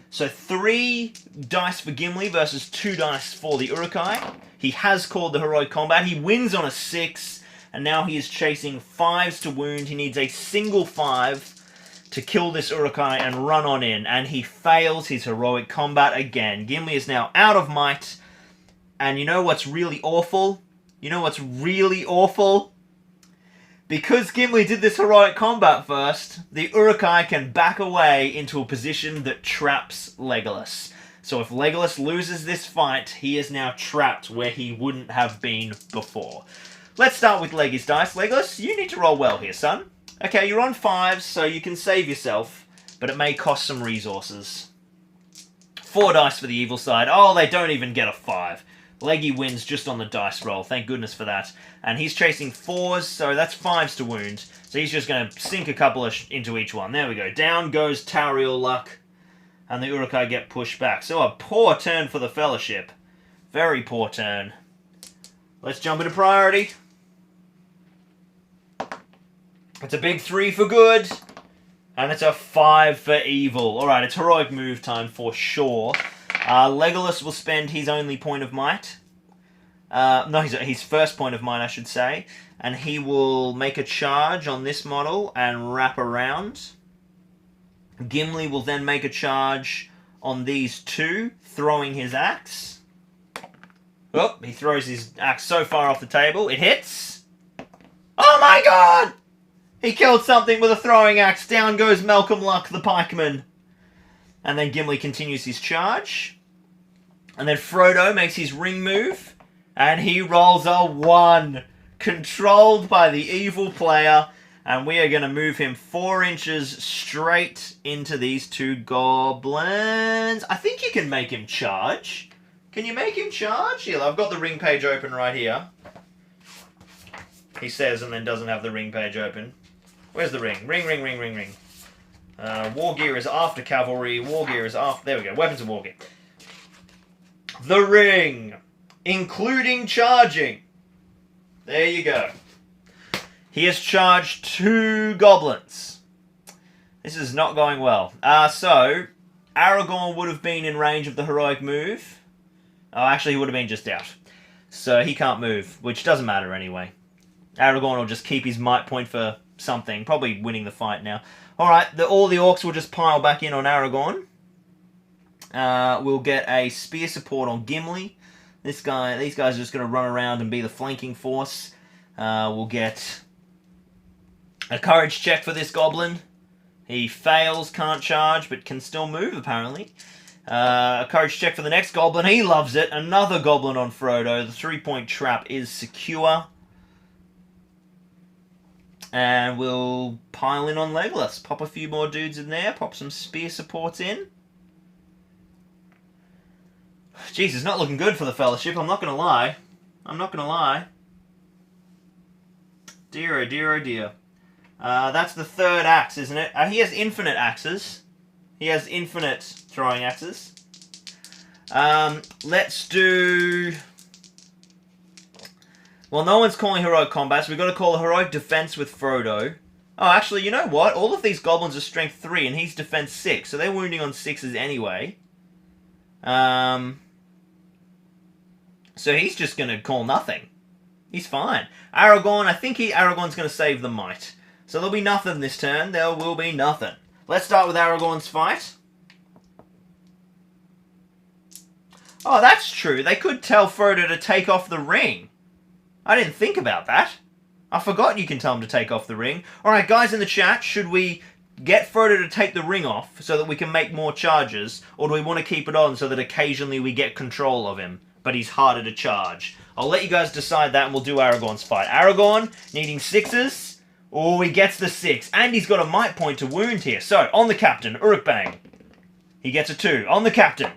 So 3 dice for Gimli versus 2 dice for the Uruk-hai. He has called the heroic combat. He wins on a 6, and now he is chasing 5s to wound. He needs a single 5 to kill this Uruk-hai and run on in, and he fails his heroic combat again. Gimli is now out of might, and you know what's really awful? You know what's really awful? Because Gimli did this heroic combat first, the Uruk-hai can back away into a position that traps Legolas. So if Legolas loses this fight, he is now trapped where he wouldn't have been before. Let's start with Leggy's dice. Legolas, you need to roll well here, son. Okay, you're on 5s, so you can save yourself, but it may cost some resources. 4 dice for the evil side. Oh, they don't even get a 5. Leggy wins just on the dice roll. Thank goodness for that. And he's chasing 4s, so that's 5s to wound. So he's just going to sink a couple into each one. There we go. Down goes Tauriel Luck, and the Uruk-hai get pushed back. So a poor turn for the Fellowship. Very poor turn. Let's jump into priority. It's a big 3 for good, and it's a 5 for evil. Alright, it's heroic move time for sure. Legolas will spend his only point of might. No, his first point of might, I should say. And he will make a charge on this model and wrap around. Gimli will then make a charge on these 2, throwing his axe. Oh, he throws his axe so far off the table. It hits. Oh my god! He killed something with a throwing axe. Down goes Malcolm Luck, the pikeman. And then Gimli continues his charge. And then Frodo makes his ring move. And he rolls a 1. Controlled by the evil player. And we are going to move him 4 inches straight into these 2 goblins. I think you can make him charge. Can you make him charge? Here, I've got the ring page open right here. He says and then doesn't have the ring page open. Where's the ring? Ring, ring, ring, ring, ring. War gear is after cavalry. War gear is after... There we go. Weapons of war gear. The ring. Including charging. There you go. He has charged 2 goblins. This is not going well. So, Aragorn would have been in range of the heroic move. Oh, actually, he would have been just out. So, he can't move, which doesn't matter anyway. Aragorn will just keep his might point for something. Probably winning the fight now. Alright, all the orcs will just pile back in on Aragorn. We'll get a spear support on Gimli. These guys are just going to run around and be the flanking force. We'll get a courage check for this goblin. He fails, can't charge, but can still move, apparently. A courage check for the next goblin. He loves it. Another goblin on Frodo. The 3-point trap is secure. And we'll pile in on Legolas. Pop a few more dudes in there. Pop some spear supports in. Jeez, it's not looking good for the Fellowship. I'm not going to lie. I'm not going to lie. Dear, oh dear, oh dear. That's the 3rd axe, isn't it? He has infinite axes. He has infinite throwing axes. Let's do... Well, no one's calling heroic combat, so we've got to call a heroic defense with Frodo. Oh, actually, you know what? All of these goblins are strength 3, and he's defense 6, so they're wounding on 6s anyway. So he's just going to call nothing. He's fine. Aragorn, I think Aragorn's going to save the might. So there'll be nothing this turn. There will be nothing. Let's start with Aragorn's fight. Oh, that's true. They could tell Frodo to take off the ring. I didn't think about that. I forgot you can tell him to take off the ring. Alright, guys in the chat, should we get Frodo to take the ring off so that we can make more charges? Or do we want to keep it on so that occasionally we get control of him, but he's harder to charge? I'll let you guys decide that and we'll do Aragorn's fight. Aragorn, needing 6s. Oh, he gets the 6. And he's got a might point to wound here. So, on the captain, Uruk bang. He gets a 2. On the captain.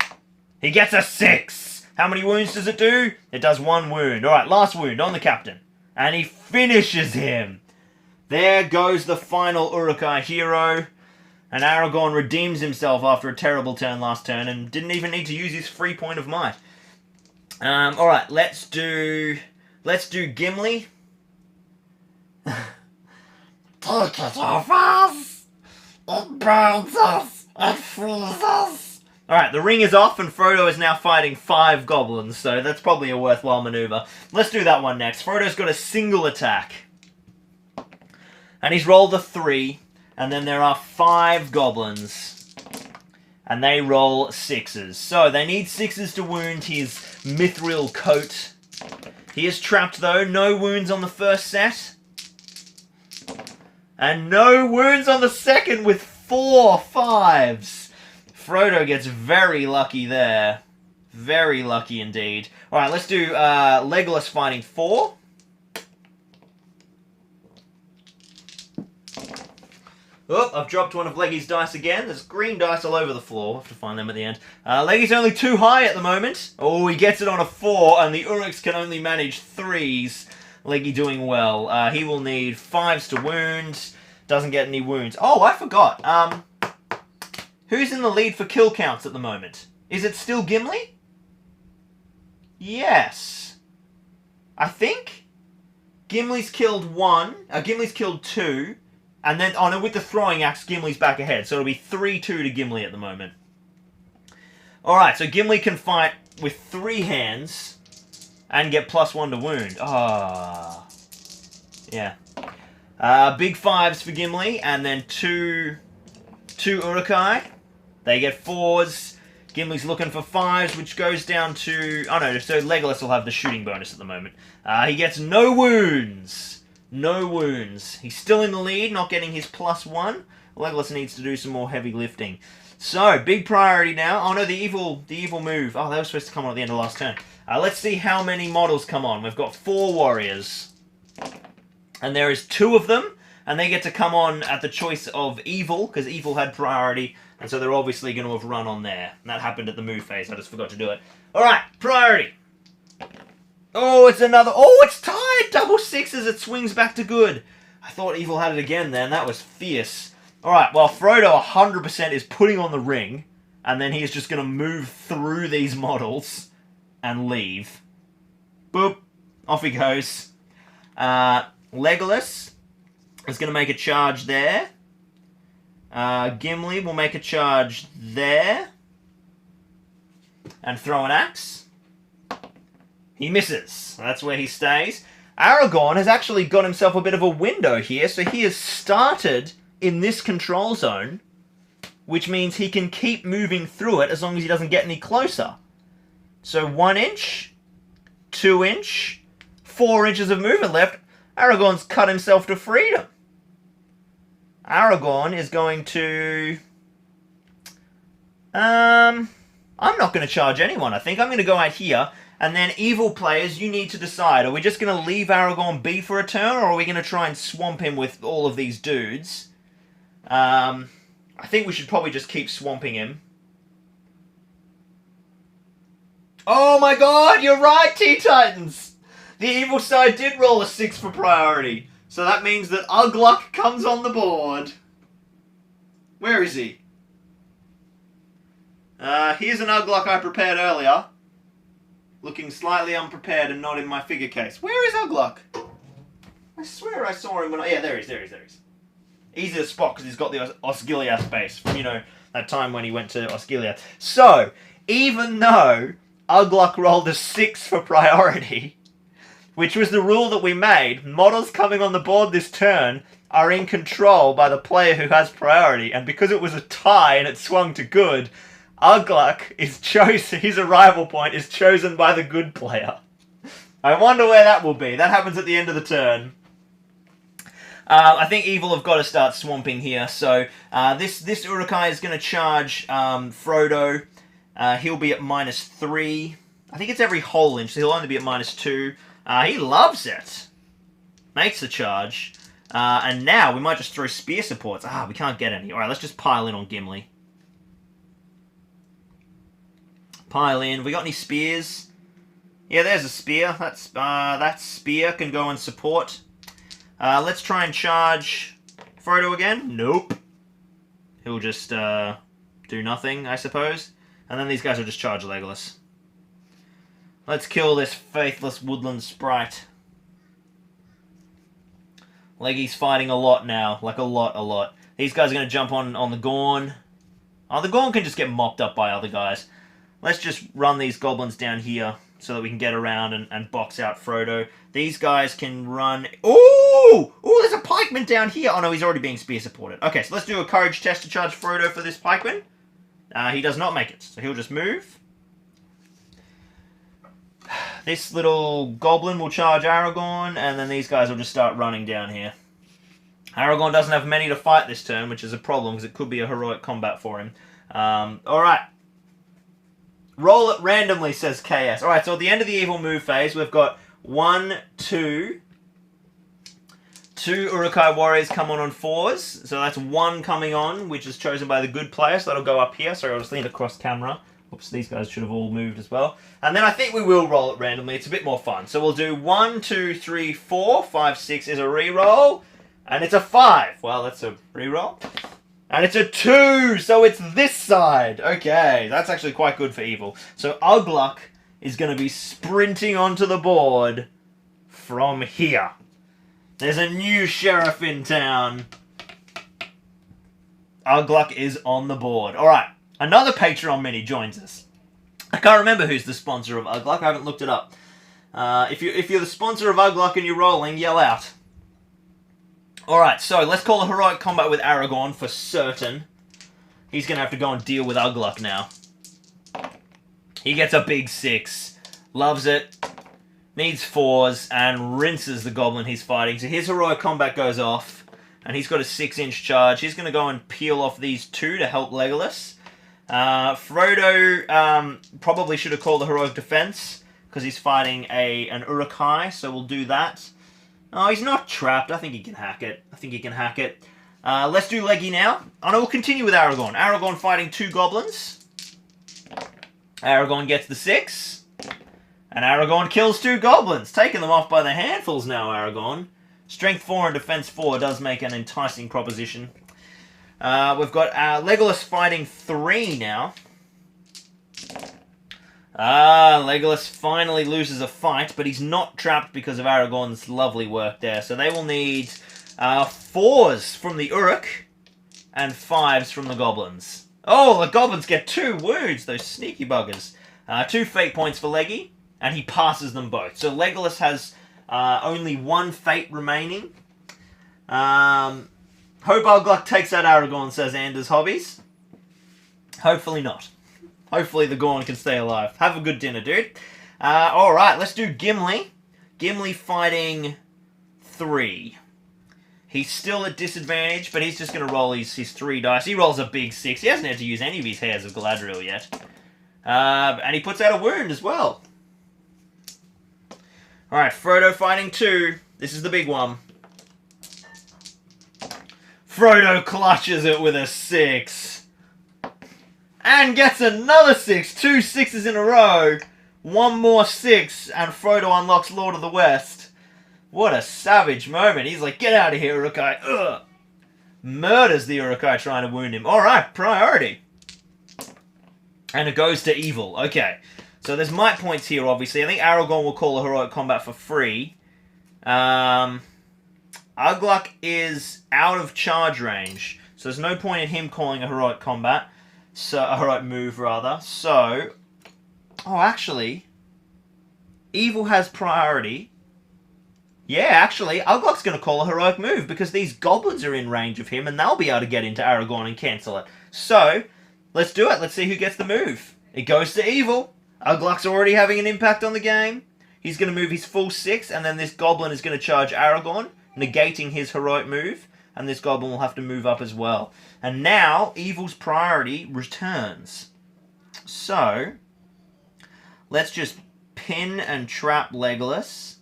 He gets a 6. How many wounds does it do? It does 1 wound. Alright, last wound on the captain. And he finishes him. There goes the final Uruk-hai hero. And Aragorn redeems himself after a terrible turn last turn and didn't even need to use his free point of might. Alright, let's do Gimli. Take it off us! It burns us! It frees us! Alright, the ring is off and Frodo is now fighting 5 goblins, so that's probably a worthwhile maneuver. Let's do that one next. Frodo's got a single attack. And he's rolled a 3, and then there are 5 goblins. And they roll 6s. So they need 6s to wound his mithril coat. He is trapped though, no wounds on the first set. And no wounds on the second with 4 5s. Frodo gets very lucky there. Very lucky indeed. Alright, let's do Legolas fighting 4. Oh, I've dropped one of Leggy's dice again. There's green dice all over the floor. I'll have to find them at the end. Leggy's only 2 high at the moment. Oh, he gets it on a 4, and the Uruks can only manage 3s. Leggy doing well. He will need 5s to wound. Doesn't get any wounds. Oh, I forgot. Who's in the lead for kill counts at the moment? Is it still Gimli? Yes. I think. Gimli's killed 1. Gimli's killed 2. And then, oh no, with the throwing axe, Gimli's back ahead. So it'll be 3-2 to Gimli at the moment. Alright, so Gimli can fight with 3 hands and get +1 to wound. Ah. Yeah. Big 5s for Gimli, and then 2 Uruk-hai. They get 4s. Gimli's looking for 5s, which goes down to... Oh no, so Legolas will have the shooting bonus at the moment. He gets no wounds. No wounds. He's still in the lead, not getting his +1. Legolas needs to do some more heavy lifting. So, big priority now. Oh no, the evil move. Oh, that was supposed to come on at the end of last turn. Let's see how many models come on. We've got 4 warriors. And there is 2 of them. And they get to come on at the choice of evil, because evil had priority. And so they're obviously going to have run on there. And that happened at the move phase. I just forgot to do it. Alright, priority. Oh, it's another... Oh, it's tied! Double 6s, it swings back to good. I thought evil had it again then. That was fierce. Alright, well, Frodo 100% is putting on the ring. And then he's just going to move through these models and leave. Boop. Off he goes. Legolas is going to make a charge there. Gimli will make a charge there. And throw an axe. He misses. That's where he stays. Aragorn has actually got himself a bit of a window here, so he has started in this control zone, which means he can keep moving through it as long as he doesn't get any closer. So 1 inch, 2 inch, 4 inches of movement left. Aragorn's cut himself to freedom. Aragorn is going to... I'm not going to charge anyone, I think. I'm going to go out here. And then, evil players, you need to decide. Are we just going to leave Aragorn be for a turn, or are we going to try and swamp him with all of these dudes? I think we should probably just keep swamping him. Oh my god, you're right, T-Titans! The evil side did roll a 6 for priority. So that means that Ugluk comes on the board. Where is he? Here's an Ugluk I prepared earlier. Looking slightly unprepared and not in my figure case. Where is Ugluk? I swear I saw him when I... Yeah, there he is. Easy to spot because he's got the Osgiliath base from, you know, that time when he went to Osgiliath. So, even though Ugluk rolled a 6 for priority, which was the rule that we made. Models coming on the board this turn are in control by the player who has priority, and because it was a tie and it swung to good, Ugluk is chosen. His arrival point is chosen by the good player. I wonder where that will be. That happens at the end of the turn. I think Evil have got to start swamping here. So this Uruk is going to charge Frodo. He'll be at -3. I think it's every whole inch, so he'll only be at -2. He loves it. Makes the charge. And now we might just throw spear supports. We can't get any. Alright, let's just pile in on Gimli. Pile in. We got any spears? Yeah, there's a spear. That spear can go and support. Let's try and charge Frodo again. Nope. He'll just do nothing, I suppose. And then these guys will just charge Legolas. Let's kill this faithless woodland sprite. Leggy's fighting a lot now. Like a lot. These guys are going to jump on the Gorn. Oh, the Gorn can just get mopped up by other guys. Let's just run these goblins down here so that we can get around and box out Frodo. These guys can run... Ooh! Ooh, there's a pikeman down here. Oh, no, he's already being spear supported. Okay, so let's do a courage test to charge Frodo for this pikeman. He does not make it, so he'll just move. This little goblin will charge Aragorn, and then these guys will just start running down here. Aragorn doesn't have many to fight this turn, which is a problem, because it could be a heroic combat for him. Alright. Roll it randomly, says KS. Alright, so at the end of the evil move phase, we've got 1, 2... 2 Uruk-hai warriors come on 4s. So that's 1 coming on, which is chosen by the good player, so that'll go up here. Sorry, I'll just lean across camera. Oops, these guys should have all moved as well. And then I think we will roll it randomly. It's a bit more fun. So we'll do 1, 2, 3, 4. 5, 6 is a reroll. And it's a 5. Well, that's a reroll. And it's a 2, so it's this side. Okay, that's actually quite good for evil. So Ugluk is going to be sprinting onto the board from here. There's a new sheriff in town. Ugluk is on the board. Alright, another Patreon mini joins us. I can't remember who's the sponsor of Ugluk. I haven't looked it up. If you're the sponsor of Ugluk and you're rolling, yell out. Alright, so let's call a heroic combat with Aragorn for certain. He's going to have to go and deal with Ugluk now. He gets a big 6. Loves it. Needs 4s and rinses the goblin he's fighting. So his heroic combat goes off. And he's got a 6-inch charge. He's going to go and peel off these 2 to help Legolas. Frodo probably should have called a heroic defense. Because he's fighting an Uruk-hai. So we'll do that. Oh, he's not trapped. I think he can hack it. Let's do Leggy now. And we'll continue with Aragorn. Aragorn fighting 2 goblins. Aragorn gets the 6. And Aragorn kills 2 goblins. Taking them off by the handfuls now, Aragorn. Strength 4 and Defense 4 does make an enticing proposition. We've got Legolas fighting 3 now. Legolas finally loses a fight, but he's not trapped because of Aragorn's lovely work there. So they will need 4s from the Uruk and 5s from the goblins. Oh, the goblins get 2 wounds, those sneaky buggers. 2 fate points for Leggy, and he passes them both. So Legolas has only 1 fate remaining. Hope Ugluk takes out Aragorn, says Anders Hobbies. Hopefully not. Hopefully the Gorn can stay alive. Have a good dinner, dude. Alright, let's do Gimli. Gimli fighting 3. He's still at disadvantage, but he's just going to roll his 3 dice. He rolls a big 6. He hasn't had to use any of his hairs of Galadriel yet. And he puts out a wound as well. Alright, Frodo fighting 2. This is the big one. Frodo clutches it with a 6. And gets another 6. 2 6s in a row. 1 more 6. And Frodo unlocks Lord of the West. What a savage moment. He's like, get out of here, Uruk-hai. Ugh. Murders the Uruk-hai trying to wound him. Alright, priority. And it goes to evil. Okay. So there's might points here, obviously. I think Aragorn will call a heroic combat for free. Ugluk is out of charge range. So there's no point in him calling a heroic combat. So, a heroic move, rather. So, oh, actually, evil has priority. Yeah, actually, Uglok's going to call a heroic move because these goblins are in range of him and they'll be able to get into Aragorn and cancel it. So, let's do it. Let's see who gets the move. It goes to evil. Uglok's already having an impact on the game. He's going to move his full 6 and then this goblin is going to charge Aragorn, negating his heroic move. And this goblin will have to move up as well. And now, evil's priority returns. So, let's just pin and trap Legolas.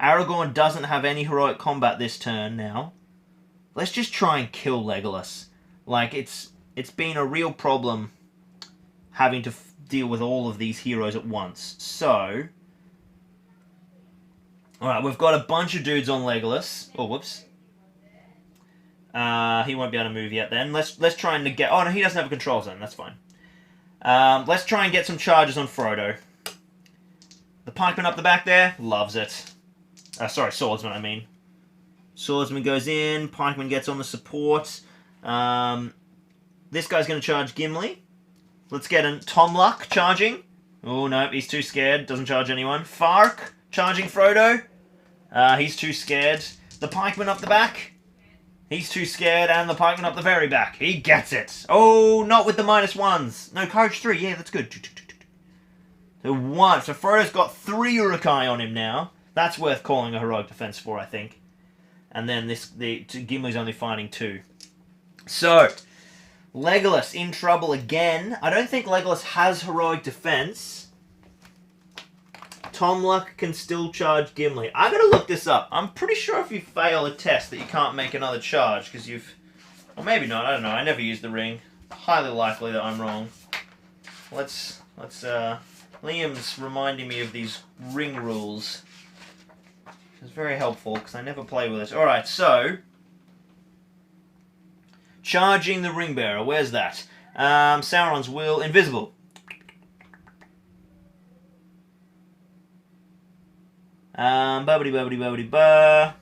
Aragorn doesn't have any heroic combat this turn now. Let's just try and kill Legolas. Like, it's been a real problem having to deal with all of these heroes at once. So, alright, we've got a bunch of dudes on Legolas. Oh, whoops. He won't be able to move yet then. Let's try and negate... Oh, no, he doesn't have a control zone. That's fine. Let's try and get some charges on Frodo. The pikeman up the back there loves it. Sorry, swordsman, I mean. Swordsman goes in. Pikeman gets on the support. This guy's going to charge Gimli. Let's get a Tomluk charging. Oh, no, he's too scared. Doesn't charge anyone. Fark charging Frodo. He's too scared. The pikeman up the back. He's too scared. And the pikeman up the very back. He gets it. Oh, not with the -1s. No, courage 3. Yeah, that's good. So 1. So Frodo's got 3 Uruk-hai on him now. That's worth calling a heroic defense for, I think. And then Gimli's only fighting 2. So, Legolas in trouble again. I don't think Legolas has heroic defense. Tomluk can still charge Gimli. I gotta look this up. I'm pretty sure if you fail a test that you can't make another charge because you've... Or maybe not, I don't know. I never used the ring. Highly likely that I'm wrong. Liam's reminding me of these ring rules. It's very helpful because I never play with it. Alright, so... Charging the ring bearer. Where's that? Sauron's will. Invisible. Bubbity-bubbity-bubbity-ba.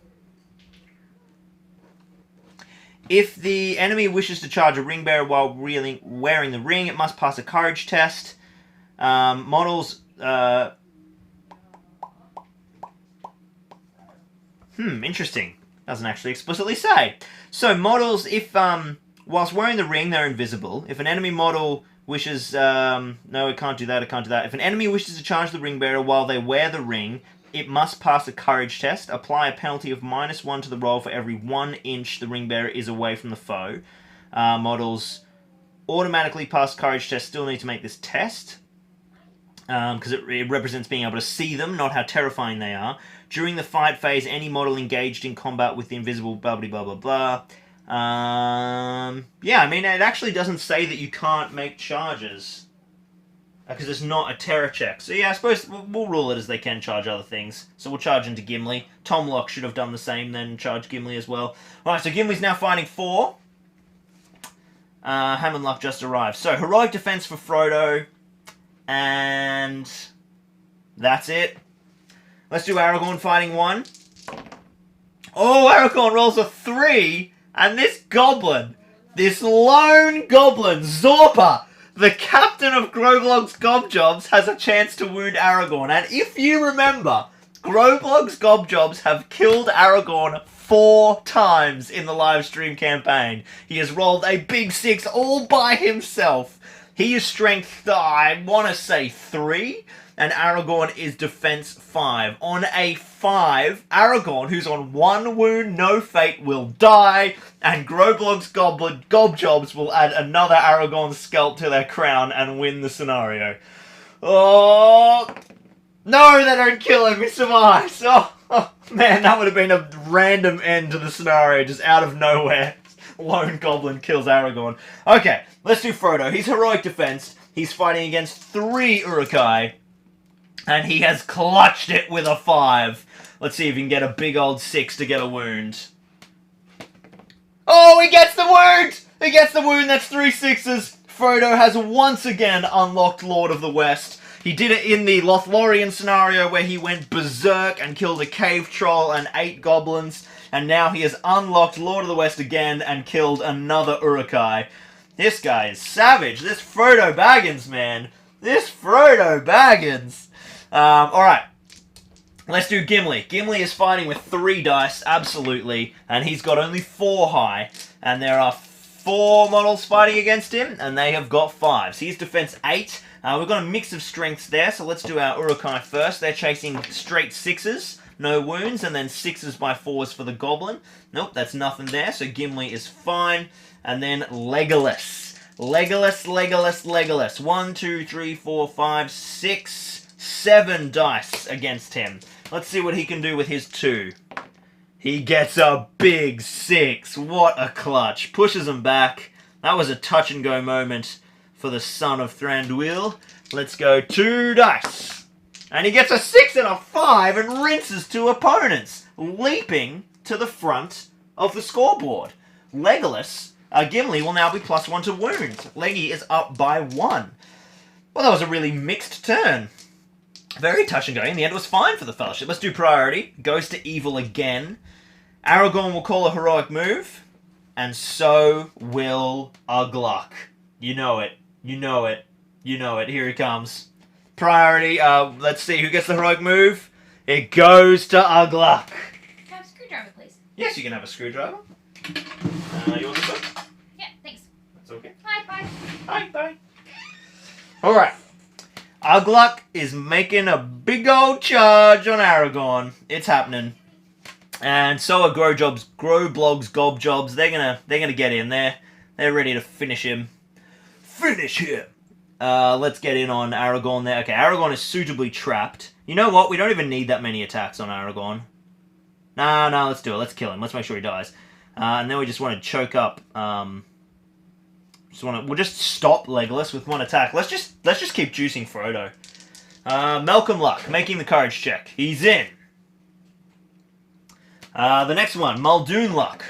If the enemy wishes to charge a ring bearer while wearing the ring, it must pass a courage test. Models... interesting. Doesn't actually explicitly say. So models, if whilst wearing the ring, they're invisible. If an enemy model wishes... no, it can't do that, it can't do that. If an enemy wishes to charge the ring bearer while they wear the ring, it must pass a courage test. Apply a penalty of -1 to the roll for every 1 inch the ring bearer is away from the foe. Models automatically pass courage test still need to make this test. Because it represents being able to see them, not how terrifying they are. During the fight phase, any model engaged in combat with the invisible blah blah blah blah. Yeah, I mean, it actually doesn't say that you can't make charges. Because it's not a terror check. So yeah, I suppose we'll rule it as they can charge other things. So we'll charge into Gimli. Tomluk should have done the same, then charge Gimli as well. Alright, so Gimli's now fighting 4. Hammerlock just arrived. So, heroic defense for Frodo. And that's it. Let's do Aragorn fighting 1. Oh, Aragorn rolls a 3. And this goblin, this lone goblin, Zorpa, the captain of Groblog's Gobjobs, has a chance to wound Aragorn. And if you remember, Groblog's Gobjobs have killed Aragorn 4 times in the live stream campaign. He has rolled a big 6 all by himself. He is strength, I want to say 3, and Aragorn is defense 5. On a 5, Aragorn, who's on 1 wound, no fate, will die, and Groblog's Gobjobs will add another Aragorn scalp to their crown and win the scenario. Oh, no, they don't kill him, he survives. Oh, man, that would have been a random end to the scenario, just out of nowhere. Lone goblin kills Aragorn. Okay, let's do Frodo. He's heroic defense. He's fighting against 3 Uruk-hai. And he has clutched it with a 5. Let's see if he can get a big old 6 to get a wound. Oh, he gets the wound! He gets the wound, that's 3 6s. Frodo has once again unlocked Lord of the West. He did it in the Lothlorien scenario where he went berserk and killed a cave troll and 8 goblins. And now he has unlocked Lord of the West again and killed another Uruk-hai. This guy is savage. This Frodo Baggins, man. This Frodo Baggins. Alright. Let's do Gimli. Gimli is fighting with 3 dice, absolutely, and he's got only 4 high, and there are 4 models fighting against him, and they have got 5. So he's defense 8. We've got a mix of strengths there, so let's do our Uruk first. They're chasing straight 6s, no wounds, and then 6s by 4s for the goblin. Nope, that's nothing there, so Gimli is fine. And then Legolas. Legolas. 1, 2, 3, 4, 5, 6, 7 dice against him. Let's see what he can do with his 2. He gets a big 6. What a clutch. Pushes him back. That was a touch and go moment for the son of Thranduil. Let's go 2 dice. And he gets a 6 and a 5 and rinses 2 opponents, leaping to the front of the scoreboard. Legolas, Gimli will now be +1 to wounds. Leggy is up by 1. Well, that was a really mixed turn. Very touch and go. In the end, it was fine for the Fellowship. Let's do priority. Goes to evil again. Aragorn will call a heroic move. And so will Ugluk. You know it. You know it. You know it. Here he comes. Priority. Let's see who gets the heroic move. It goes to Ugluk. Can I have a screwdriver, please? Yes, you can have a screwdriver. You want this one? Yeah, thanks. That's okay. Hi, bye. Hi, bye. Alright. Ugluk is making a big old charge on Aragorn. It's happening. And so are Growblogs, Gobjobs. They're gonna get in there. They're ready to finish him. Finish him! Let's get in on Aragorn there. Okay, Aragorn is suitably trapped. You know what? We don't even need that many attacks on Aragorn. No, let's do it. Let's kill him. Let's make sure he dies. And then we just want to choke up. We'll just stop Legolas with 1 attack. Let's just keep juicing Frodo. Malcolm Luck making the courage check. He's in. The next one, Muldoon Luck.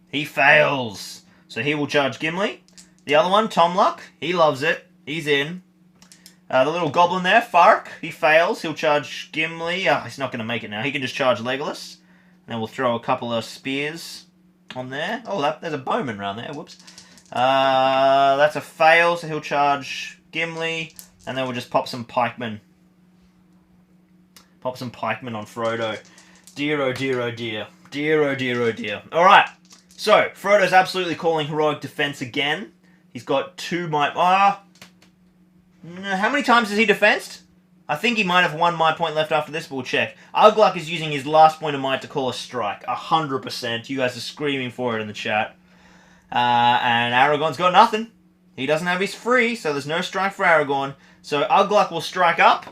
He fails, so he will charge Gimli. The other one, Tom Luck. He loves it. He's in. The little goblin there, Fark. He fails. He'll charge Gimli. He's not going to make it now. He can just charge Legolas. And then we'll throw a couple of spears on there. Oh, there's a bowman around there. Whoops. That's a fail, so he'll charge Gimli. And then we'll just pop some pikemen. Pop some pikemen on Frodo. Dear, oh dear, oh dear. Dear, oh dear, oh dear. Alright. So, Frodo's absolutely calling heroic defense again. He's got 2 might... how many times has he defensed? I think he might have 1 might point left after this, but we'll check. Ugluk is using his last point of might to call a strike. 100%. You guys are screaming for it in the chat. And Aragorn's got nothing. He doesn't have his free, so there's no strike for Aragorn. So Ugluk will strike up,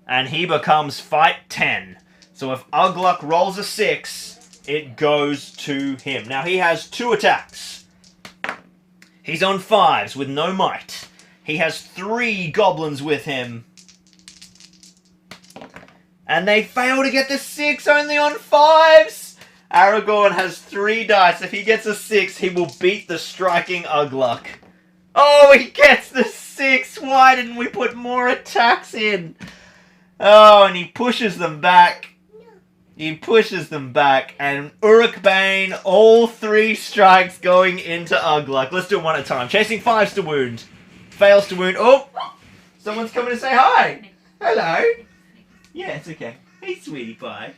and he becomes fight 10. So if Ugluk rolls a 6, it goes to him. Now he has 2 attacks. He's on 5s with no might. He has 3 goblins with him. And they fail to get the 6 only on 5s. Aragorn has 3 dice. If he gets a 6, he will beat the striking Ugluk. Oh, he gets the 6. Why didn't we put more attacks in? Oh, and he pushes them back. He pushes them back. And Uruk Bane, all 3 strikes going into Ugluk. Let's do them 1 at a time. Chasing 5s to wound. Fails to wound. Oh! Someone's coming to say hi. Hello. Yeah, it's okay. Hey, sweetie pie.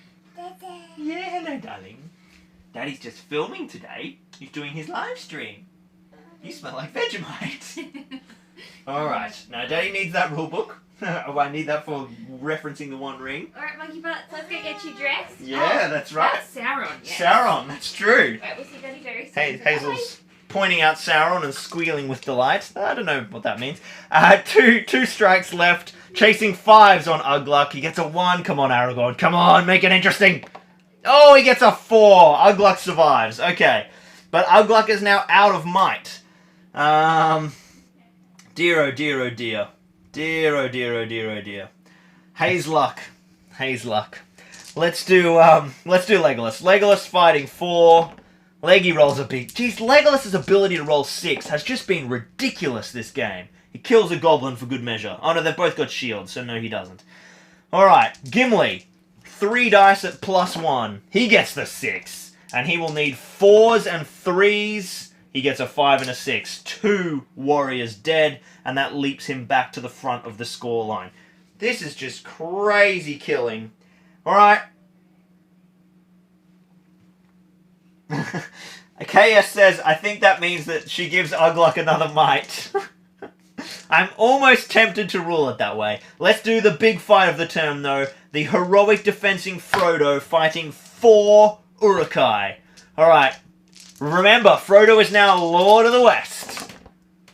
Yeah, hello, darling. Daddy's just filming today. He's doing his live stream. You smell like Vegemite. Alright, now Daddy needs that rule book. Oh, I need that for referencing the One Ring. Alright, monkey butts, let's go get you dressed. Yeah, that's right. That's Sauron, yes. Sauron, that's true. Right, we'll see Daddy very soon. Hey, Hazel's pointing out Sauron and squealing with delight. I don't know what that means. Two strikes left. Chasing 5s on Ugluk. He gets a 1. Come on, Aragorn. Come on, make it interesting. Oh, he gets a 4. Ugluk survives. Okay. But Ugluk is now out of might. Dear, oh dear, oh dear. Dear, oh dear, oh dear, oh dear. Hazeluck. Hazeluck. Let's do Legolas. Legolas fighting 4. Leggy rolls a big... Jeez, Legolas' ability to roll 6 has just been ridiculous this game. He kills a goblin for good measure. Oh no, they've both got shields, so no he doesn't. Alright, Gimli. 3 dice at +1. He gets the 6. And he will need 4s and 3s. He gets a 5 and a 6. 2 warriors dead, and that leaps him back to the front of the scoreline. This is just crazy killing. Alright. KS says, I think that means that she gives Ugluk another might. I'm almost tempted to rule it that way. Let's do the big fight of the turn, though. The heroic defending Frodo fighting 4 Urukai. Alright. Remember, Frodo is now Lord of the West.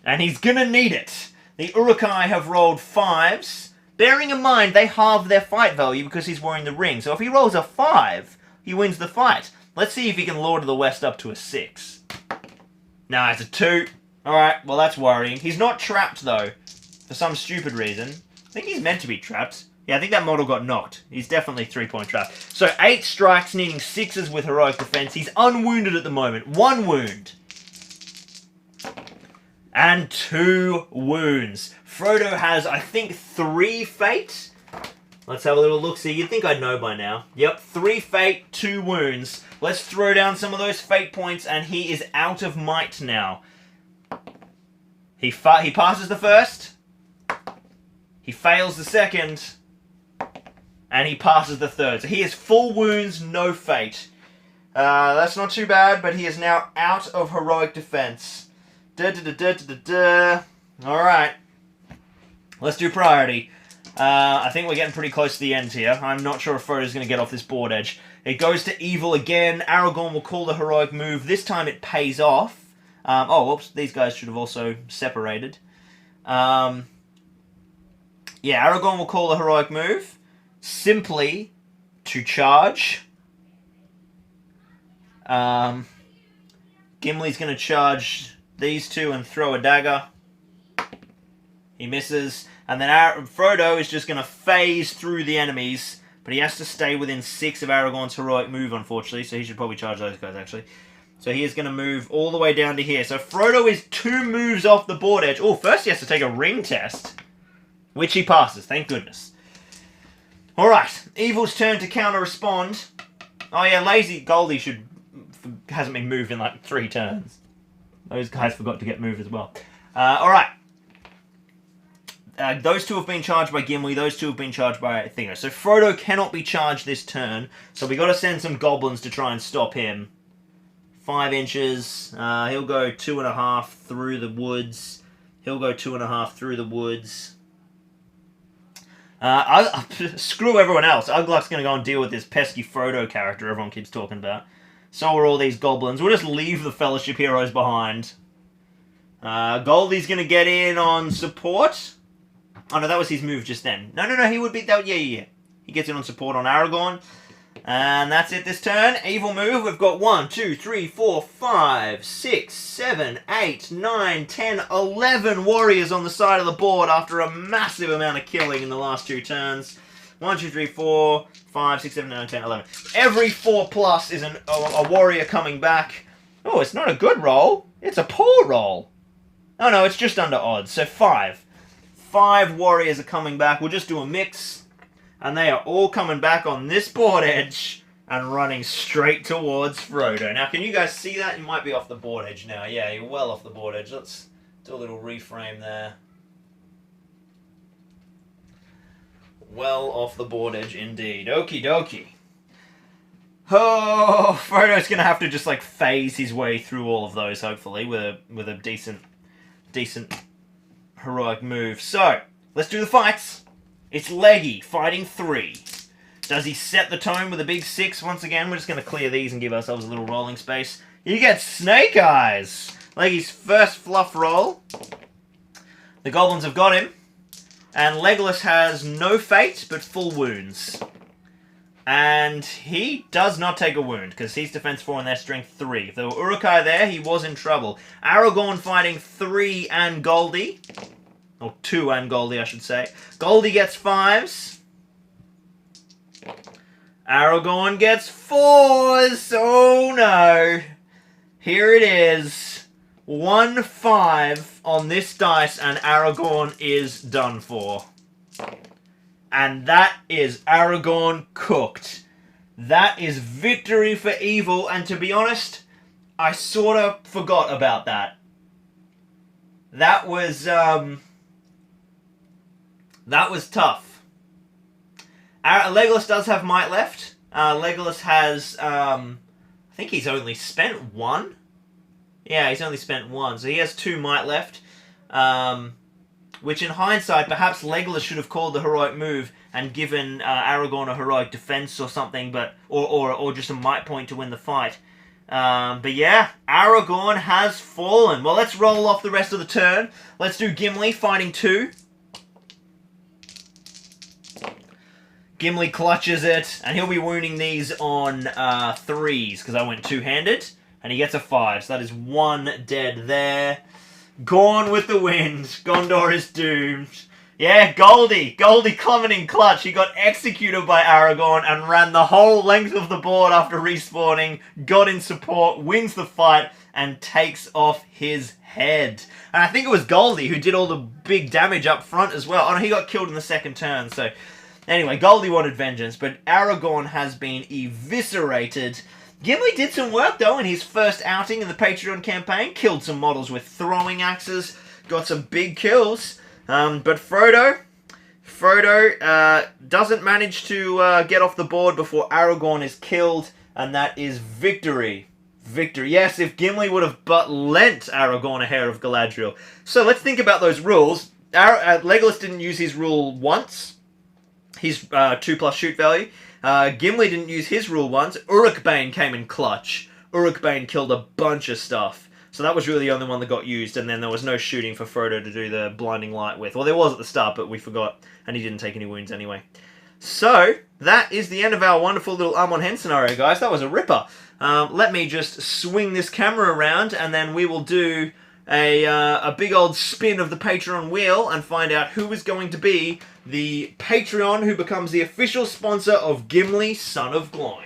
And he's gonna need it. The Urukai have rolled 5s. Bearing in mind, they halve their fight value because he's wearing the ring. So if he rolls a 5, he wins the fight. Let's see if he can Lord of the West up to a 6. Nah, it's a 2. Alright, well that's worrying. He's not trapped though, for some stupid reason. I think he's meant to be trapped. Yeah, I think that model got knocked. He's definitely 3-point trapped. So 8 strikes, needing 6s with heroic defense. He's unwounded at the moment. 1 wound. And 2 wounds. Frodo has, I think, 3 fate. Let's have a little look-see. You'd think I'd know by now. Yep, 3 fate, 2 wounds. Let's throw down some of those fate points, and he is out of might now. He passes the first, he fails the second, and he passes the third. So he has full wounds, no fate. That's not too bad, but he is now out of heroic defense. Alright. Let's do priority. I think we're getting pretty close to the end here. I'm not sure if Frodo's going to get off this board edge. It goes to evil again. Aragorn will call the heroic move. This time it pays off. Oh, whoops, these guys should have also separated. Yeah, Aragorn will call the heroic move. Simply to charge. Gimli's going to charge these 2 and throw a dagger. He misses. And then Frodo is just going to phase through the enemies. But he has to stay within 6 of Aragorn's heroic move, unfortunately. So he should probably charge those guys, actually. So he is going to move all the way down to here. So Frodo is 2 moves off the board edge. Oh, first he has to take a ring test. Which he passes, thank goodness. Alright, Evil's turn to counter-respond. Oh yeah, Lazy Goldie hasn't been moved in like 3 turns. Those guys forgot to get moved as well. Alright. Those 2 have been charged by Gimli, those 2 have been charged by Thinger. So Frodo cannot be charged this turn, so we got to send some goblins to try and stop him. 5 inches. He'll go 2.5 through the woods. He'll go 2.5 through the woods. Screw everyone else. Ugluk's going to go and deal with this pesky Frodo character everyone keeps talking about. So are all these goblins. We'll just leave the Fellowship heroes behind. Goldie's going to get in on support. Oh no, that was his move just then. No, he would be... That, yeah. He gets in on support on Aragorn. And that's it this turn. Evil move. We've got 1, 2, 3, 4, 5, 6, 7, 8, 9, 10, 11 warriors on the side of the board after a massive amount of killing in the last 2 turns. 1, 2, 3, 4, 5, 6, 7, 9, 10, 11. Every 4+ is a warrior coming back. Oh, it's not a good roll. It's a poor roll. Oh no, it's just under odds. So 5. 5 warriors are coming back. We'll just do a mix. And they are all coming back on this board edge and running straight towards Frodo. Now, can you guys see that? You might be off the board edge now. Yeah, you're well off the board edge. Let's do a little reframe there. Well off the board edge indeed. Okie dokie. Oh, Frodo's going to have to just like phase his way through all of those, hopefully, with a decent heroic move. So, let's do the fights. It's Leggy fighting 3. Does he set the tone with a big 6 once again? We're just going to clear these and give ourselves a little rolling space. He gets Snake Eyes. Leggy's first fluff roll. The goblins have got him. And Legolas has no fate, but full wounds. And he does not take a wound, because he's defense 4 and their strength 3. If there were Urukai there, he was in trouble. Aragorn fighting 3 and Goldie. Or 2 and Goldie, I should say. Goldie gets 5s. Aragorn gets 4s. Oh no. Here it is. 1-5 on this dice, and Aragorn is done for. And that is Aragorn cooked. That is victory for evil, and to be honest, I sort of forgot about that. That was tough. Legolas does have might left. Legolas has, I think he's only spent 1. Yeah, he's only spent 1, so he has 2 might left. Which in hindsight, perhaps Legolas should have called the heroic move and given Aragorn a heroic defense or something, but or just a might point to win the fight. But yeah, Aragorn has fallen. Well, let's roll off the rest of the turn. Let's do Gimli fighting 2. Gimli clutches it, and he'll be wounding these on 3s, because I went 2-handed, and he gets a 5, so that is 1 dead there. Gone with the wind. Gondor is doomed. Yeah, Goldie coming in clutch. He got executed by Aragorn and ran the whole length of the board after respawning, got in support, wins the fight, and takes off his head. And I think it was Goldie who did all the big damage up front as well. Oh no, he got killed in the second turn, so... Anyway, Goldie wanted vengeance, but Aragorn has been eviscerated. Gimli did some work, though, in his first outing in the Patreon campaign. Killed some models with throwing axes. Got some big kills. But Frodo doesn't manage to get off the board before Aragorn is killed. And that is victory. Victory. Yes, if Gimli would have but lent Aragorn a hair of Galadriel. So let's think about those rules. Legolas didn't use his rule once. His 2+ shoot value. Gimli didn't use his rule once. Uruk came in clutch. Uruk killed a bunch of stuff. So that was really the only one that got used, and then there was no shooting for Frodo to do the blinding light with. Well, there was at the start, but we forgot, and he didn't take any wounds anyway. So, that is the end of our wonderful little Amon Hen scenario, guys. That was a ripper. Let me just swing this camera around, and then we will do a big old spin of the Patreon wheel and find out who is going to be the Patreon who becomes the official sponsor of Gimli, Son of Gloin.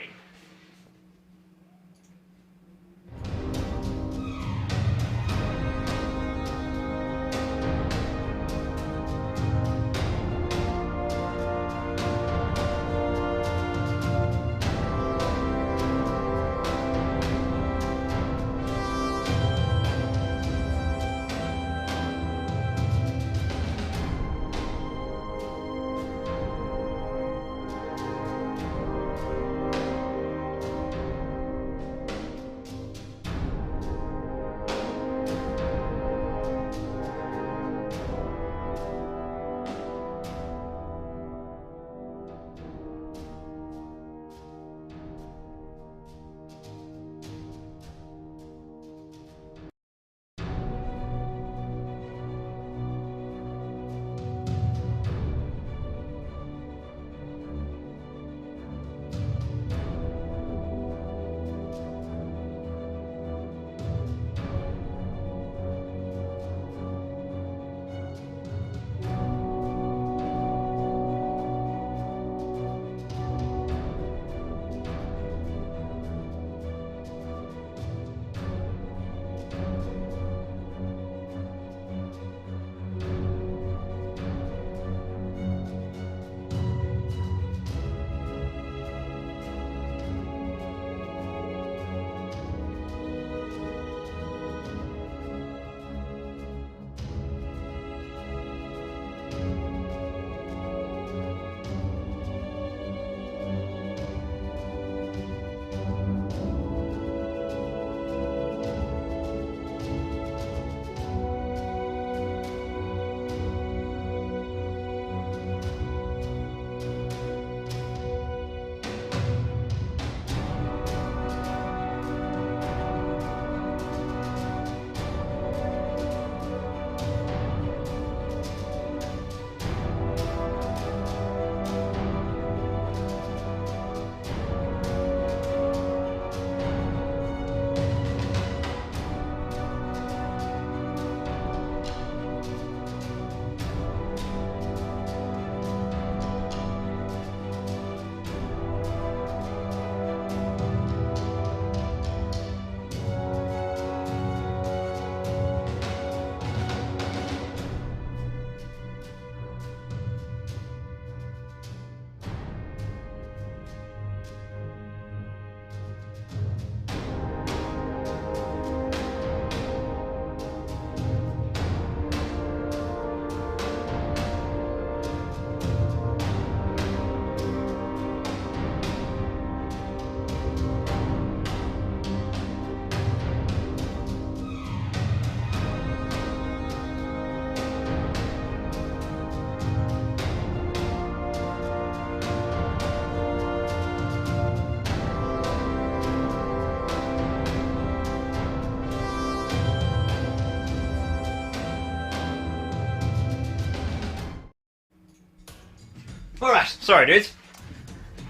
Alright, sorry dudes.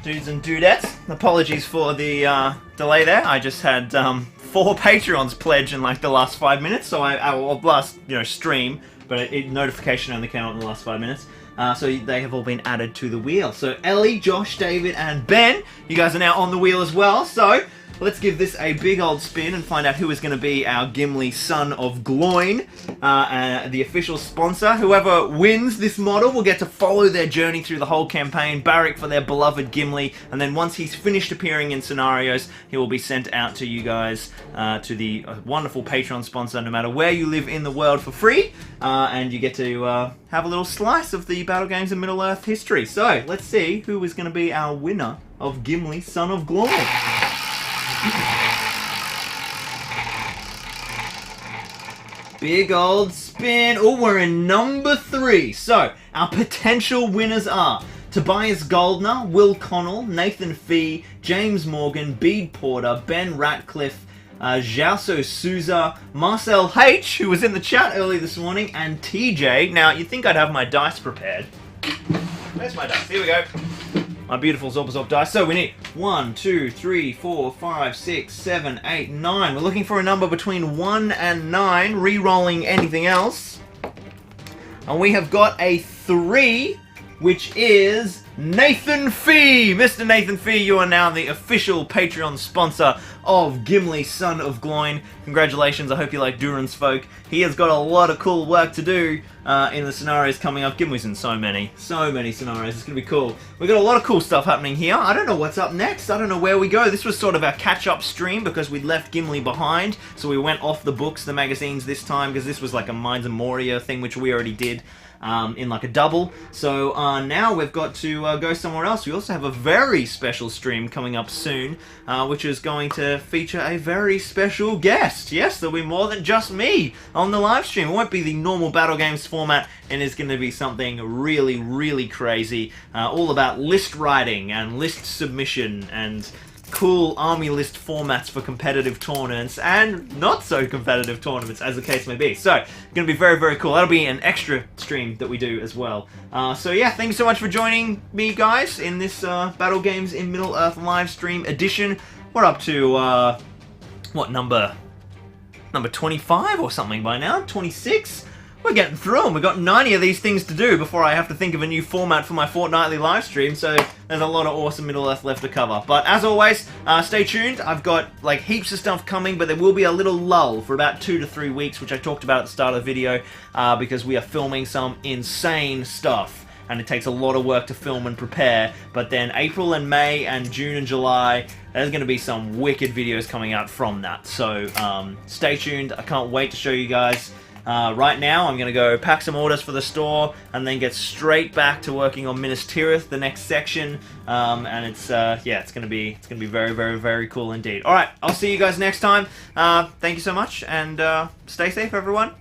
Dudes and dudettes. Apologies for the delay there. I just had 4 Patreons pledge in like the last 5 minutes, so last stream, but notification only came out in the last 5 minutes. So they have all been added to the wheel. So Ellie, Josh, David, and Ben, you guys are now on the wheel as well. So let's give this a big old spin and find out who is going to be our Gimli Son of Gloin, the official sponsor. Whoever wins this model will get to follow their journey through the whole campaign, barrack for their beloved Gimli, and then once he's finished appearing in scenarios, he will be sent out to you guys, to the wonderful Patreon sponsor, no matter where you live in the world, for free, and you get to have a little slice of the Battle Games in Middle-earth history. So, let's see who is going to be our winner of Gimli Son of Gloin. Big old spin. Oh, we're in number 3. So, our potential winners are Tobias Goldner, Will Connell, Nathan Fee, James Morgan, Bede Porter, Ben Ratcliffe, Xiaoso Souza, Marcel H, who was in the chat early this morning, and TJ. Now, you'd think I'd have my dice prepared. Where's my dice? Here we go. My beautiful Zorpazorp dice. So we need 1, 2, 3, 4, 5, 6, 7, 8, 9. We're looking for a number between 1 and 9, re-rolling anything else. And we have got a 3, which is Nathan Fee. Mr. Nathan Fee, you are now the official Patreon sponsor of Gimli, Son of Gloin. Congratulations, I hope you like Durin's folk. He has got a lot of cool work to do in the scenarios coming up. Gimli's in so many scenarios. It's going to be cool. We've got a lot of cool stuff happening here. I don't know what's up next. I don't know where we go. This was sort of our catch-up stream because we'd left Gimli behind. So we went off the books, the magazines this time, because this was like a Minds and Moria thing, which we already did. In like a double. So now we've got to go somewhere else. We also have a very special stream coming up soon, which is going to feature a very special guest. Yes, there'll be more than just me on the live stream. It won't be the normal Battle Games format, and it's going to be something really, really crazy. All about list writing and list submission and cool army list formats for competitive tournaments and not so competitive tournaments, as the case may be. So, going to be very, very cool. That'll be an extra stream that we do as well. So yeah, thanks so much for joining me, guys, in this Battle Games in Middle-earth live stream edition. We're up to, what, number 25 or something by now? 26? We're getting through them. We've got 90 of these things to do before I have to think of a new format for my fortnightly live stream, so there's a lot of awesome Middle-earth left to cover. But as always, stay tuned. I've got like heaps of stuff coming, but there will be a little lull for about 2 to 3 weeks, which I talked about at the start of the video, because we are filming some insane stuff. And it takes a lot of work to film and prepare, but then April and May and June and July, there's going to be some wicked videos coming out from that. So stay tuned. I can't wait to show you guys. Right now, I'm going to go pack some orders for the store and then get straight back to working on Minas Tirith, the next section. And it's yeah, it's going to be very, very, very cool indeed. All right, I'll see you guys next time. Thank you so much, and stay safe, everyone.